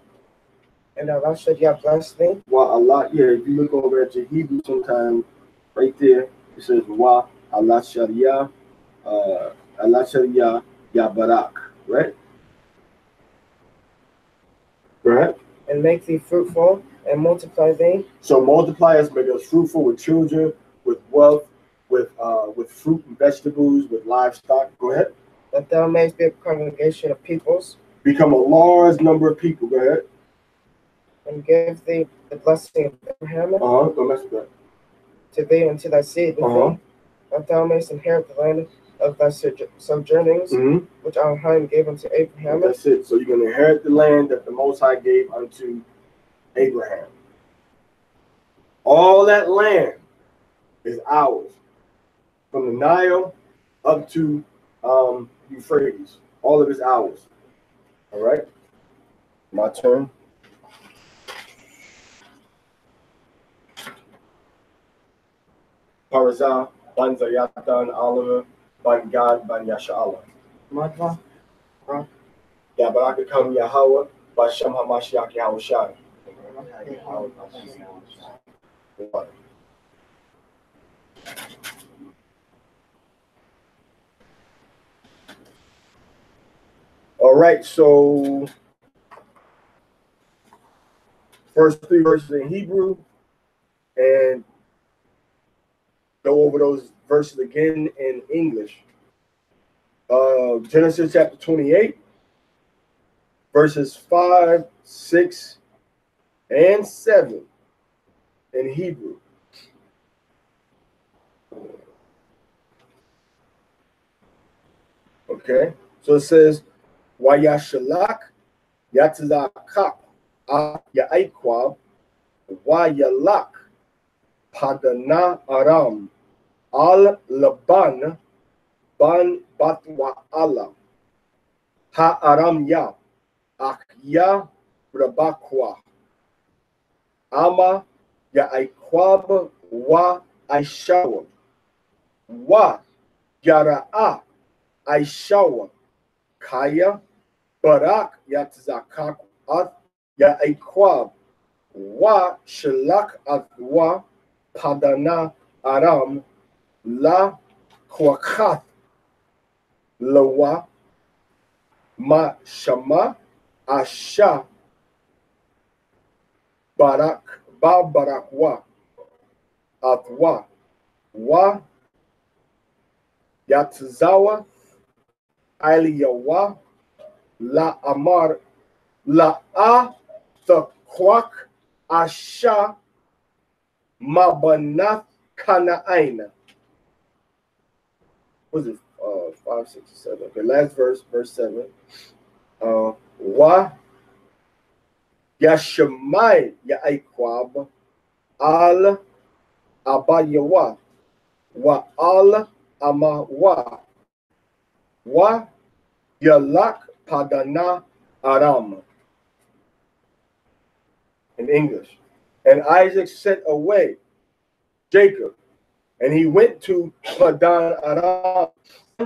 C: And Allah Shadia bless thee.
A: Well, Allah, yeah. If you look over at your Hebrew sometime, right there, it says Wa Allah Shadia, Ya Barak, right? Right.
C: And make thee fruitful and multiply thee.
A: So multiply us, make us fruitful with children, with wealth, with fruit and vegetables, with livestock. Go ahead.
C: That thou mayest be a congregation of peoples.
A: Become a large number of people. Go ahead.
C: And give thee the blessing of Abraham.
A: Don't mess with that.
C: To thee and to thy seed with thee, that thou mayest inherit the land of thy sojournings, which Elohim gave unto Abraham.
A: That's it. So you're going to inherit the land that the Most High gave unto Abraham. All that land is ours, from the Nile up to Euphrates. All of it's ours. All right. My turn. Parashah, Ban Zayatan, Oliver, Ban Gad, Ban Yasha'Allah.
C: Madva.
A: Ya Barakakam Yahweh, Bashem HaMashiach Yahushai. All right, so first 3 verses in Hebrew, and go over those verses again in English. Genesis chapter 28, verses 5, 6, and 7 in Hebrew. Okay, so it says, Wayashalak Yatzakak Yaikwab Wayalak Padana Aram Al Laban Ban Batwa Allah Ha Aram Ya Akya Rabakwa Ama Yaikwab Wa Aishawa Wa Yara'a Aishawa Kaya Barak Yatzakak At Yaikwab Wa Shalak Atwa Padana Aram La Kwakat Lawa Ma Shama Asha Barak Ba Barakwa Atwa Wa Yatzawa Aliyawa La Amar La A Thakwak Asha Mabanath Kanaaina. What is it? 5, 6, 7. Okay, last verse, verse 7. Wa Yashamai Yaikwab Al Abayawa Wa Al Amawa Wa Yalak Padana Aram. In English. And Isaac sent away Jacob, and he went to Padan Aram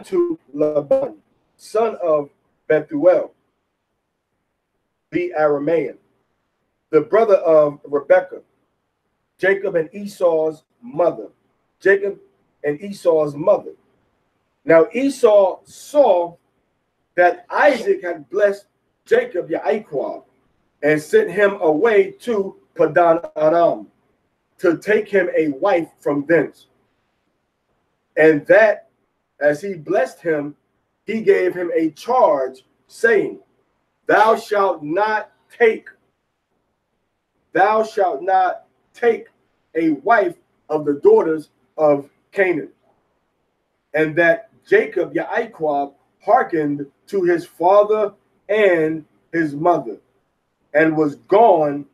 A: to Laban, son of Bethuel, the Aramean, the brother of Rebekah, Jacob and Esau's mother. Jacob and Esau's mother. Now Esau saw that Isaac had blessed Jacob Yaikwab and sent him away to Padan Aram to take him a wife from thence. And that as he blessed him, he gave him a charge, saying, Thou shalt not take a wife of the daughters of Canaan. And that Jacob Yaikwab hearkened to his father and his mother, and was gone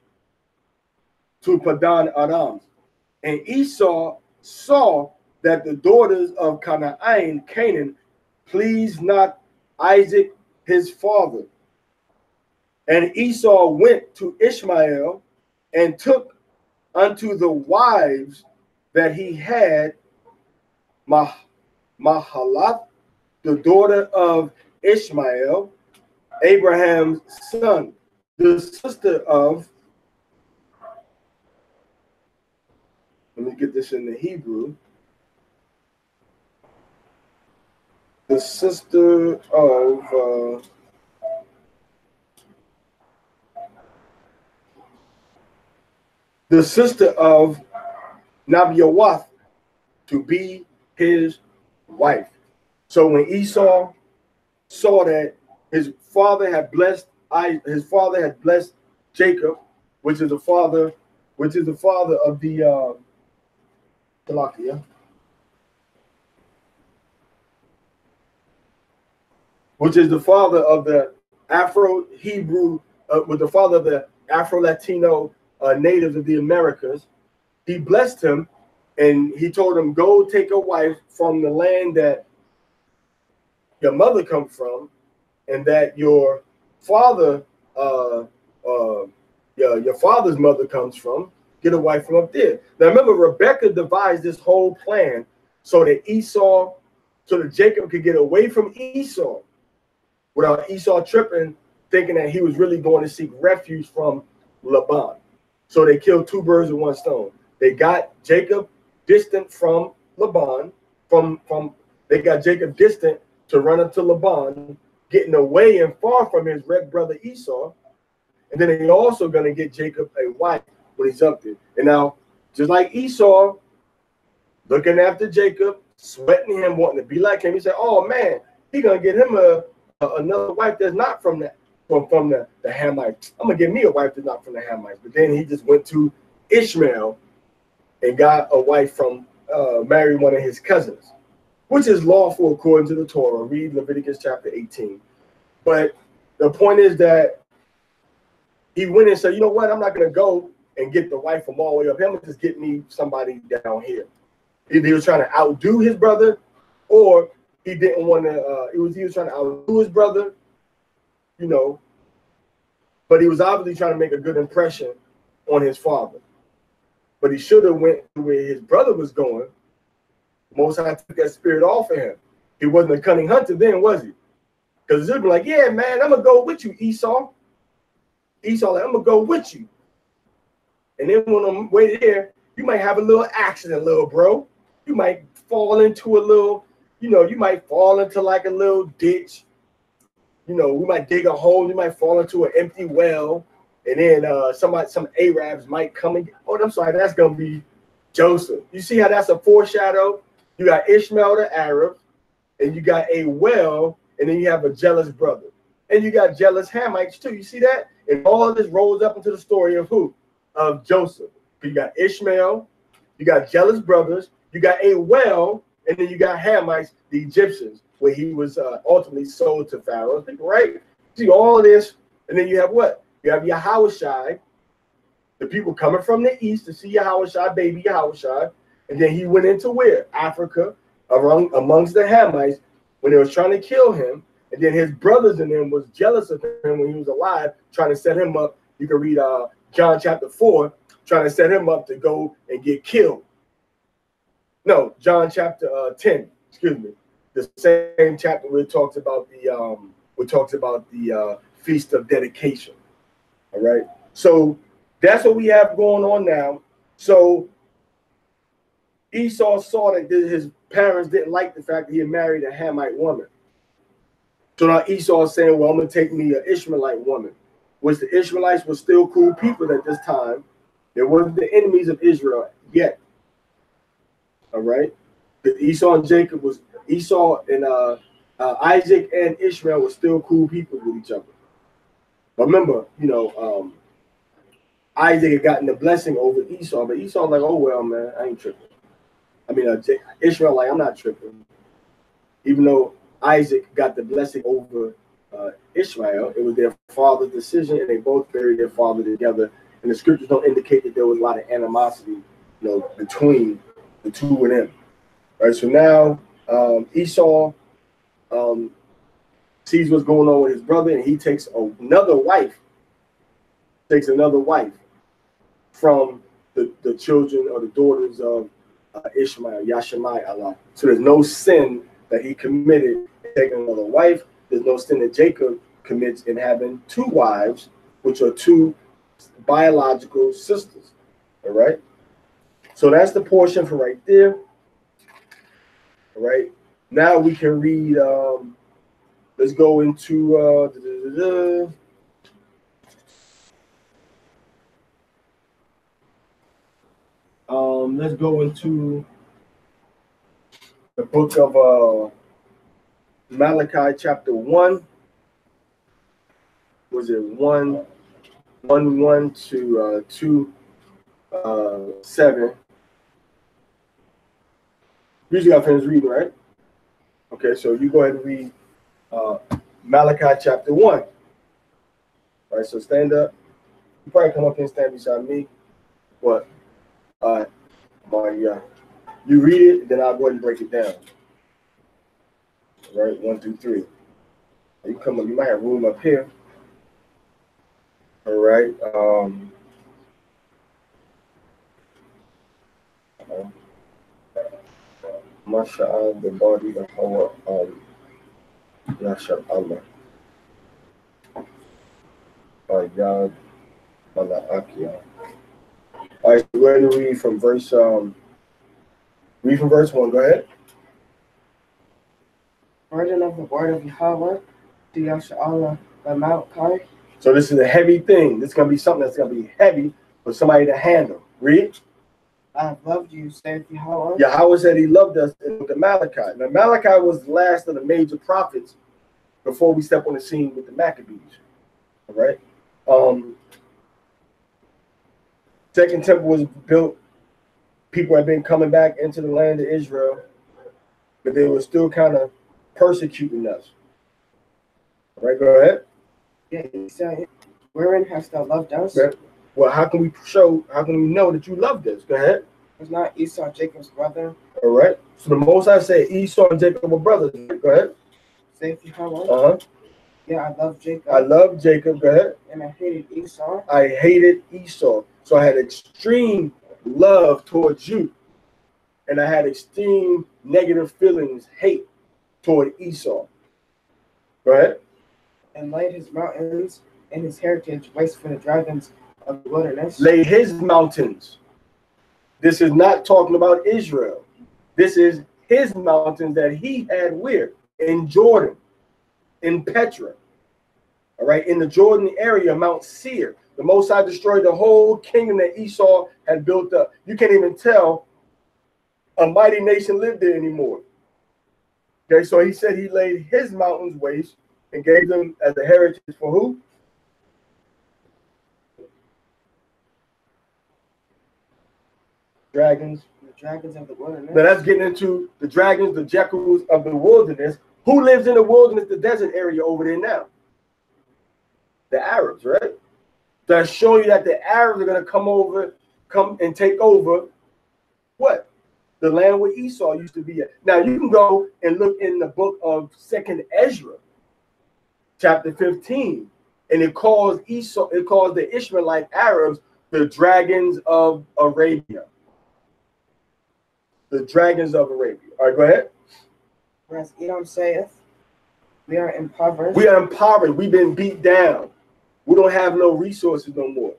A: to Padan Aram. And Esau saw that the daughters of Canaan pleased not Isaac his father. And Esau went to Ishmael and took unto the wives that he had Mahalath, the daughter of Ishmael, Abraham's son, the sister of, let me get this in the Hebrew, the sister of Nabiawath, to be his wife. So when Esau saw that his father had blessed Jacob, which is the father of the Malachi, which is the father of the Afro-Hebrew, with the father of the Afro-Latino natives of the Americas. He blessed him, and he told him, go take a wife from the land that your mother comes from, and that your father, your father's mother comes from. Get a wife from up there. Now remember, Rebekah devised this whole plan so that Jacob could get away from Esau, without Esau tripping, thinking that he was really going to seek refuge from Laban. So they killed two birds with one stone. They got Jacob distant from Laban, they got Jacob distant to run up to Laban, getting away and far from his red brother Esau. And then they're also going to get Jacob a wife when he's up there. And now, just like Esau, looking after Jacob, sweating him, wanting to be like him, he said, oh man, he's going to get him another wife that's not from from the Hamites. I'm gonna get me a wife that's not from the Hamites. But then he just went to Ishmael and got a wife from married one of his cousins, which is lawful according to the Torah. Read Leviticus chapter 18. But the point is that he went and said, you know what, I'm not gonna go and get the wife from all the way up here. I'm gonna just get me somebody down here. Either he was trying to outdo his brother, or he didn't want to. He was trying to outdo his brother, you know. But he was obviously trying to make a good impression on his father. But he should have went where his brother was going. Most High took that spirit off of him. He wasn't a cunning hunter then, was he? Because he'd be like, yeah, man, I'm gonna go with you, Esau. Esau, like, I'm gonna go with you. And then when I'm way there, you might have a little accident, little bro. You might fall into a little, you know, you might fall into like a little ditch. You know, we might dig a hole. You might fall into an empty well. And then some Arabs might come and, oh, I'm sorry, that's going to be Joseph. You see how that's a foreshadow? You got Ishmael the Arab, and you got a well, and then you have a jealous brother. And you got jealous Hamites too. You see that? And all of this rolls up into the story of who? Of Joseph. You got Ishmael, you got jealous brothers, you got a well, and then you got Hamites, the Egyptians, where he was ultimately sold to Pharaoh. Right? See all of this, and then you have what? You have Yahushai, the people coming from the east to see Yahushai, baby Yahushai, and then he went into where? Africa, amongst the Hamites, when they was trying to kill him, and then his brothers and them was jealous of him when he was alive, trying to set him up. You can read John chapter 4, trying to set him up to go and get killed. No, John chapter 10, excuse me. The same chapter where it talks about the feast of dedication. All right. So that's what we have going on now. So Esau saw that his parents didn't like the fact that he had married a Hamite woman. So now Esau is saying, well, I'm going to take me an Ishmaelite woman, which the Ishmaelites were still cool people at this time. They weren't the enemies of Israel yet. All right. But Esau and Isaac and Ishmael were still cool people with each other. But remember, you know, Isaac had gotten the blessing over Esau, but Esau like, oh, well, man, I ain't tripping. I mean, Ishmael like, I'm not tripping. Even though Isaac got the blessing over Ishmael, it was their father's decision, and they both buried their father together. And the scriptures don't indicate that there was a lot of animosity, you know, between the two of them. All right, so now Esau sees what's going on with his brother, and he takes another wife. From the children or the daughters of Ishmael, Yashamai Allah. So there's no sin that he committed in taking another wife. There's no sin that Jacob commits in having two wives, which are two biological sisters. All right. So that's the portion for right there. All right. Now we can read. Let's go into. Let's go into the book of Malachi chapter 1. Was it 1 to 2 7? Usually I finish reading, right? Okay, so you go ahead and read Malachi chapter 1. All right, so stand up. You probably come up and stand beside me. What? You read it, then I'll go ahead and break it down. All right, 1 through 3. You come up, you might have room up here. All right. Masha'al the body the Hawa Yashab Allah. Yad Malachi. All right, so go ahead and read from verse 1. Go ahead.
C: Burden of the word of Yahweh to Yasha'Allah by Malachi.
A: So this is a heavy thing. This is going to be something that's going to be heavy for somebody to handle. Read.
C: I have loved you, saith Yahweh.
A: Yahweh said he loved us in the Malachi. Now, Malachi was the last of the major prophets before we step on the scene with the Maccabees. All right. Second temple was built. People had been coming back into the land of Israel, but they were still kind of persecuting us. All right, go ahead.
C: Yeah, he said, wherein hast thou loved us?
A: Right. Well, how can we know that you love this? Go ahead.
C: Was not Esau Jacob's brother?
A: All right. So the Most High said Esau and Jacob were brothers. Go ahead.
C: Say Yahweh.
A: Uh-huh.
C: Yeah, I love Jacob.
A: I love Jacob. Go ahead.
C: And I hated Esau.
A: I hated Esau. So I had extreme love towards you. And I had extreme negative feelings, hate toward Esau. Go ahead.
C: And laid his mountains and his heritage waste for the dragons of the wilderness.
A: Laid his mountains. This is not talking about Israel. This is his mountains that he had where? In Jordan, in Petra. All right, in the Jordan area, Mount Seir. The Most High destroyed the whole kingdom that Esau had built up. You can't even tell a mighty nation lived there anymore. Okay, so he said he laid his mountains waste and gave them as a heritage for who? Dragons.
C: The dragons of the wilderness.
A: Now that's getting into the dragons, the jackals of the wilderness. Who lives in the wilderness, the desert area over there now? The Arabs, right? That's showing you that the Arabs are going to come and take over what? The land where Esau used to be at. Now you can go and look in the book of 2nd Ezra, chapter 15, and it calls the Ishmaelite Arabs the dragons of Arabia. The dragons of Arabia. All right, go ahead.
C: Whereas Edom saith, we are impoverished.
A: We are impoverished. We've been beat down. We don't have no resources no more.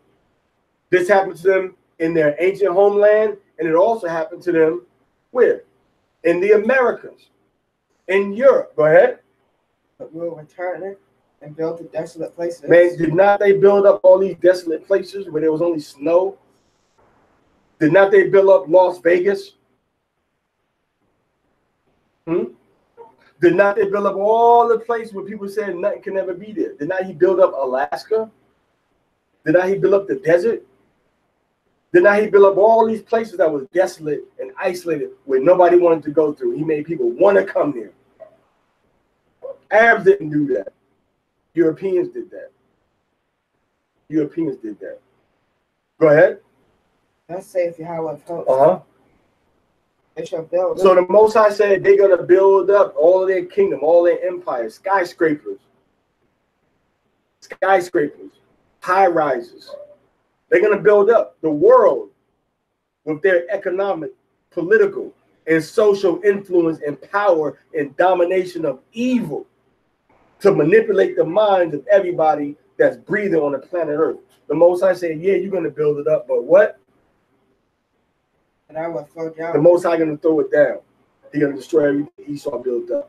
A: This happened to them in their ancient homeland, and it also happened to them where? In the Americas, in Europe. Go ahead.
C: But we will return and build the desolate places.
A: Man, did not they build up all these desolate places where there was only snow? Did not they build up Las Vegas? Did not they build up all the places where people said nothing can ever be there? Did not he build up Alaska? Did not he build up the desert? Did not he build up all these places that was desolate and isolated where nobody wanted to go through? He made people want to come there. Arabs didn't do that. Europeans did that. Europeans did that. Go ahead.
C: Thus saith Yahweh of hosts.
A: Uh-huh.
C: They shall build.
A: So the Most High said they're going to build up all of their kingdom, all their empires, skyscrapers, high rises. They're going to build up the world with their economic, political, and social influence and power and domination of evil to manipulate the minds of everybody that's breathing on the planet Earth. The Most High said, yeah, you're going to build it up, but what?
C: And I will throw down.
A: The Most High going to throw it down. He's going to destroy everything Esau built up.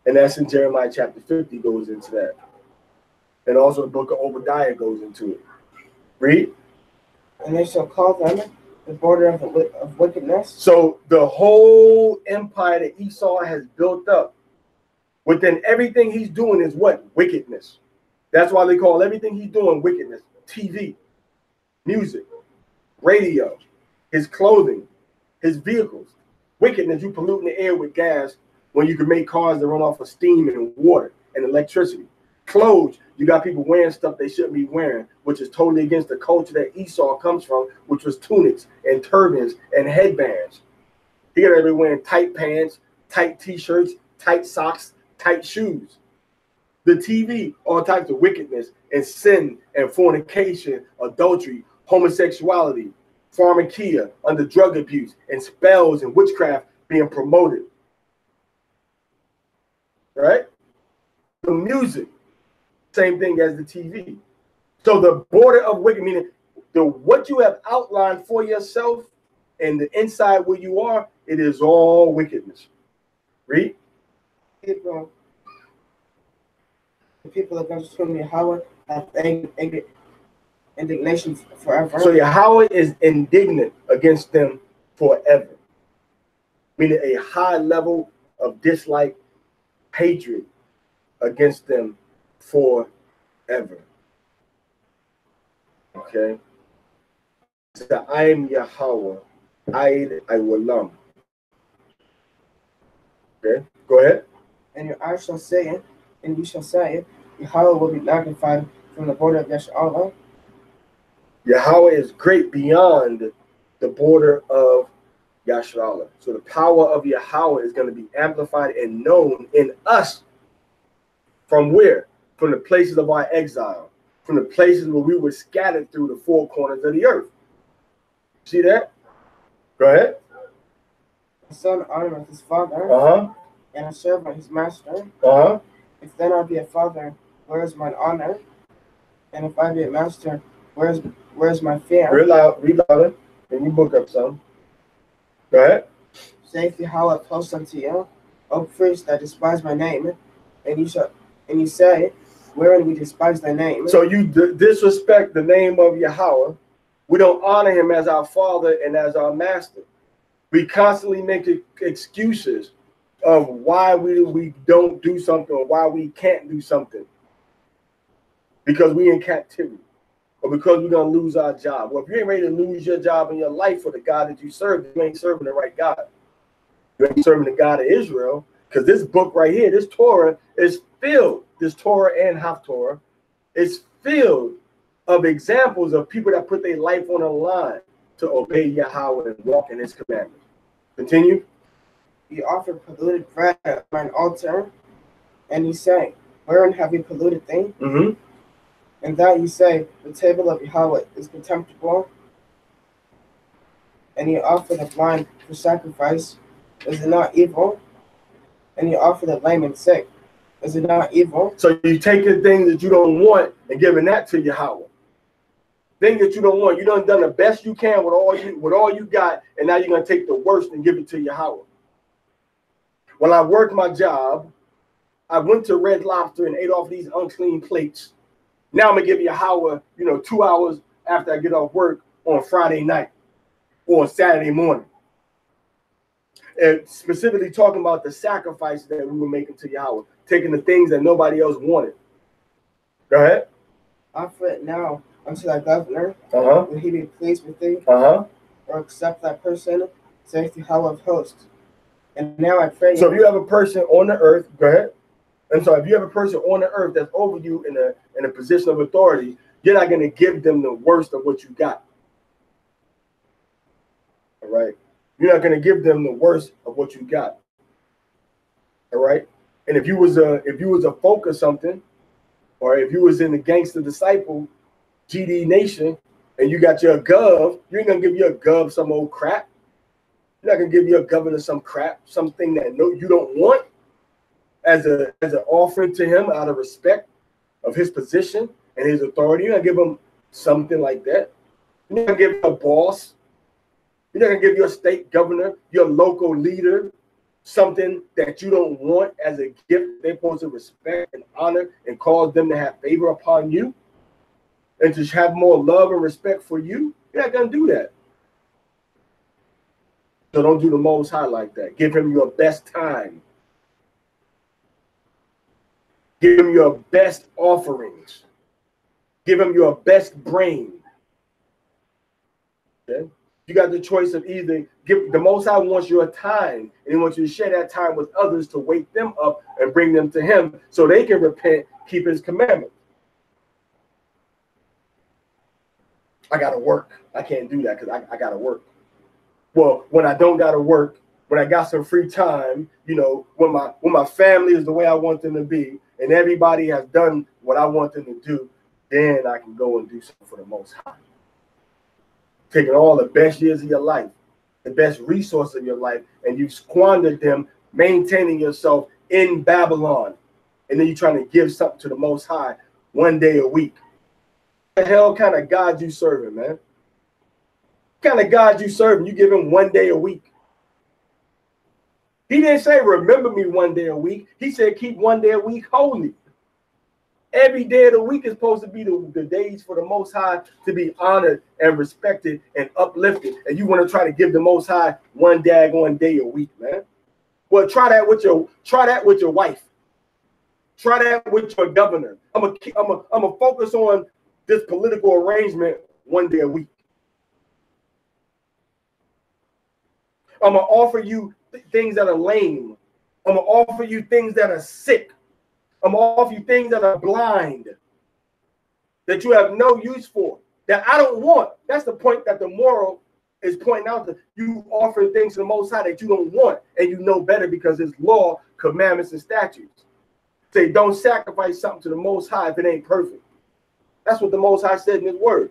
A: And that's in Jeremiah chapter 50 goes into that. And also the book of Obadiah goes into it. Read.
C: And they shall call them the border of wickedness.
A: So the whole empire that Esau has built up, within everything he's doing is what? Wickedness. That's why they call everything he's doing wickedness. TV, music, radio, his clothing, his vehicles. Wickedness, you polluting the air with gas when you can make cars that run off of steam and water and electricity. Clothes, you got people wearing stuff they shouldn't be wearing, which is totally against the culture that Esau comes from, which was tunics and turbans and headbands. He got everybody wearing tight pants, tight t-shirts, tight socks, tight shoes. The TV, all types of wickedness and sin and fornication, adultery, homosexuality, pharmakia, under drug abuse, and spells and witchcraft being promoted. Right? The music, same thing as the TV. So the border of wicked, meaning what you have outlined for yourself and the inside where you are, it is all wickedness. Read.
C: The people against whom Yahweh hath indignation forever.
A: So Yahweh is indignant against them forever. Meaning a high level of dislike, hatred against them forever. Okay. So I am Yahweh. I will. Okay. Go ahead.
C: And your eyes shall say it, and you shall say it. Yahweh will be magnified from the border of Yashar'Allah.
A: Yahweh is great beyond the border of Yashar'Allah. So the power of Yahweh is going to be amplified and known in us. From where? From the places of our exile. From the places where we were scattered through the four corners of the earth. See that? Go ahead.
C: The son honoreth his father, and a servant his master. If then I be a father, where is mine honor? And if I be a master, where is my fear?
A: Read louder, and you book up some. Go ahead.
C: Saith Yahweh close unto you, O priest that despise my name, and you say, wherein we despise thy name.
A: So you disrespect the name of Yahweh. We don't honor him as our father and as our master. We constantly make excuses of why we don't do something or why we can't do something. Because we in captivity. Or because we're going to lose our job. Well, if you ain't ready to lose your job in your life for the God that you serve, you ain't serving the right God. You ain't serving the God of Israel. Because this book right here, this Torah is filled, this Torah and Haftorah is filled of examples of people that put their life on the line to obey Yahweh and walk in his commandments. Continue.
C: You offer polluted bread at mine altar, and you say, wherein have you polluted thee? And that you say, the table of Yahweh is contemptible, and you offer the blind for sacrifice, is it not evil? And you offer the lame and sick, is it not evil? So
A: you taking things that you don't want and giving that to Yahweh. Things that you don't want, you done the best you can with all you got, and now you're gonna take the worst and give it to Yahweh. When I worked my job, I went to Red Lobster and ate off these unclean plates. Now I'm gonna give Yahweh, 2 hours after I get off work on Friday night or on Saturday morning. And specifically talking about the sacrifices that we were making to Yahweh, taking the things that nobody else wanted. Go ahead.
C: Offer it now unto thy governor. Will he be pleased with thee? Or accept that person, saith Yahweh of hosts. And now I pray.
A: So if you have a person on the earth, go ahead. And so if you have a person on the earth that's over you in a position of authority, you're not going to give them the worst of what you got. All right. You're not going to give them the worst of what you got. All right. And if you was a folk or something, or if you was in the Gangster Disciple, GD Nation, and you got your gov, you ain't gonna give your gov some old crap. You're not gonna give your governor some crap, something that you don't want as an offering to him out of respect of his position and his authority. You're not gonna give him something like that. You're not gonna give a boss. You're not gonna give your state governor, your local leader, something that you don't want as a gift. They're supposed to respect and honor and cause them to have favor upon you and to have more love and respect for you. You're not gonna do that. So don't do the Most High like that. Give him your best time. Give him your best offerings. Give him your best brain. Okay? You got the choice of either the Most High wants your time, and he wants you to share that time with others to wake them up and bring them to him so they can repent, keep his commandments. I gotta work. I can't do that because I gotta work. Well, when I don't gotta work, when I got some free time, when my family is the way I want them to be, and everybody has done what I want them to do, then I can go and do something for the Most High. Taking all the best years of your life, the best resources of your life, and you've squandered them maintaining yourself in Babylon, and then you're trying to give something to the Most High one day a week. What the hell kind of God you serving, man? What kind of God you serving? You give him one day a week. He didn't say remember me one day a week. He said keep one day a week holy. Every day of the week is supposed to be the days for the Most High to be honored and respected and uplifted. And you want to try to give the Most High one daggone day a week, man. Well, try that with your wife. Try that with your governor. I'm gonna focus on this political arrangement one day a week. I'm gonna offer you things that are lame. I'm gonna offer you things that are sick. I'm gonna offer you things that are blind, that you have no use for, that I don't want. That's the point that the moral is pointing out, that you offering things to the Most High that you don't want, and you know better because it's law, commandments, and statutes. Say, don't sacrifice something to the Most High if it ain't perfect. That's what the Most High said in His word.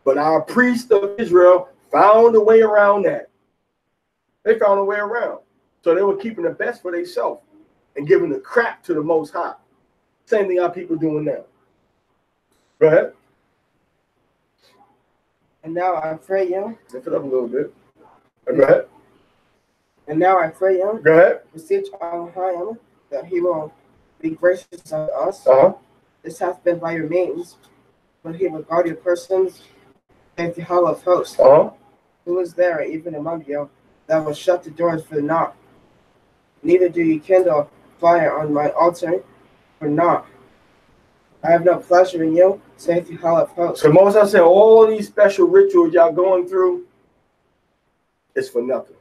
A: But our priests of Israel found a way around that. They found a way around. So they were keeping the best for themselves and giving the crap to the Most High. Same thing our people doing now. Go ahead.
C: And now I pray you.
A: Lift it up a little bit. Go ahead.
C: And now I pray you.
A: Go ahead.
C: Beseech Elohim that He will be gracious unto us. This hath been by your means, but He will guard your persons and the hollow of hosts. Who is there even among you that will shut the doors for naught? Neither do ye kindle fire on my altar for naught. I have no pleasure in you, saith the hollow of hosts.
A: So Moses said, all these special rituals y'all going through is for nothing.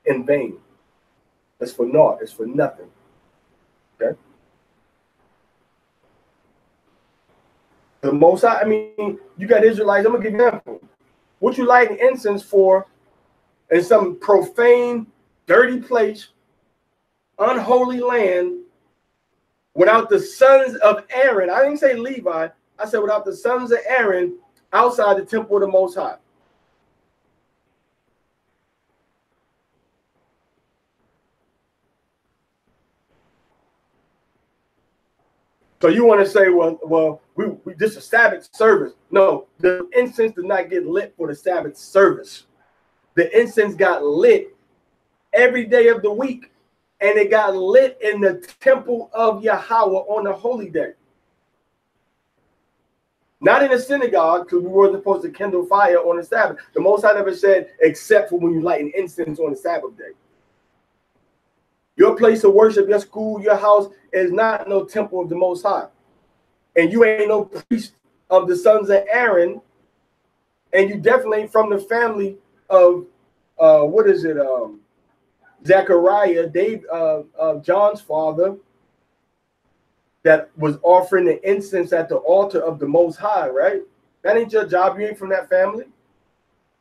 A: In vain. It's for naught. It's for nothing. Okay? The Most High, I mean, you got Israelites. I'm going to give you an example. What you lighting incense for in some profane, dirty place, unholy land, without the sons of Aaron. I didn't say Levi. I said without the sons of Aaron outside the temple of the Most High. So you want to say, well, we just a Sabbath service. No, the incense did not get lit for the Sabbath service. The incense got lit every day of the week, and it got lit in the temple of Yahweh on the holy day. Not in the synagogue, because we weren't supposed to kindle fire on the Sabbath. The Most High never said, except for when you light an incense on the Sabbath day. Your place of worship, your school, your house is not no temple of the Most High. And you ain't no priest of the sons of Aaron. And you definitely ain't from the family of, Zechariah, John's father, that was offering the incense at the altar of the Most High, right? That ain't your job. You ain't from that family.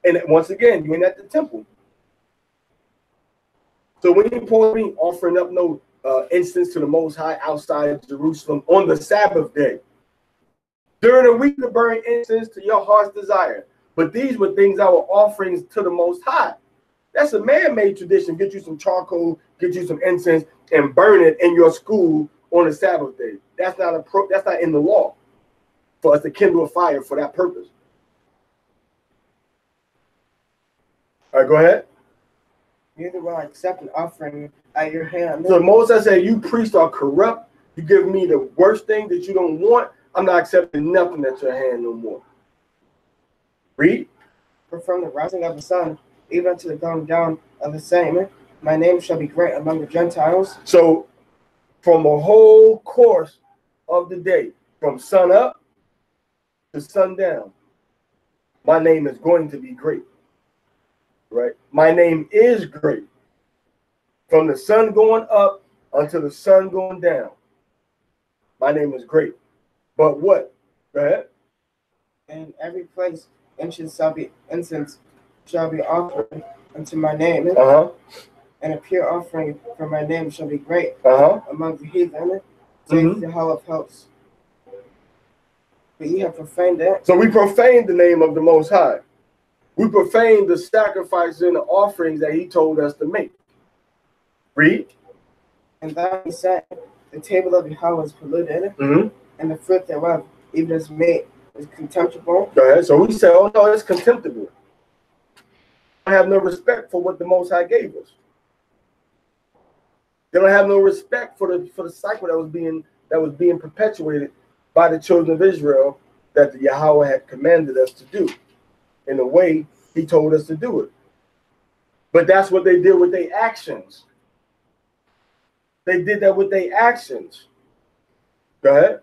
A: And once again, you ain't at the temple. So we ain't supposed to be offering up no incense to the Most High outside of Jerusalem on the Sabbath day. During the week, to burn incense to your heart's desire. But these were things that were offerings to the Most High. That's a man-made tradition. Get you some charcoal, get you some incense, and burn it in your school on the Sabbath day. That's not in the law for us to kindle a fire for that purpose. All right, go ahead.
C: Neither will I accept an offering at your hand.
A: So Moses said, you priests are corrupt. You give me the worst thing that you don't want. I'm not accepting nothing at your hand no more. Read.
C: For from the rising of the sun, even to the going down of the same, my name shall be great among the Gentiles.
A: So from a whole course of the day, from sun up to sundown, my name is going to be great. Right? My name is great. From the sun going up until the sun going down, my name is great. But what? Go ahead.
C: In every place incense shall be offered unto my name. And a pure offering for my name shall be great among the heathen, saith the Hall of Hosts. But ye have profaned it.
A: So we profaned the name of the Most High. We profaned the sacrifices and the offerings that he told us to make. Read.
C: And thou he said, the table of Yahweh is polluted, and the fruit thereof, even as meat, is contemptible.
A: Go ahead. So we say, oh no, it's contemptible. I have no respect for what the Most High gave us. They don't have no respect for the cycle that was being perpetuated by the children of Israel that the Yahweh had commanded us to do in the way he told us to do it. But that's what they did with their actions. They did that with their actions. Go ahead.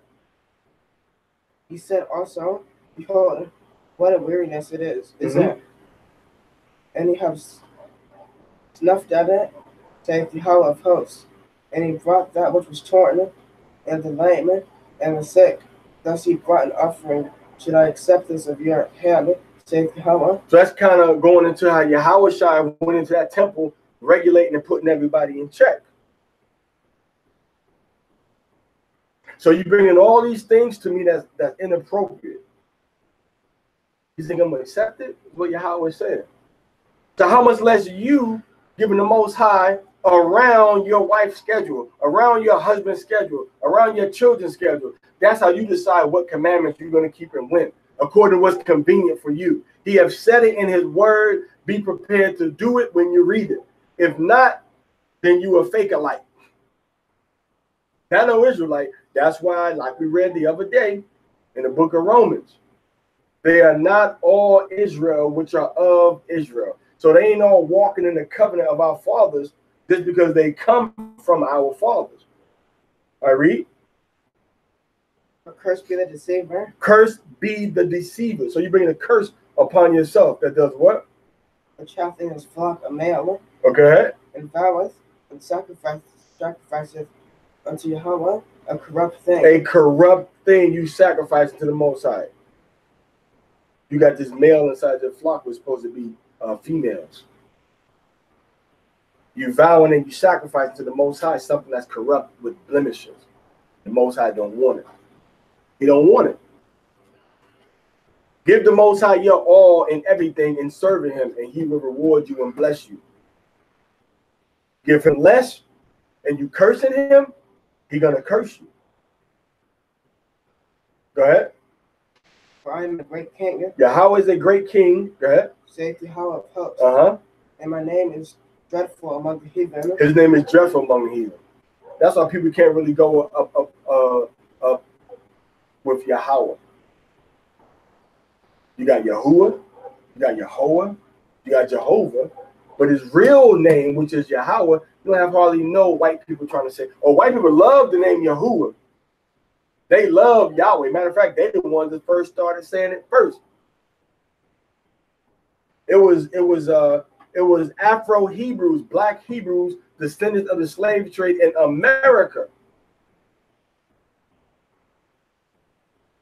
C: He said also, behold, what a weariness it is, isn't it? And he has snuffed at it, saith Yahweh of hosts. And he brought that which was torn, and the lame, and the sick. Thus he brought an offering. Should I accept this of your hand, saith Yahweh?
A: So that's kind of going into how Yahweh Shai went into that temple, regulating and putting everybody in check. So you bringing all these things to me that's inappropriate. You think I'm going to accept it? Is what Yahweh said. So how much less you giving the Most High around your wife's schedule, around your husband's schedule, around your children's schedule? That's how you decide what commandments you're going to keep and when, according to what's convenient for you. He has said it in his word. Be prepared to do it when you read it. If not, then you a fake-alike. Not no Israelite. That's why, like we read the other day in the book of Romans, they are not all Israel which are of Israel. So they ain't all walking in the covenant of our fathers just because they come from our fathers. I read.
C: Cursed be the deceiver.
A: Cursed be the deceiver. So you bring a curse upon yourself that does what?
C: Which hath in his flock a male.
A: Okay.
C: And voweth and sacrificeth unto Yahweh a corrupt thing.
A: A corrupt thing you sacrifice to the Most High. You got this male inside your flock was supposed to be females. You vowing and you sacrifice to the Most High something that's corrupt with blemishes. The Most High don't want it. He don't want it. Give the Most High your all in everything in serving him, and he will reward you and bless you. Give him less, and you cursing him, he's going to curse you. Go ahead.
C: For I am a great king.
A: Yahweh is a great king. Go ahead.
C: Saith Yahweh of hosts. And my name is dreadful among the heathen.
A: His name is dreadful among the heathen. That's why people can't really go up with Yahweh. You got Yahuwah, you got Yehovah, you got Jehovah, but his real name, which is Yahweh, you don't have hardly no white people trying to say, oh, white people love the name Yahuwah. They love Yahweh. Matter of fact, they're the ones that first started saying it first. It was Afro-Hebrews, black Hebrews, descendants of the slave trade in America,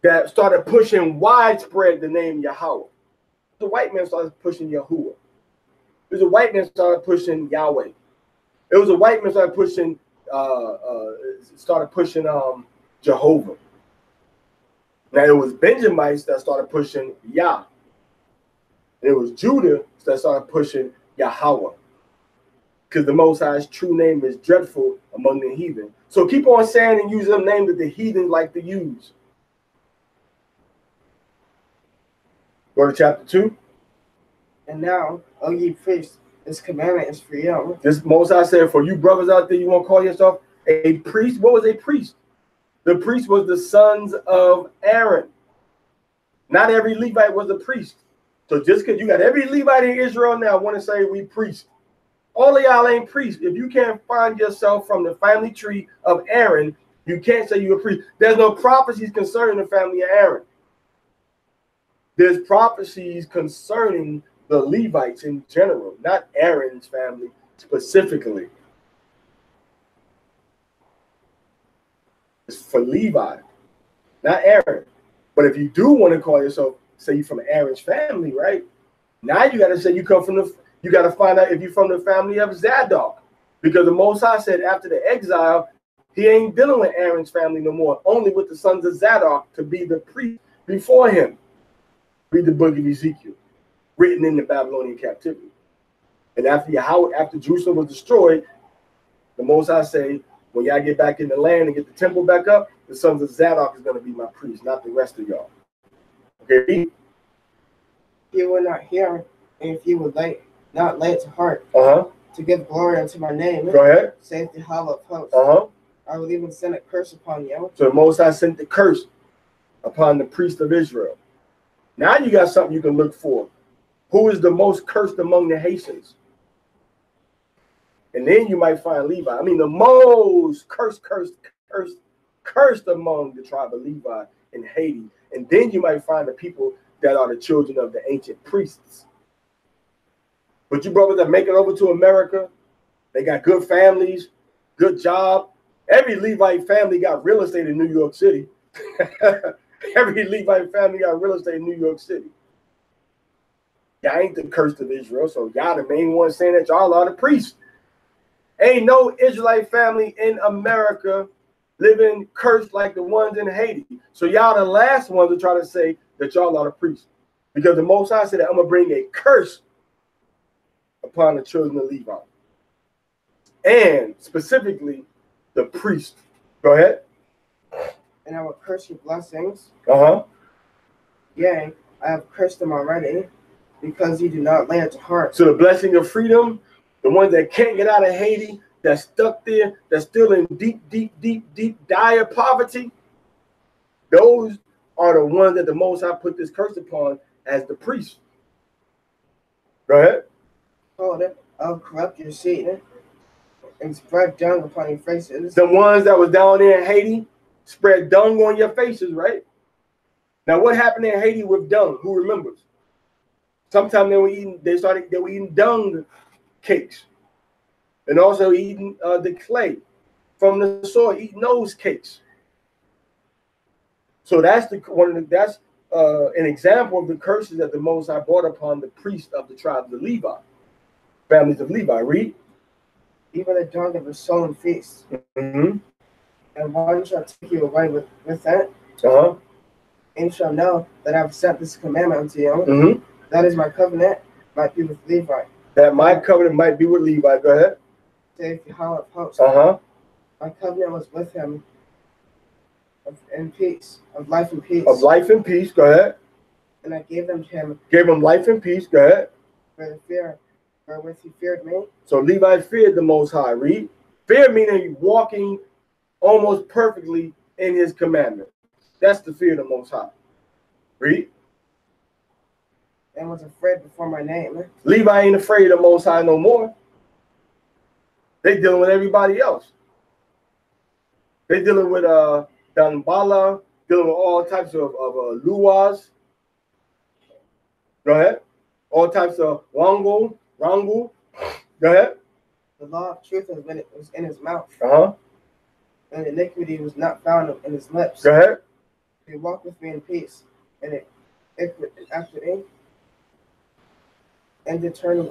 A: that started pushing widespread the name Yahweh. The white man started pushing Yahuwah. It was a white man started pushing Yahweh. It was a white man started pushing Jehovah. Now it was Benjamites that started pushing Yah. And it was Judah that started pushing Yahweh. Because the Most High's true name is dreadful among the heathen. So keep on saying and using them names that the heathen like to use. Go to chapter 2.
C: And now, O ye priests, this commandment is for you.
A: This Most High said, for you brothers out there, you want to call yourself a priest? What was a priest? The priest was the sons of Aaron. Not every Levite was a priest. So just because you got every Levite in Israel now want to say we priest. All of y'all ain't priests. If you can't find yourself from the family tree of Aaron, you can't say you're a priest. There's no prophecies concerning the family of Aaron. There's prophecies concerning the Levites in general, not Aaron's family specifically. It's for Levi, not Aaron. But if you do want to call yourself, say you're from Aaron's family, right? Now you got to say you come from you got to find out if you're from the family of Zadok. Because the Most High said after the exile, he ain't dealing with Aaron's family no more, only with the sons of Zadok to be the priest before him. Read the book of Ezekiel, written in the Babylonian captivity. And after Jerusalem was destroyed, the Most High say, when y'all get back in the land and get the temple back up, the sons of Zadok is going to be my priests, not the rest of y'all. Okay?
C: You will not hear, and if you would not lay it to heart, to give glory unto my name.
A: Go ahead.
C: Saith the Yahweh of hosts. I will even send a curse upon you.
A: So the Most High sent the curse upon the priest of Israel. Now you got something you can look for. Who is the most cursed among the Haitians? And then you might find Levi. I mean, the most cursed among the tribe of Levi in Haiti. And then you might find the people that are the children of the ancient priests. But you brothers that make it over to America, they got good families, good job. Every Levite family got real estate in New York City. Every Levite family got real estate in New York City. Y'all ain't the curse of Israel, so y'all the main ones saying that y'all are the priests. Ain't no Israelite family in America living cursed like the ones in Haiti. So y'all the last ones to try to say that y'all are the priests. Because the Most High said that I'm going to bring a curse upon the children of Levi. And specifically, the priest. Go ahead.
C: And I will curse your blessings.
A: Uh-huh.
C: Yea, I have cursed them already, because you do not lay it to heart.
A: So the blessing of freedom, the ones that can't get out of Haiti, that's stuck there, that's still in deep, dire poverty, those are the ones that the Most High put this curse upon as the priest. Go ahead.
C: Hold it. I'll corrupt your seed and spread dung upon your faces.
A: The ones that was down there in Haiti spread dung on your faces, right? Now, what happened in Haiti with dung? Who remembers? Sometimes they were eating dung cakes, and also eating the clay from the soil, eating those cakes. So that's an example of the curses that the Most High brought upon the priests of the tribes of Levi, families of Levi. Read.
C: Even the dung of a solemn feast.
A: Mm-hmm.
C: And one shall take you away with that.
A: Uh-huh.
C: And you shall know that I have sent this commandment unto you.
A: Mm-hmm.
C: That is my covenant, might be with Levi.
A: That my covenant might be with Levi. Go ahead.
C: Saith Yahweh of hosts.
A: Uh-huh.
C: My covenant was with him in peace, of life and peace.
A: Of life and peace. Go ahead.
C: And I gave them to him.
A: Gave him life and peace. Go ahead.
C: For the fear wherewith he feared me.
A: So Levi feared the Most High. Read. Fear meaning walking almost perfectly in his commandment. That's the fear of the Most High. Read.
C: And was afraid before my name.
A: Levi ain't afraid of the Most High no more. They dealing with everybody else. They dealing with Danbala, dealing with all types of luas. Go ahead. All types of Rangu. Go ahead.
C: The law of truth was in his mouth.
A: Uh-huh.
C: And iniquity was not found in his lips.
A: Go ahead.
C: He walked with me in peace, and equity, and to turn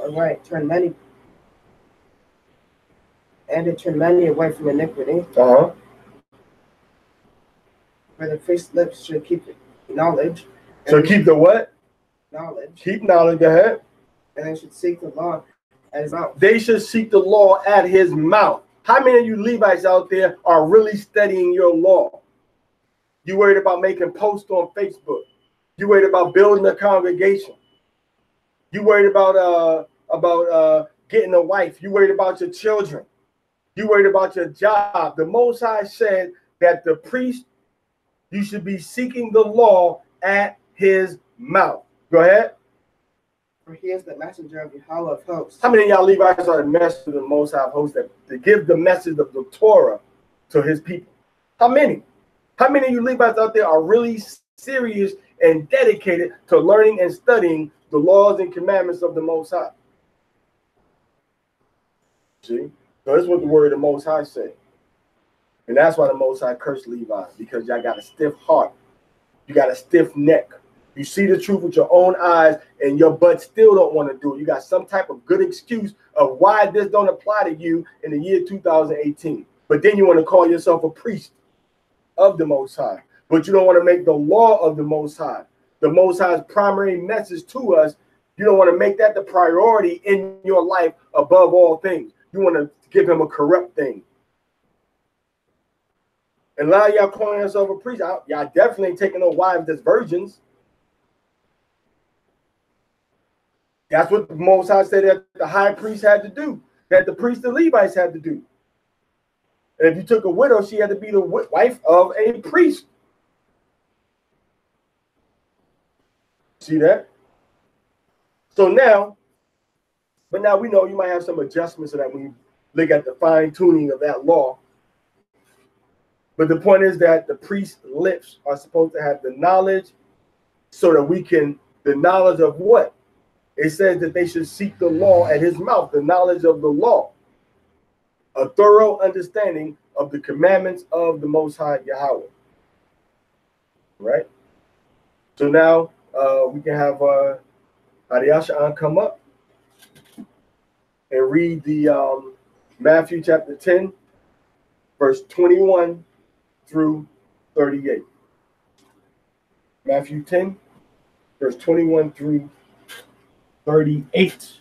C: many away from iniquity.
A: Uh-huh.
C: For the priest's lips should keep knowledge.
A: So keep the what?
C: Knowledge.
A: Keep knowledge. Go ahead.
C: And they should seek the law at his mouth.
A: They should seek the law at his mouth. How many of you Levites out there are really studying your law? You worried about making posts on Facebook. You worried about building a congregation. You worried about getting a wife. You worried about your children. You worried about your job. The Most High said that the priest, you should be seeking the law at his mouth. Go ahead.
C: For he is the messenger of Yahweh of hosts.
A: How many of y'all Levites are the messenger of the Most High of hosts to give the message of the Torah to his people? How many? How many of you Levites out there are really serious and dedicated to learning and studying the laws and commandments of the Most High? See? So this is what the word of the Most High said. And that's why the Most High cursed Levi, because y'all got a stiff heart. You got a stiff neck. You see the truth with your own eyes, and your butt still don't want to do it. You got some type of good excuse of why this don't apply to you in the year 2018. But then you want to call yourself a priest of the Most High. But you don't want to make the law of the Most High, the Most High's primary message to us. You don't want to make that the priority in your life above all things. You want to give him a corrupt thing. And a lot of y'all calling yourself a priest, y'all definitely ain't taking no wives that's virgins. That's what the Most High said that the high priest had to do, that the priests and Levites had to do. And if you took a widow, she had to be the wife of a priest. See that? So now, but now we know you might have some adjustments so that when look at the fine tuning of that law. But the point is that the priest's lips are supposed to have the knowledge so that we can, the knowledge of what? It says that they should seek the law at his mouth, the knowledge of the law, a thorough understanding of the commandments of the Most High Yahweh. Right? So now we can have Adiyasha come up and read the Matthew chapter 10, verse 21 through 38. Matthew 10, verse 21 through 38.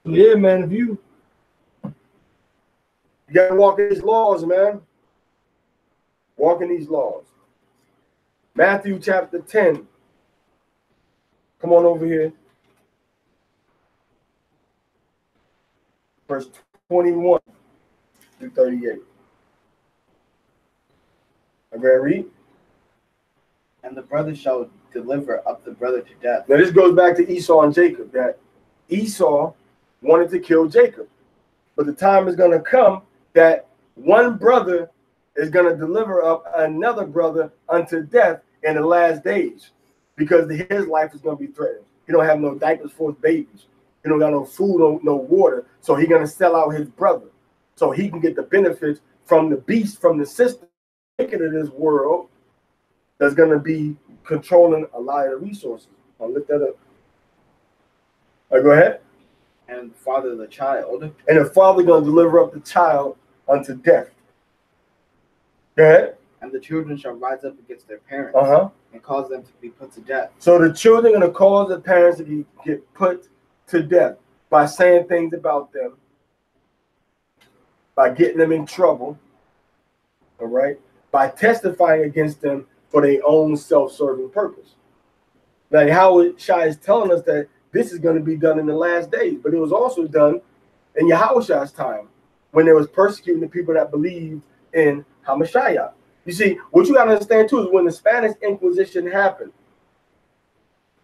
A: Yeah, man, if you gotta walk in these laws, man. Walk in these laws. Matthew chapter 10. Come on over here. Verse 21 through 38. I'm going to read.
B: And the brother shall deliver up the brother to death.
A: Now this goes back to Esau and Jacob, that Esau wanted to kill Jacob. But the time is going to come that one brother is going to deliver up another brother unto death in the last days, because his life is going to be threatened. He don't have no diapers for his babies. He don't got no food, no water. So he's going to sell out his brother so he can get the benefits from the beast, from the system of this world that's going to be controlling a lot of the resources. I'll look that up. All right, go ahead.
B: And the father of the child.
A: And the father going to deliver up the child unto death. Go ahead.
B: And the children shall rise up against their parents and cause them to be put to death.
A: So the children are going to cause the parents to get put to death by saying things about them, by getting them in trouble, all right, by testifying against them for their own self-serving purpose. Now, Yahweh Shai is telling us that this is going to be done in the last days, but it was also done in Yahweh Shai's time when they was persecuting the people that believed in Hamashiach. You see, what you got to understand too is when the Spanish Inquisition happened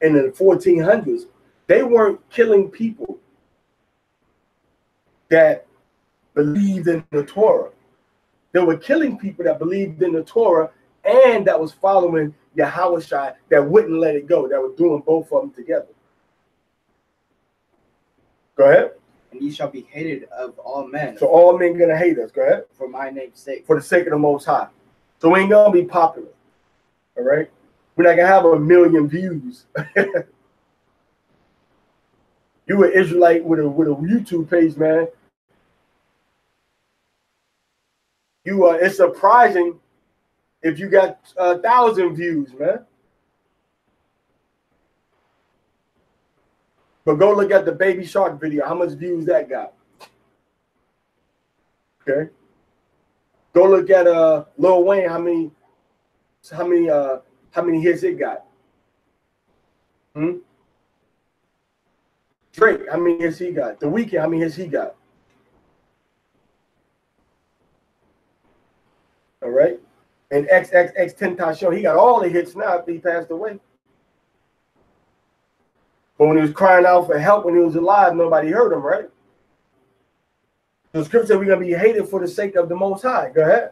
A: in the 1400s, they weren't killing people that believed in the Torah. They were killing people that believed in the Torah and that was following Yahweh Shai, that wouldn't let it go, that were doing both of them together. Go ahead.
B: And ye shall be hated of all men.
A: So all men gonna hate us. Go ahead.
B: For my name's sake.
A: For the sake of the Most High. So we ain't gonna be popular. All right. We're not gonna have 1 million views. You an Israelite with a YouTube page, man. You it's surprising if you got 1,000 views, man. But go look at the Baby Shark video. How much views that got? Okay. Go look at Lil Wayne. How many hits it got? Drake, how many hits he got? The Weeknd, how many hits he got? All right. And XXX Tentacion, he got all the hits now after he passed away. But when he was crying out for help when he was alive, nobody heard him, right? The scripture said we're going to be hated for the sake of the Most High. Go ahead.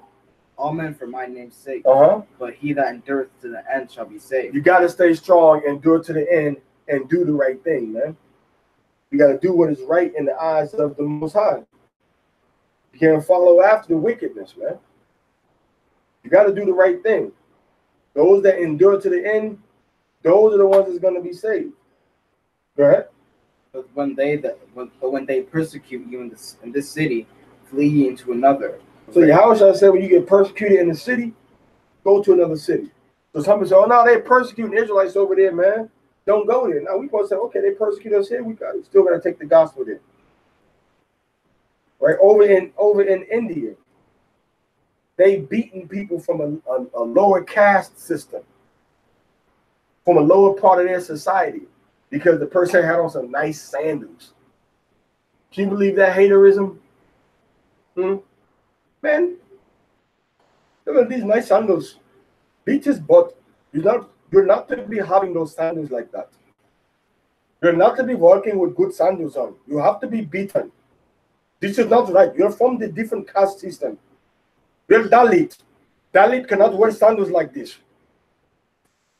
B: All men for my name's sake. But he that endureth to the end shall be saved. You
A: got to stay strong, endure to the end, and do the right thing, man. You got to do what is right in the eyes of the Most High. You can't follow after the wickedness, man. You got to do the right thing. Those that endure to the end, those are the ones that's going to be saved. Go ahead.
B: But when they persecute you in this city, flee ye into another.
A: So Yahweh said, when you get persecuted in the city, go to another city. So some people say, oh, no, they're persecuting Israelites over there, man. Don't go there. Now we supposed to say, okay, they persecute us here. We still got to take the gospel there. Right? Over in India, they beating people from a lower caste system, from a lower part of their society, because the person had on some nice sandals. Can you believe that haterism? Man, look at these nice sandals. Beat his butt. You're not to be having those sandals like that. You're not to be walking with good sandals on. You have to be beaten. This is not right. You're from the different caste system. You're Dalit. Dalit cannot wear sandals like this.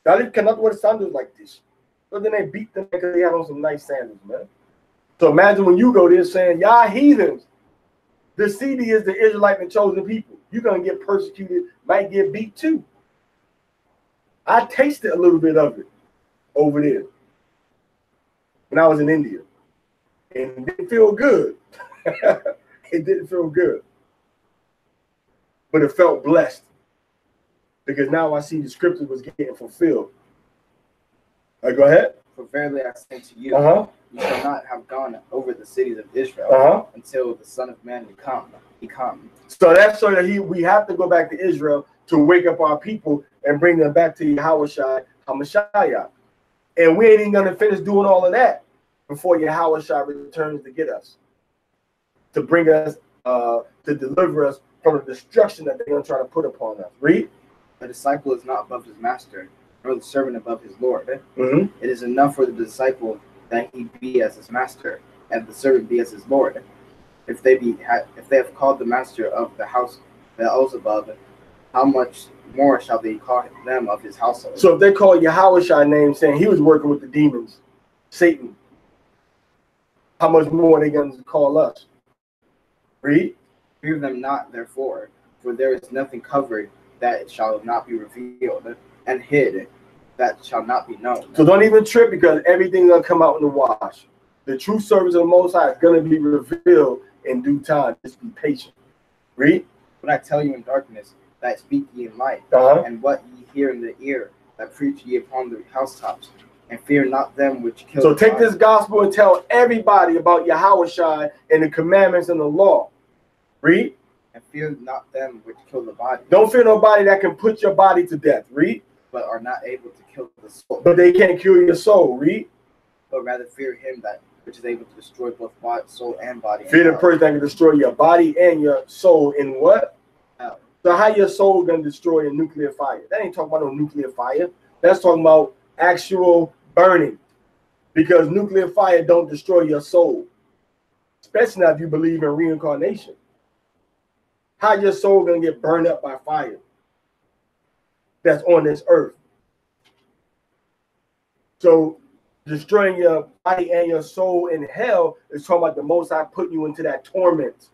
A: Dalit cannot wear sandals like this. So then they beat them because they had on some nice sandals, man. So imagine when you go there saying, y'all heathens. The CD is the Israelite and chosen people. You're going to get persecuted, might get beat too. I tasted a little bit of it over there when I was in India. And it didn't feel good. It didn't feel good. But it felt blessed. Because now I see the scripture was getting fulfilled. Go ahead.
B: For verily I say to you, you shall not have gone over the cities of Israel until the Son of Man become. So
A: that's so that we have to go back to Israel to wake up our people and bring them back to Yahushua HaMashiach. And we ain't even going to finish doing all of that before Yahushua returns to get us. To bring us, to deliver us from the destruction that they're going to try to put upon us. Read.
B: The disciple is not above his master, nor the servant above his Lord. It is enough for the disciple that he be as his master, and the servant be as his Lord. If they have called the master of the house Beelzebub, how much more shall they call them of his household? So
A: if they call Yahushua name saying he was working with the demons, Satan, how much more are they going to call us? Read.
B: Fear them not, therefore, for there is nothing covered that it shall not be revealed, and hid that shall not be known.
A: So don't even trip, because everything's going to come out in the wash. The true service of the Most High is going to be revealed in due time. Just be patient. Read.
B: What I tell you in darkness, that speak ye in light, and what ye hear in the ear, that preach ye upon the housetops, and fear not them which kill.
A: So take this gospel and tell everybody about Yahushua and the commandments and the law. Read.
B: And fear not them which kill the body.
A: Don't fear nobody that can put your body to death. Read.
B: But are not able to kill the soul.
A: But they can't kill your soul. Read.
B: But rather fear him that which is able to destroy both soul and body.
A: Fear the person that can destroy your body and your soul in what? Hell. So how your soul gonna destroy a nuclear fire? That ain't talking about no nuclear fire. That's talking about actual burning. Because nuclear fire don't destroy your soul. Especially not if you believe in reincarnation. How your soul gonna get burned up by fire that's on this earth? So destroying your body and your soul in hell is talking about the Most High putting you into that torment.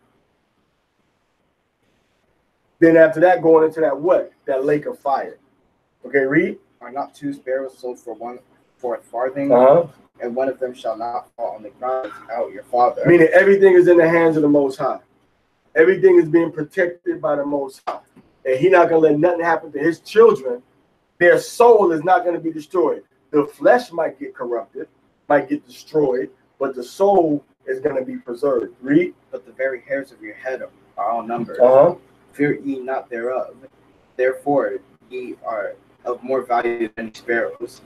A: Then after that, going into that what? That lake of fire. Okay, read.
B: Are not two sparrows sold for a farthing? And one of them shall not fall on the ground without your Father.
A: Meaning everything is in the hands of the Most High. Everything is being protected by the Most High. And he's not going to let nothing happen to his children. Their soul is not going to be destroyed. The flesh might get corrupted, might get destroyed, but the soul is going to be preserved. Read.
B: But the very hairs of your head are all numbered. Fear ye not thereof. Therefore ye are of more value than sparrows.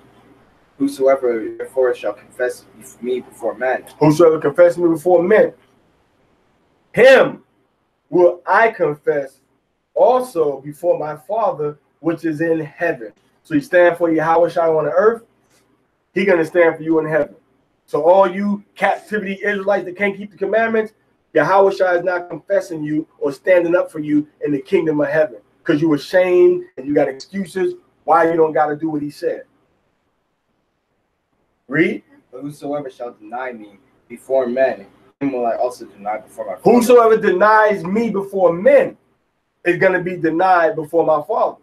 B: Whosoever therefore shall confess me before men.
A: Whosoever confess me before men. Him will I confess also before my Father which is in heaven. So you stand for Yahushua on the earth, he's going to stand for you in heaven. So all you captivity Israelites that can't keep the commandments, Yahushua is not confessing you or standing up for you in the kingdom of heaven because you ashamed and you got excuses why you don't got to do what he said. Read.
B: But whosoever shall deny me before men, him will I also deny before my Father.
A: Whosoever denies me before men is going to be denied before my Father.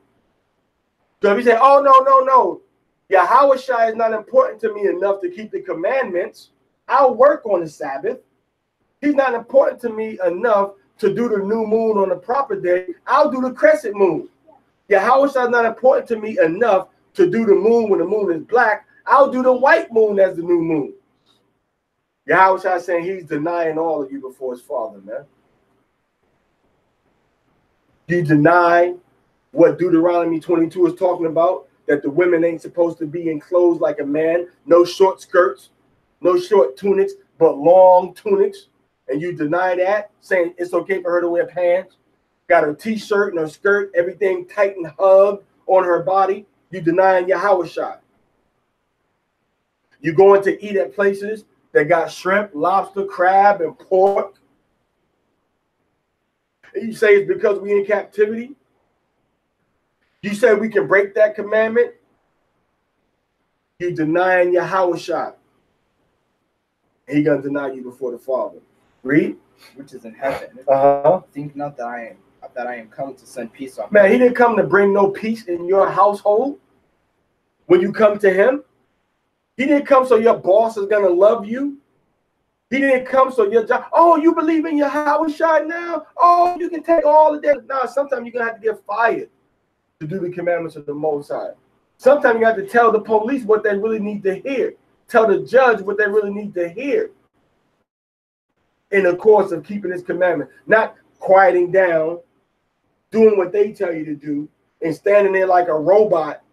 A: So if you say, oh, no, Yahushua is not important to me enough to keep the commandments, I'll work on the Sabbath. He's not important to me enough to do the new moon on the proper day. I'll do the crescent moon. Yahushua is not important to me enough to do the moon when the moon is black. I'll do the white moon as the new moon. Yahushua is saying he's denying all of you before his Father, man. You deny what Deuteronomy 22 is talking about, that the women ain't supposed to be enclosed like a man, no short skirts, no short tunics, but long tunics. And you deny that, saying it's okay for her to wear pants, got her t-shirt and her skirt, everything tight and hugged on her body. You denying Yahushua. You going to eat at places that got shrimp, lobster, crab, and pork. And you say it's because we in captivity. You say we can break that commandment. You denying Yahushua. He gonna deny you before the Father. Read.
B: Which is in heaven. Think not that I am come to send peace on.
A: Man, he didn't come to bring no peace in your household. When you come to him, he didn't come so your boss is gonna love you. He didn't come so your job. Oh, you believe in Yahushua now? Oh, you can take all of that. Nah, sometimes you're gonna have to get fired to do the commandments of the Most High. Sometimes you have to tell the police what they really need to hear. Tell the judge what they really need to hear. In the course of keeping his commandment, not quieting down, doing what they tell you to do, and standing there like a robot,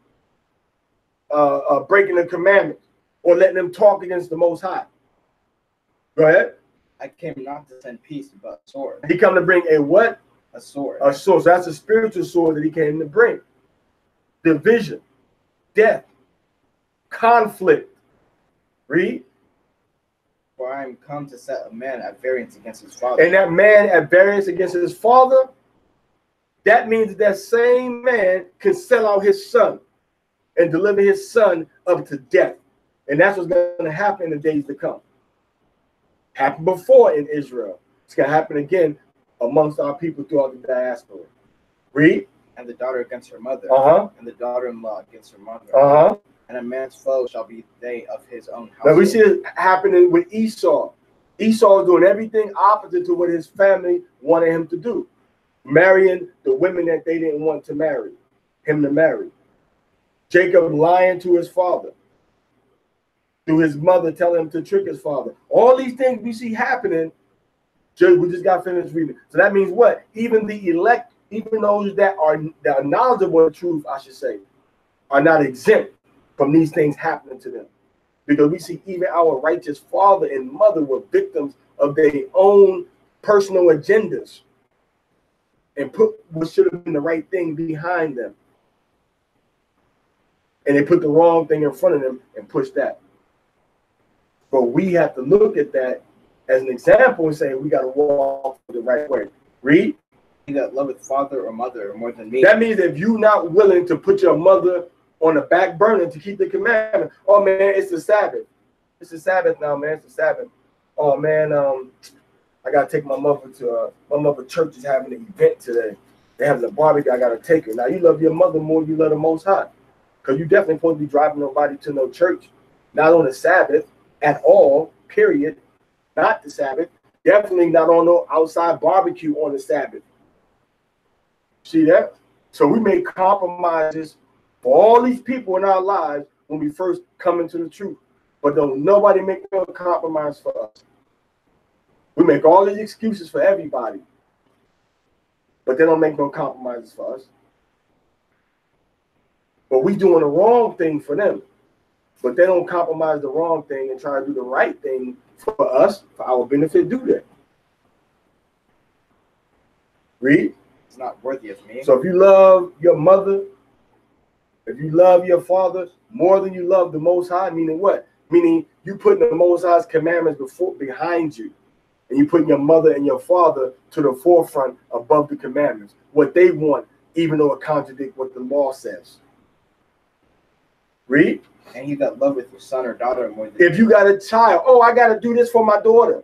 A: breaking the commandments or letting them talk against the Most High. Go ahead.
B: I came not to send peace, but a sword.
A: He come to bring a what?
B: A sword.
A: A sword. So that's a spiritual sword that he came to bring. Division, death, conflict. Read.
B: For I am come to set a man at variance against his father.
A: And that man at variance against his father, that means that same man can sell out his son and deliver his son up to death. And that's what's going to happen in the days to come. Happened before in Israel. It's going to happen again amongst our people throughout the diaspora. Read.
B: And the daughter against her mother. And the daughter-in-law against her mother. And a man's foe shall be they of his own house.
A: Now we see it happening with Esau. Esau is doing everything opposite to what his family wanted him to do. Marrying the women that they didn't want to marry, him to marry. Jacob lying to his father. Through his mother telling him to trick his father. All these things we see happening. We just got finished reading. So that means what? Even the elect, even those that are knowledgeable of the truth, I should say, are not exempt from these things happening to them. Because we see even our righteous father and mother were victims of their own personal agendas and put what should have been the right thing behind them. And they put the wrong thing in front of them and pushed that. But we have to look at that as an example and say we got to walk the right way. Read.
B: He that loveth father or mother more than me.
A: That means if you're not willing to put your mother on the back burner to keep the commandment. Oh man, it's the Sabbath. It's the Sabbath now, man. It's the Sabbath. Oh man, I gotta take my mother to my mother church is having an event today. They're having a barbecue. I gotta take her. Now you love your mother more than you love the Most High, because you definitely supposed to be driving nobody to no church, not on the Sabbath at all. Period. Not the Sabbath. Definitely not on no outside barbecue on the Sabbath. See that? So we make compromises for all these people in our lives when we first come into the truth. But don't nobody make no compromise for us. We make all these excuses for everybody. But they don't make no compromises for us. But we doing the wrong thing for them. But they don't compromise the wrong thing and try to do the right thing for us, for our benefit, do that. Read.
B: It's not worthy of me.
A: So if you love your mother, if you love your father more than you love the Most High, meaning what? Meaning you putting the Most High's commandments behind you, and you putting your mother and your father to the forefront above the commandments, what they want, even though it contradicts what the law says. Read.
B: And he that loveth your son or daughter more than
A: if you got a child, oh, I got to do this for my daughter.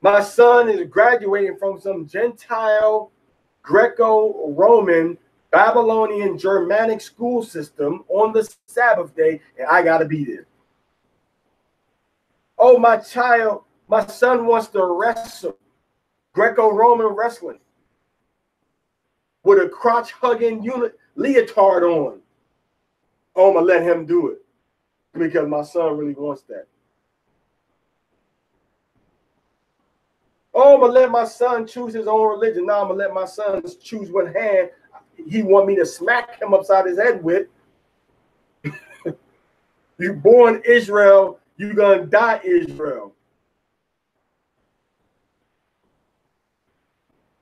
A: My son is graduating from some Gentile, Greco-Roman, Babylonian, Germanic school system on the Sabbath day, and I got to be there. Oh, my son wants to wrestle, Greco-Roman wrestling, with a crotch-hugging leotard on. Oh, I'm going to let him do it because my son really wants that. Oh, I'm going to let my son choose his own religion. Now I'm going to let my son choose what hand he want me to smack him upside his head with. You born Israel, you're going to die Israel.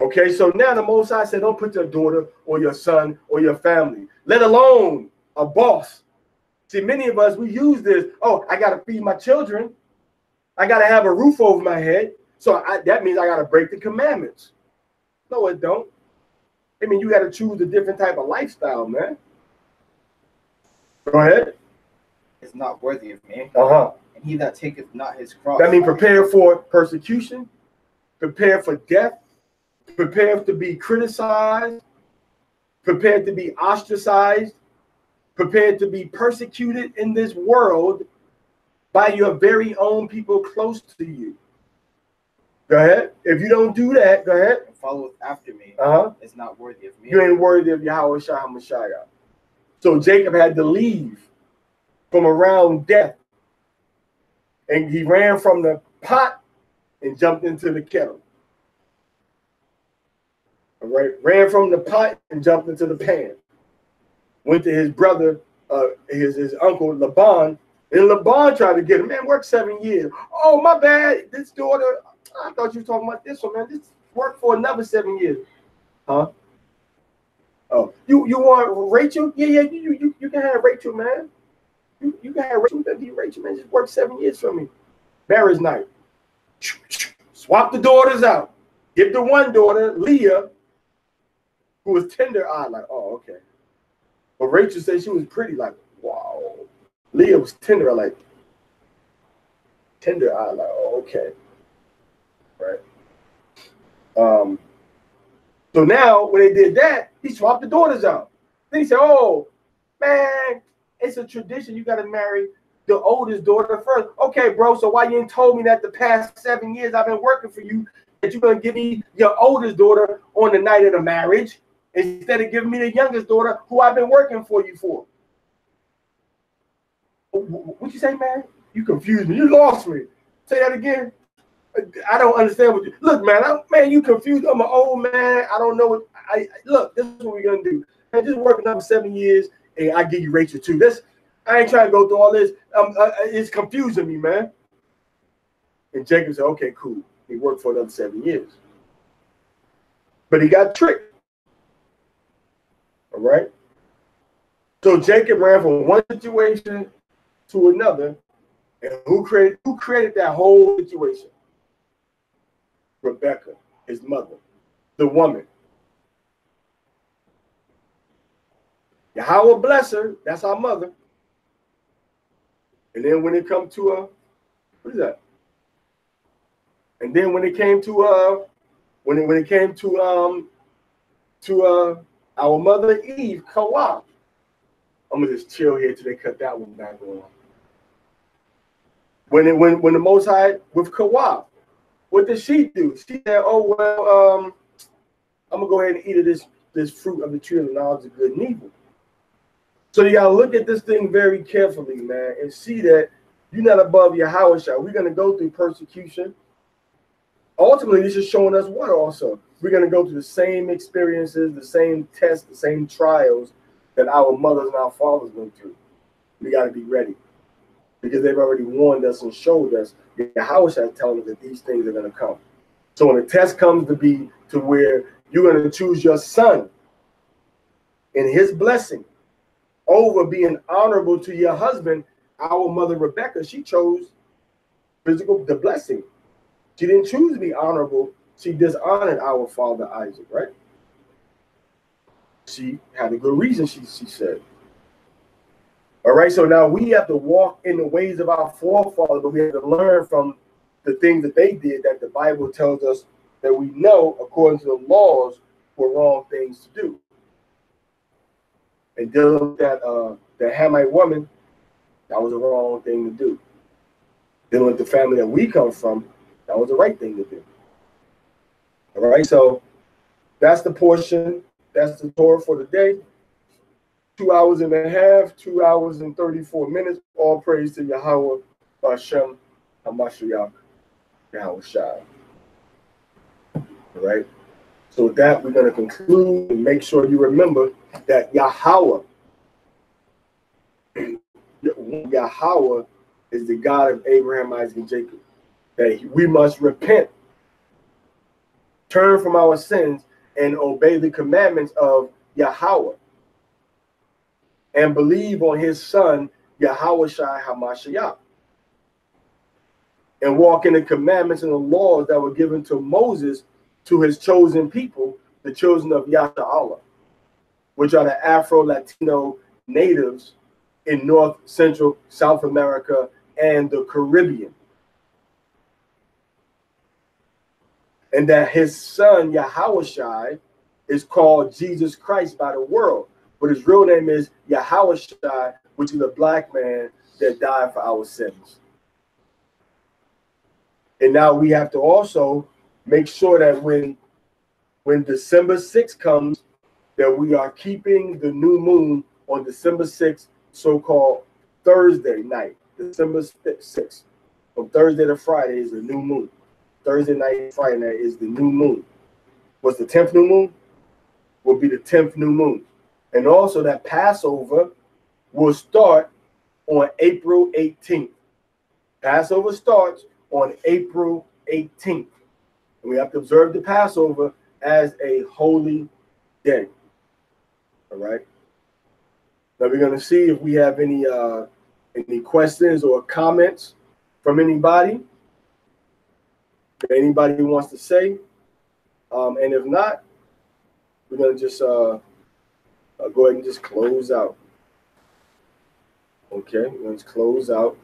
A: Okay, so now the Most High said, don't put your daughter or your son or your family, let alone a boss, See, many of us, we use this, oh, I got to feed my children. I got to have a roof over my head. So that means I got to break the commandments. No, it don't. I mean, you got to choose a different type of lifestyle, man. Go ahead.
B: Is not worthy of me.
A: Uh-huh.
B: And he that taketh not his cross.
A: That means prepare for persecution, prepare for death, prepare to be criticized, prepared to be ostracized, prepared to be persecuted in this world by your very own people close to you. Go ahead. If you don't do that, go ahead.
B: And followeth after me. Is not worthy of me.
A: You ain't worthy of Yahweh Shah HaMashiach. So Jacob had to leave from around death. And he ran from the pot and jumped into the kettle. All right. Ran from the pot and jumped into the pan. Went to his brother, his uncle Laban, and Laban tried to get him. Man, worked 7 years. Oh, my bad. This daughter, I thought you were talking about this one, man. This worked for another 7 years. Huh? Oh, you want Rachel? Yeah, you can have Rachel, man. You can have Rachel. That be Rachel, man. Just worked 7 years for me. Marriage night. Swap the daughters out. Give the one daughter, Leah, who was tender-eyed, like, oh, okay. But Rachel said she was pretty, like, wow. Leah was tender-eyed, like, oh, okay. Right. So now, when they did that, he swapped the daughters out. Then he said, oh, man, it's a tradition. You got to marry the oldest daughter first. Okay, bro, so why you ain't told me that the past 7 years I've been working for you, that you're going to give me your oldest daughter on the night of the marriage instead of giving me the youngest daughter who I've been working for you for? What you say, man? You confused me. You lost me. Say that again. I don't understand what you look, man. Man, you confused. I'm an old man. I don't know what look. This is what we're gonna do. Man, just working up 7 years, and I give you Rachel too. I ain't trying to go through all this. It's confusing me, man. And Jacob said, "Okay, cool." He worked for another 7 years, but he got tricked. All right. So Jacob ran from one situation to another, and who created that whole situation? Rebecca, his mother, the woman. Yahweh bless her, that's our mother. And then when it come to what is that? And then when it came to when it came to our mother Eve, Kawah. I'm gonna just chill here till they cut that one back on. When the Most High with Kawah, what did she do? She said, "Oh well, I'm gonna go ahead and eat of this fruit of the tree of the knowledge of good and evil." So you gotta look at this thing very carefully, man, and see that you're not above your house. We're gonna go through persecution. Ultimately, this is showing us what also we're gonna go through the same experiences, the same tests, the same trials that our mothers and our fathers went through. We gotta be ready, because they've already warned us and showed us. The house is telling us that these things are going to come. So when the test comes to where you're going to choose your son and his blessing over being honorable to your husband, our mother Rebecca, she chose the blessing. She didn't choose to be honorable. She dishonored our father Isaac, right? She had a good reason, she said. All right, so now we have to walk in the ways of our forefathers, but we have to learn from the things that they did that the Bible tells us that we know, according to the laws, were wrong things to do. And dealing with that Hamite woman, that was a wrong thing to do. Dealing with the family that we come from, that was the right thing to do. All right, so that's the portion, that's the Torah for the day. 2 hours and a half, 2 hours and 34 minutes. All praise to Yahweh, Bashem, Hamashiach, Yahweh Shai. All right. So with that, we're going to conclude and make sure you remember that Yahweh is the God of Abraham, Isaac, and Jacob. That we must repent, turn from our sins, and obey the commandments of Yahweh, and believe on his son Yahawashi HaMashiach, and walk in the commandments and the laws that were given to Moses, to his chosen people, the children of Yasha, which are the Afro-Latino natives in North, Central, South America, and the Caribbean. And that his son, Yahawashi, is called Jesus Christ by the world. But his real name is Yahawashi, which is a black man that died for our sins. And now we have to also make sure that when December 6th comes, that we are keeping the new moon on December 6th, so-called Thursday night. December 6th. From Thursday to Friday is the new moon. Thursday night, Friday night is the new moon. What's the 10th new moon? Will be the 10th new moon. And also that Passover will start on April 18th. Passover starts on April 18th. And we have to observe the Passover as a holy day. All right. Now we're going to see if we have any questions or comments from anybody. If anybody wants to say. And if not, we're going to just go ahead and just close out. Okay, let's close out.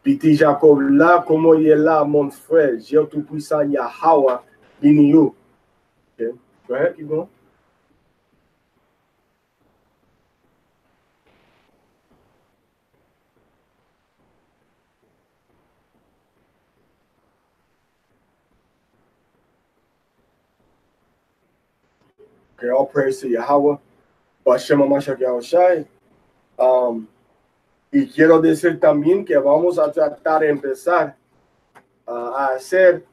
A: Piti Jacob là, como il est là, mon frère, Dieu tout-puissant Yahweh, béni you. Okay, go ahead, keep going. Okay, all praise to Yahweh. Bashem HaMashiach Yahushai. Y quiero decir también que vamos a tratar de empezar a hacer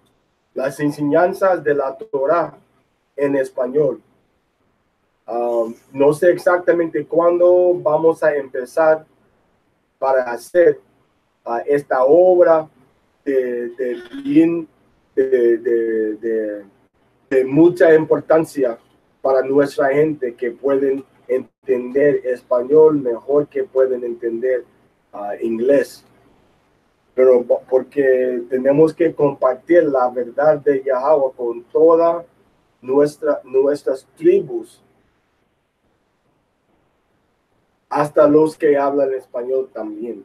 A: las enseñanzas de la Torah en español. No sé exactamente cuándo vamos a empezar para hacer esta obra de mucha importancia para nuestra gente, que pueden entender español mejor que pueden entender inglés. Pero porque tenemos que compartir la verdad de Yahweh con todas nuestras tribus, hasta los que hablan español también.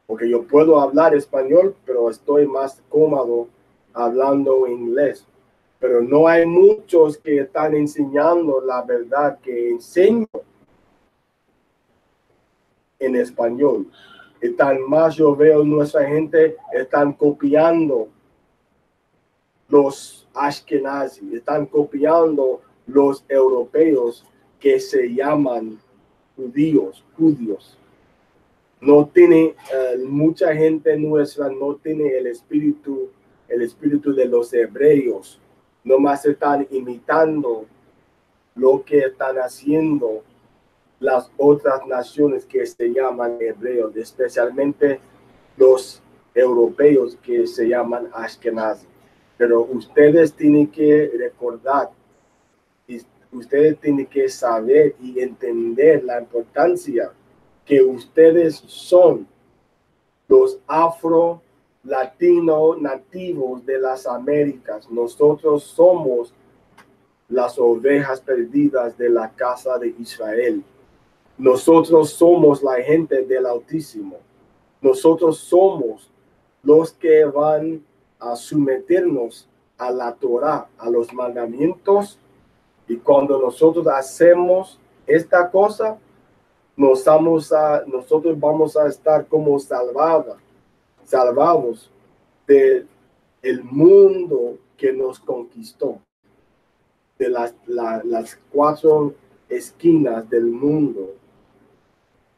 A: Porque yo puedo hablar español, pero estoy más cómodo hablando inglés. Pero no hay muchos que están enseñando la verdad que enseño en español. Están más, yo veo nuestra gente, están copiando los Ashkenazi, están copiando los europeos que se llaman judíos. No tiene, mucha gente nuestra no tiene el espíritu de los hebreos. Nomás están imitando lo que están haciendo las otras naciones que se llaman hebreos, especialmente los europeos que se llaman Ashkenazi. Pero ustedes tienen que recordar, y ustedes tienen que saber y entender la importancia que ustedes son los afro-latino nativos de las Américas. Nosotros somos las ovejas perdidas de la casa de Israel. Nosotros somos la gente del Altísimo. Nosotros somos los que van a someternos a la Torah, a los mandamientos. Y cuando nosotros hacemos esta cosa, nosotros vamos a estar como salvados del mundo que nos conquistó, de las cuatro esquinas del mundo.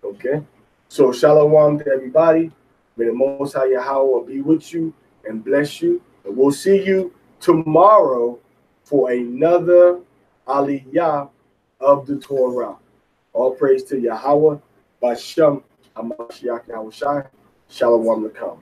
A: Okay, so shalom to everybody. May the Most High Yahweh be with you and bless you. And we'll see you tomorrow for another Aliyah of the Torah. All praise to Yahweh. Bashem HaMashiach Yahushai. Shalom to come.